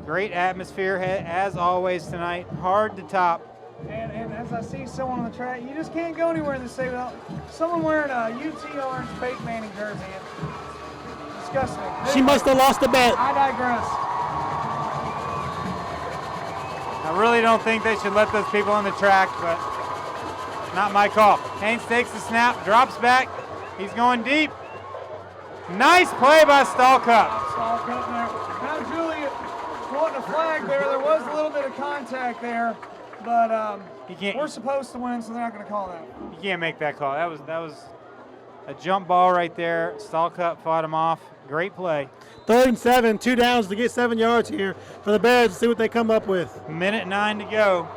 Great atmosphere as always tonight. Hard to top. And as I see someone on the track, you just can't go anywhere in the state without someone wearing a UT orange Peyton Manning jersey. Disgusting. She must have lost a bet. I digress. I really don't think they should let those people on the track, but not my call. Haynes takes the snap, drops back. He's going deep. Nice play by Stallcup. Stallcup there. Mount Juliet wanting a flag there. There was a little bit of contact there, but we're supposed to win, so they're not going to call that. You can't make that call. That was a jump ball right there. Stallcup fought him off. Great play. 3rd and 7, 2 downs to get 7 yards here for the Bears to see what they come up with. Minute 9 to go.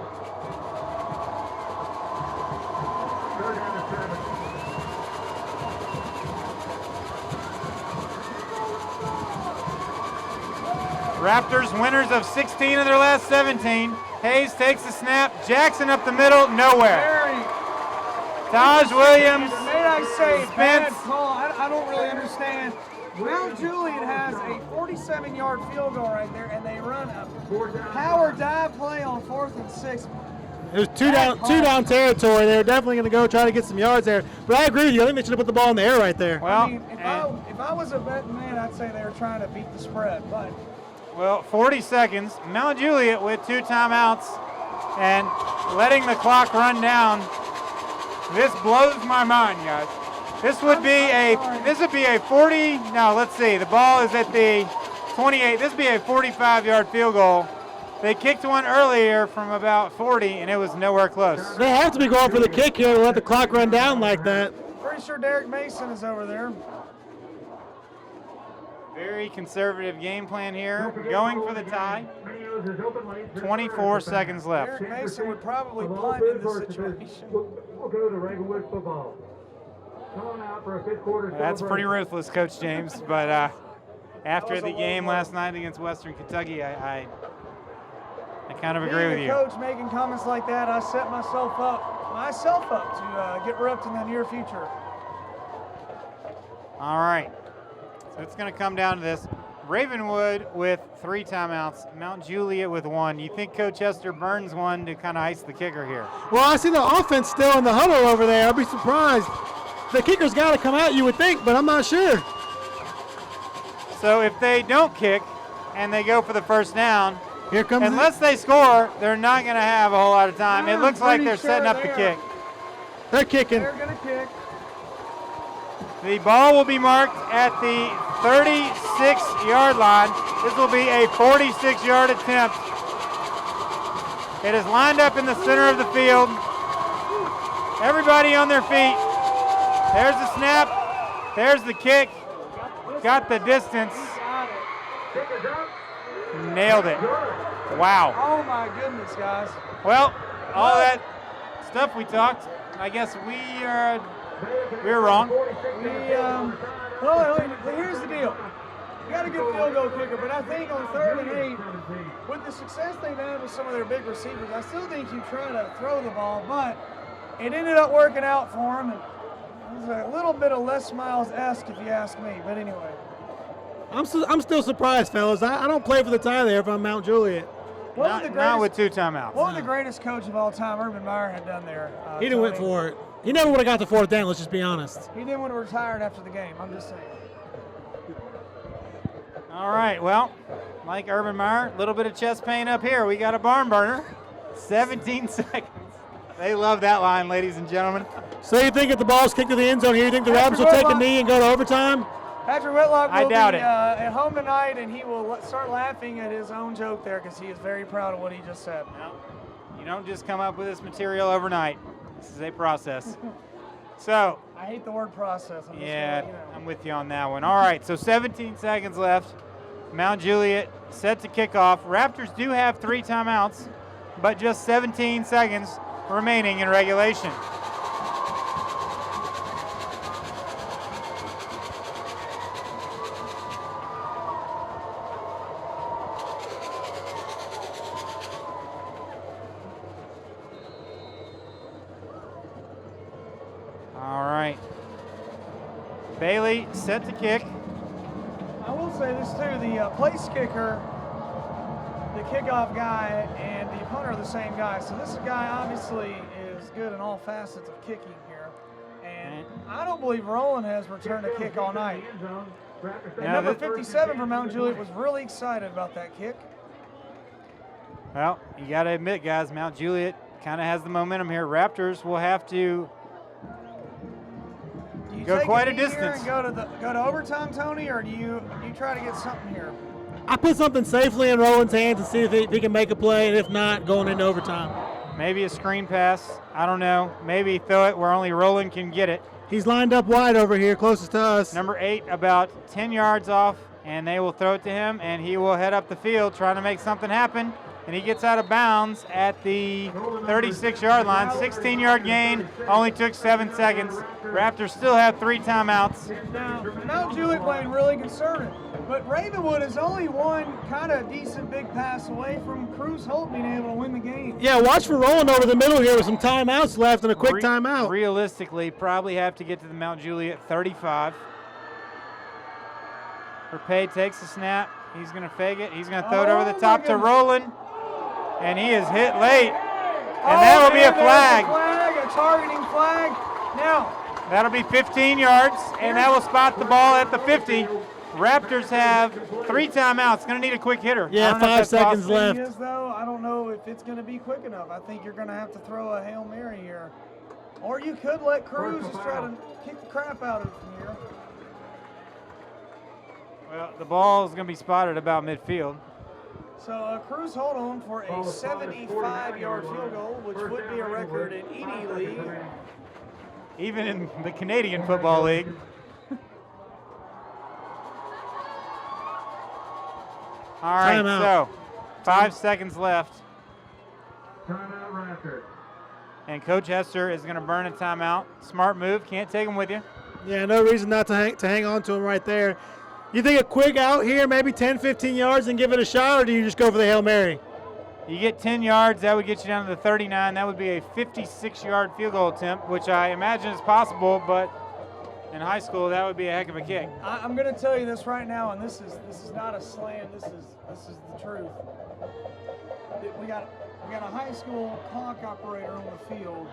Raptors winners of 16 of their last 17. Hayes takes the snap. Jackson up the middle, nowhere. Taj Williams. May I say, bad Spence. call. I don't really understand. Mount Juliet has a 47-yard field goal right there, and they run a power dive play on 4th and 6. It was two down territory. They're definitely going to go try to get some yards there. But I agree with you. I think they should have put the ball in the air right there. Well, I mean, if I was a betting man, I'd say they were trying to beat the spread. But 40 seconds. Mount Juliet with 2 timeouts and letting the clock run down. This blows my mind, guys. This would be a 40. No, let's see. The ball is at the 28. This would be a 45-yard field goal. They kicked one earlier from about 40, and it was nowhere close. They have to be going for the kick here to let the clock run down like that. pretty sure Derek Mason is over there. Very conservative game plan here. Going for the tie. 24 seconds left. Derek Mason would probably punt in this situation. We'll go to Ravenwood football. Calling out for a fifth quarter. That's pretty ruthless, Coach James. But after the game last night against Western Kentucky, I kind of agree with you. Coach making comments like that, I set myself up to get ripped in the near future. All right. So it's going to come down to this. Ravenwood with 3 timeouts, Mount Juliet with 1. You think Coach Hester burns one to kind of ice the kicker here? Well, I see the offense still in the huddle over there. I'd be surprised. The kicker's got to come out, you would think, but I'm not sure. So if they don't kick and they go for the first down, here comes unless they score, they're not going to have a whole lot of time. It looks like they're setting up the kick. They're kicking. They're going to kick. The ball will be marked at the 36-yard line. This will be a 46-yard attempt. It is lined up in the center of the field. Everybody on their feet. There's the snap. There's the kick. Got the distance. Nailed it. Wow. Oh, my goodness, guys. Well, all that stuff we talked, I guess we were wrong. Well, here's the deal. You got a good field goal kicker, but I think on 3rd and 8, with the success they've had with some of their big receivers, I still think you try to throw the ball, but it ended up working out for them. And was a little bit of Les Miles-esque, if you ask me. But anyway. I'm still surprised, fellas. I don't play for the tie there if I'm Mount Juliet. Not with 2 timeouts. What would the greatest coach of all time, Urban Meyer, had done there? He didn't went for it. He never would have got the 4th down, let's just be honest. He didn't want to retire after the game, I'm just saying. All right, well, like Urban Meyer, a little bit of chest pain up here. We got a barn burner. 17 seconds. They love that line, ladies and gentlemen. So you think if the ball's kicked to the end zone here, you think the Raptors will take a knee and go to overtime? Patrick Whitlock will be doubt it. At home tonight, and he will start laughing at his own joke there because he is very proud of what he just said. No, you don't just come up with this material overnight. This is a process. So, I hate the word process. I'm with you on that one. All right, so 17 seconds left. Mount Juliet set to kick off. Raptors do have 3 timeouts, but just 17 seconds remaining in regulation. All right. Bailey set to kick. I will say this too, the place kicker, the kickoff guy, and the punter are the same guy. So this guy obviously is good in all facets of kicking here. And I don't believe Roland has returned a kick all night. And number 57 for Mount Juliet was really excited about that kick. Well, you got to admit, guys, Mount Juliet kind of has the momentum here. Raptors will have to go quite a distance. And go to overtime, Tony, or do you try to get something here? I put something safely in Roland's hands and see if he can make a play, and if not, going into overtime. Maybe a screen pass. I don't know. Maybe throw it where only Roland can get it. He's lined up wide over here, closest to us. Number 8 about 10 yards off, and they will throw it to him, and he will head up the field trying to make something happen. And he gets out of bounds at the 36-yard line. 16-yard gain, only took 7 seconds. Raptors still have 3 timeouts. Now, Mount Juliet playing really conservative, but Ravenwood is only one kind of decent big pass away from Cruz Holt being able to win the game. Yeah, watch for Roland over the middle here with some timeouts left and a quick timeout. Realistically, probably have to get to the Mount Juliet 35. Verpay takes the snap. He's going to fake it. He's going to throw it over the top to Roland. And he is hit late. And that will be a flag. A targeting flag. Now, that'll be 15 yards, and that will spot the ball at the 50. Raptors have 3 timeouts. Going to need a quick hitter. Yeah, 5 seconds left. Is, though, I don't know if it's going to be quick enough. I think you're going to have to throw a Hail Mary here. Or you could let Cruz just try to kick the crap out of it from here. Well, the ball is going to be spotted about midfield. So Cruz hold on for a 75-yard field goal, which would be a record in any league. Even in the Canadian Football League. All right, so 5 seconds left. Timeout, Raptor. And Coach Hester is going to burn a timeout. Smart move. Can't take him with you. Yeah, no reason not to hang on to him right there. You think a quick out here, maybe 10, 15 yards and give it a shot, or do you just go for the Hail Mary? You get 10 yards, that would get you down to the 39. That would be a 56-yard field goal attempt, which I imagine is possible, but in high school, that would be a heck of a kick. I'm going to tell you this right now, and this is not a slam. This is the truth. We got a high school clock operator on the field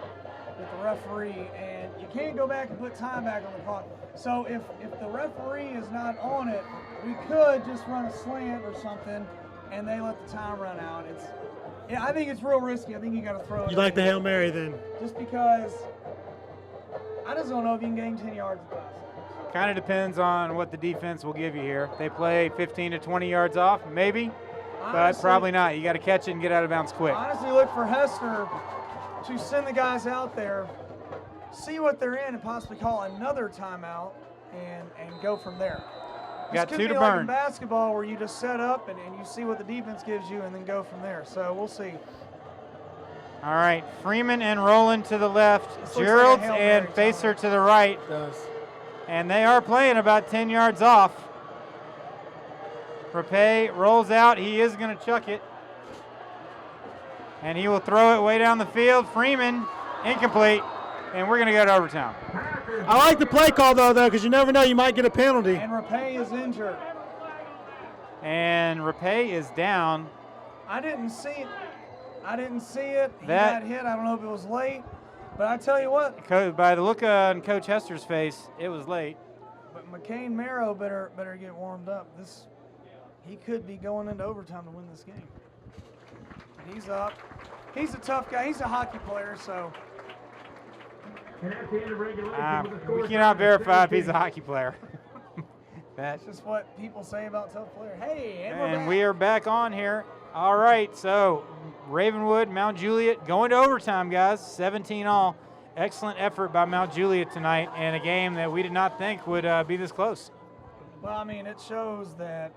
with the referee, and you can't go back and put time back on the clock. So if the referee is not on it, we could just run a slant or something, and they let the time run out. I think it's real risky. I think you got to throw it. You like the Hail Mary then? Just because I just don't know if you can gain 10 yards of pass. Kind of depends on what the defense will give you here. They play 15 to 20 yards off, maybe, but probably not. You got to catch it and get out of bounds quick. Honestly, look for Hester to send the guys out there, see what they're in, and possibly call another timeout and go from there. Got 2 to burn. Like in basketball where you just set up and you see what the defense gives you and then go from there. So we'll see. All right, Freeman and Roland to the left, Gerald and Facer to the right. It does. And they are playing about 10 yards off. Rapay rolls out. He is going to chuck it. And he will throw it way down the field. Freeman, incomplete. And we're going to go to overtime. I like the play call, though, because you never know, you might get a penalty. And Rapay is injured. And Rapay is down. I didn't see it. He got hit. I don't know if it was late. But I tell you what. By the look on Coach Hester's face, it was late. But McCain Marrow better get warmed up. He could be going into overtime to win this game. He's up. He's a tough guy. He's a hockey player, so. And at the end of regulation, with the score We cannot verify if he's a hockey player. That's just what people say about tough players. Hey, and we are back on here. All right, so Ravenwood, Mt Juliet going to overtime, guys. 17-all. Excellent effort by Mt Juliet tonight in a game that we did not think would be this close. Well, I mean, it shows that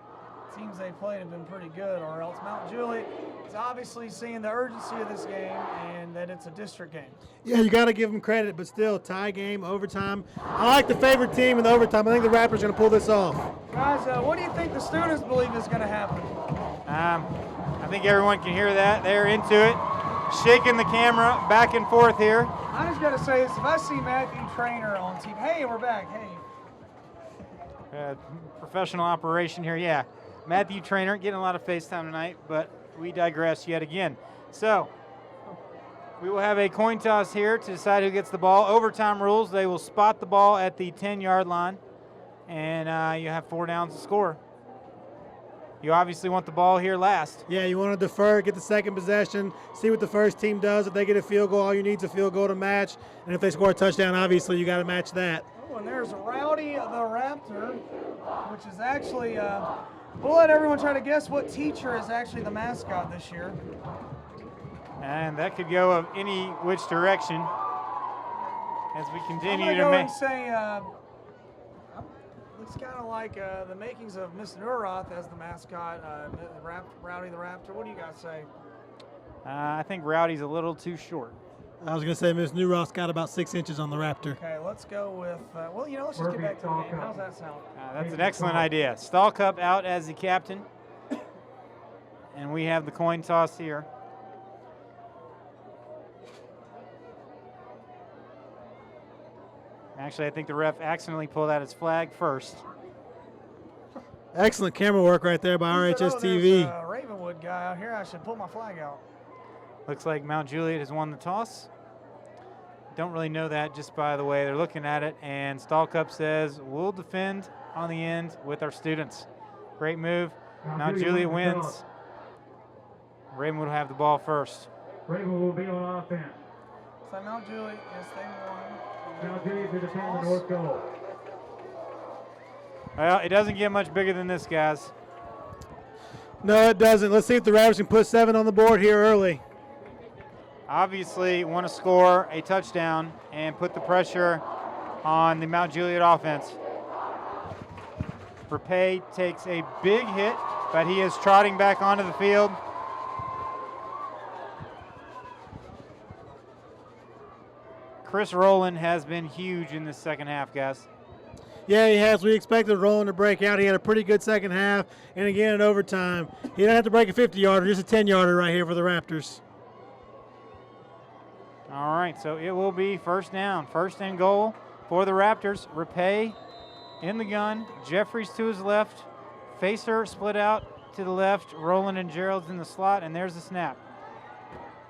teams they played have been pretty good, or else Mt Juliet is obviously seeing the urgency of this game and that it's a district game. Yeah, you got to give them credit, but still, tie game, overtime. I like the favorite team in the overtime. I think the Raptors are going to pull this off. Guys, what do you think the students believe is going to happen? I think everyone can hear that. They're into it, shaking the camera back and forth here. I just got to say this. If I see Matthew Trainer on TV, hey, we're back, hey. Professional operation here, yeah. Matthew Trainer getting a lot of FaceTime tonight, but we digress yet again. So we will have a coin toss here to decide who gets the ball. Overtime rules, they will spot the ball at the 10-yard line, and you have 4 downs to score. You obviously want the ball here last. Yeah, you want to defer, get the second possession, see what the first team does. If they get a field goal, all you need is a field goal to match. And if they score a touchdown, obviously you got to match that. Oh, and there's Rowdy the Raptor, which is actually, we'll let everyone try to guess what teacher is actually the mascot this year. And that could go of any which direction as we continue I'm to go make. and say, looks kind of like the makings of Miss Neuroth as the mascot, Rowdy the Raptor. What do you guys say? I think Rowdy's a little too short. I was going to say Miss Newross got about 6 inches on the Raptor. Okay, let's go with, let's just get back to the game. How's that sound? That's an excellent idea. Stallcup out as the captain. And we have the coin toss here. Actually, I think the ref accidentally pulled out his flag first. Excellent camera work right there by RHS TV. There's a Ravenwood guy out here. I should pull my flag out. Looks like Mt Juliet has won the toss. Don't really know that just by the way they're looking at it. And Stallcup says, we'll defend on the end with our students. Great move. Mt Juliet wins. Ravenwood will have the ball first. Ravenwood will be on offense. So Mt Juliet, yes, they won. Mt Juliet to defend the north goal. Well, it doesn't get much bigger than this, guys. No, it doesn't. Let's see if the Raptors can put 7 on the board here early. Obviously want to score a touchdown and put the pressure on the Mt Juliet offense. Rapay takes a big hit, but he is trotting back onto the field. Chris Rowland has been huge in this second half, guys. Yeah, he has. We expected Rowland to break out. He had a pretty good second half, and again in overtime. He didn't have to break a 50-yarder, just a 10-yarder right here for the Raptors. All right, so it will be first down, first and goal for the Raptors. Rapay in the gun, Jeffries to his left, Facer split out to the left, Rowland and Gerald's in the slot, and there's the snap.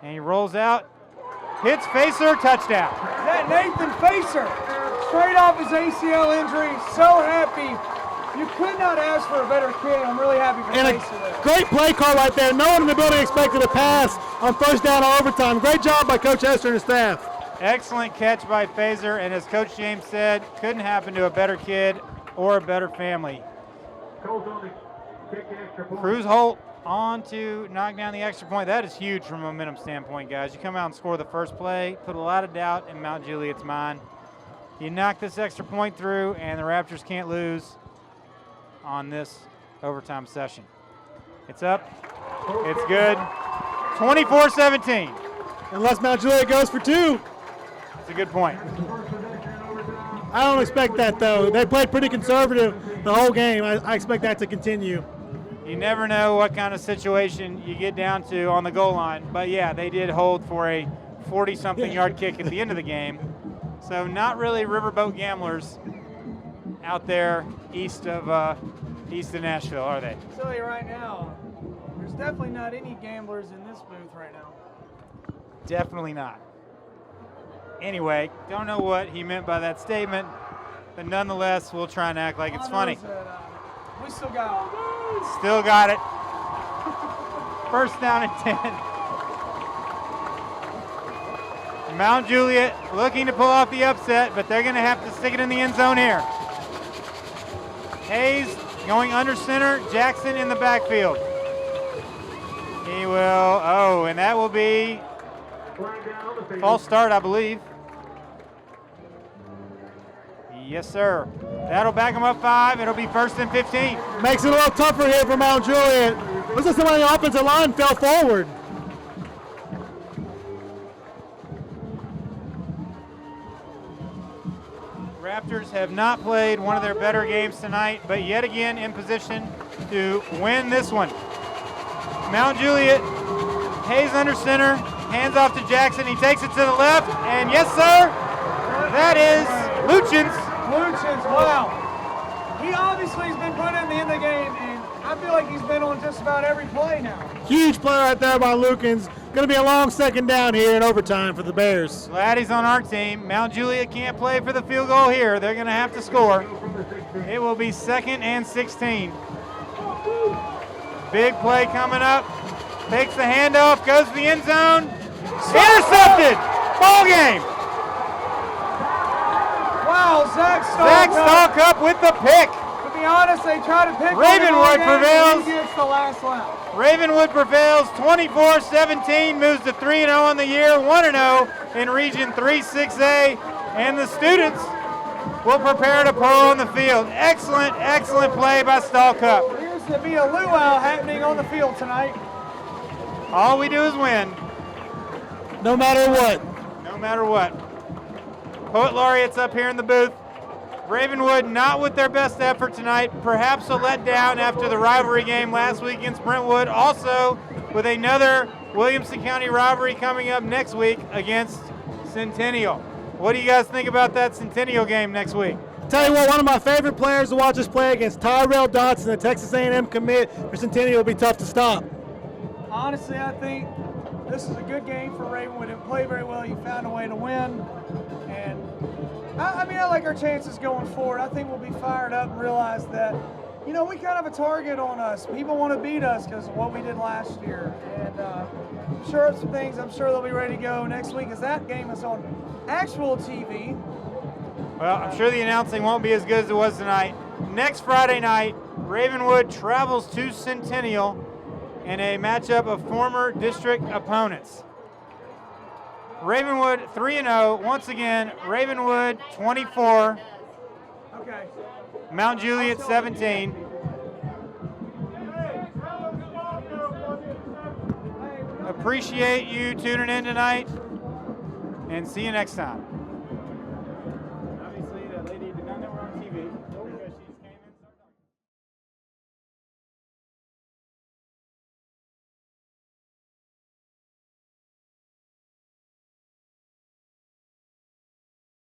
And he rolls out, hits Facer, touchdown. That Nathan Facer, straight off his ACL injury, so happy. You could not ask for a better kid. I'm really happy for Facer there. Great play call right there. No one in the building expected a pass on first down or overtime. Great job by Coach Hester and his staff. Excellent catch by Facer, and as Coach James said, couldn't happen to a better kid or a better family. Cruz Holt on to knock down the extra point. That is huge from a momentum standpoint, guys. You come out and score the first play, put a lot of doubt in Mt Juliet's mind. You knock this extra point through, and the Raptors can't lose on this overtime session. It's up. It's good. 24-17. Unless Mt Juliet goes for 2. That's a good point. I don't expect that, though. They played pretty conservative the whole game. I expect that to continue. You never know what kind of situation you get down to on the goal line. But, yeah, they did hold for a 40-something yard kick at the end of the game. So not really riverboat gamblers out there east of Nashville, are they? I'll tell you right now, there's definitely not any gamblers in this booth right now. Definitely not. Anyway, don't know what he meant by that statement, but nonetheless, we'll try and act like it's funny. We still got it. Still got it. First down and 10. Mt Juliet looking to pull off the upset, but they're going to have to stick it in the end zone here. Hayes going under center, Jackson in the backfield. He will, and that will be false start, I believe. Yes, sir. That'll back him up 5. It'll be 1st and 15. Makes it a little tougher here for Mt Juliet. Looks like somebody on the offensive line fell forward. Raptors have not played one of their better games tonight, but yet again in position to win this one. Mt Juliet, Hayes under center, hands off to Jackson. He takes it to the left, and yes, sir, that is Luchins. Luchins, wow. He obviously has been put in the end of the game, and I feel like he's been on just about every play now. Huge play right there by Lukens. Going to be a long second down here in overtime for the Bears. Glad he's on our team. Mt Juliet can't play for the field goal here. They're going to have to score. It will be 2nd and 16. Big play coming up. Takes the handoff, goes to the end zone. Intercepted! Ball game! Wow, Zach Stalkup with the pick. To be honest, they try to pick Ravenwood prevails. He gets the last lap. Ravenwood prevails 24-17, moves to 3-0 on the year, 1-0 in Region 3-6A, and the students will prepare to pull on the field. Excellent, excellent play by Stalkup. Appears to be a luau happening on the field tonight. All we do is win. No matter what. No matter what. Poet Laureate's up here in the booth. Ravenwood not with their best effort tonight, perhaps a letdown after the rivalry game last week against Brentwood. Also with another Williamson County rivalry coming up next week against Centennial. What do you guys think about that Centennial game next week? Tell you what, one of my favorite players to watch us play against Tyrell Dotson, the Texas A&M commit for Centennial, will be tough to stop. Honestly, I think this is a good game for Ravenwood. It played very well. You found a way to win. And I like our chances going forward. I think we'll be fired up and realize that, we kind of have a target on us. People want to beat us because of what we did last year. And I'm sure of some things. I'm sure they'll be ready to go next week as that game is on actual TV. Well, I'm sure the announcing won't be as good as it was tonight. Next Friday night, Ravenwood travels to Centennial in a matchup of former district opponents. Ravenwood 3-0. Once again, Ravenwood 24. Okay. Mt Juliet 17. Appreciate you tuning in tonight, and see you next time.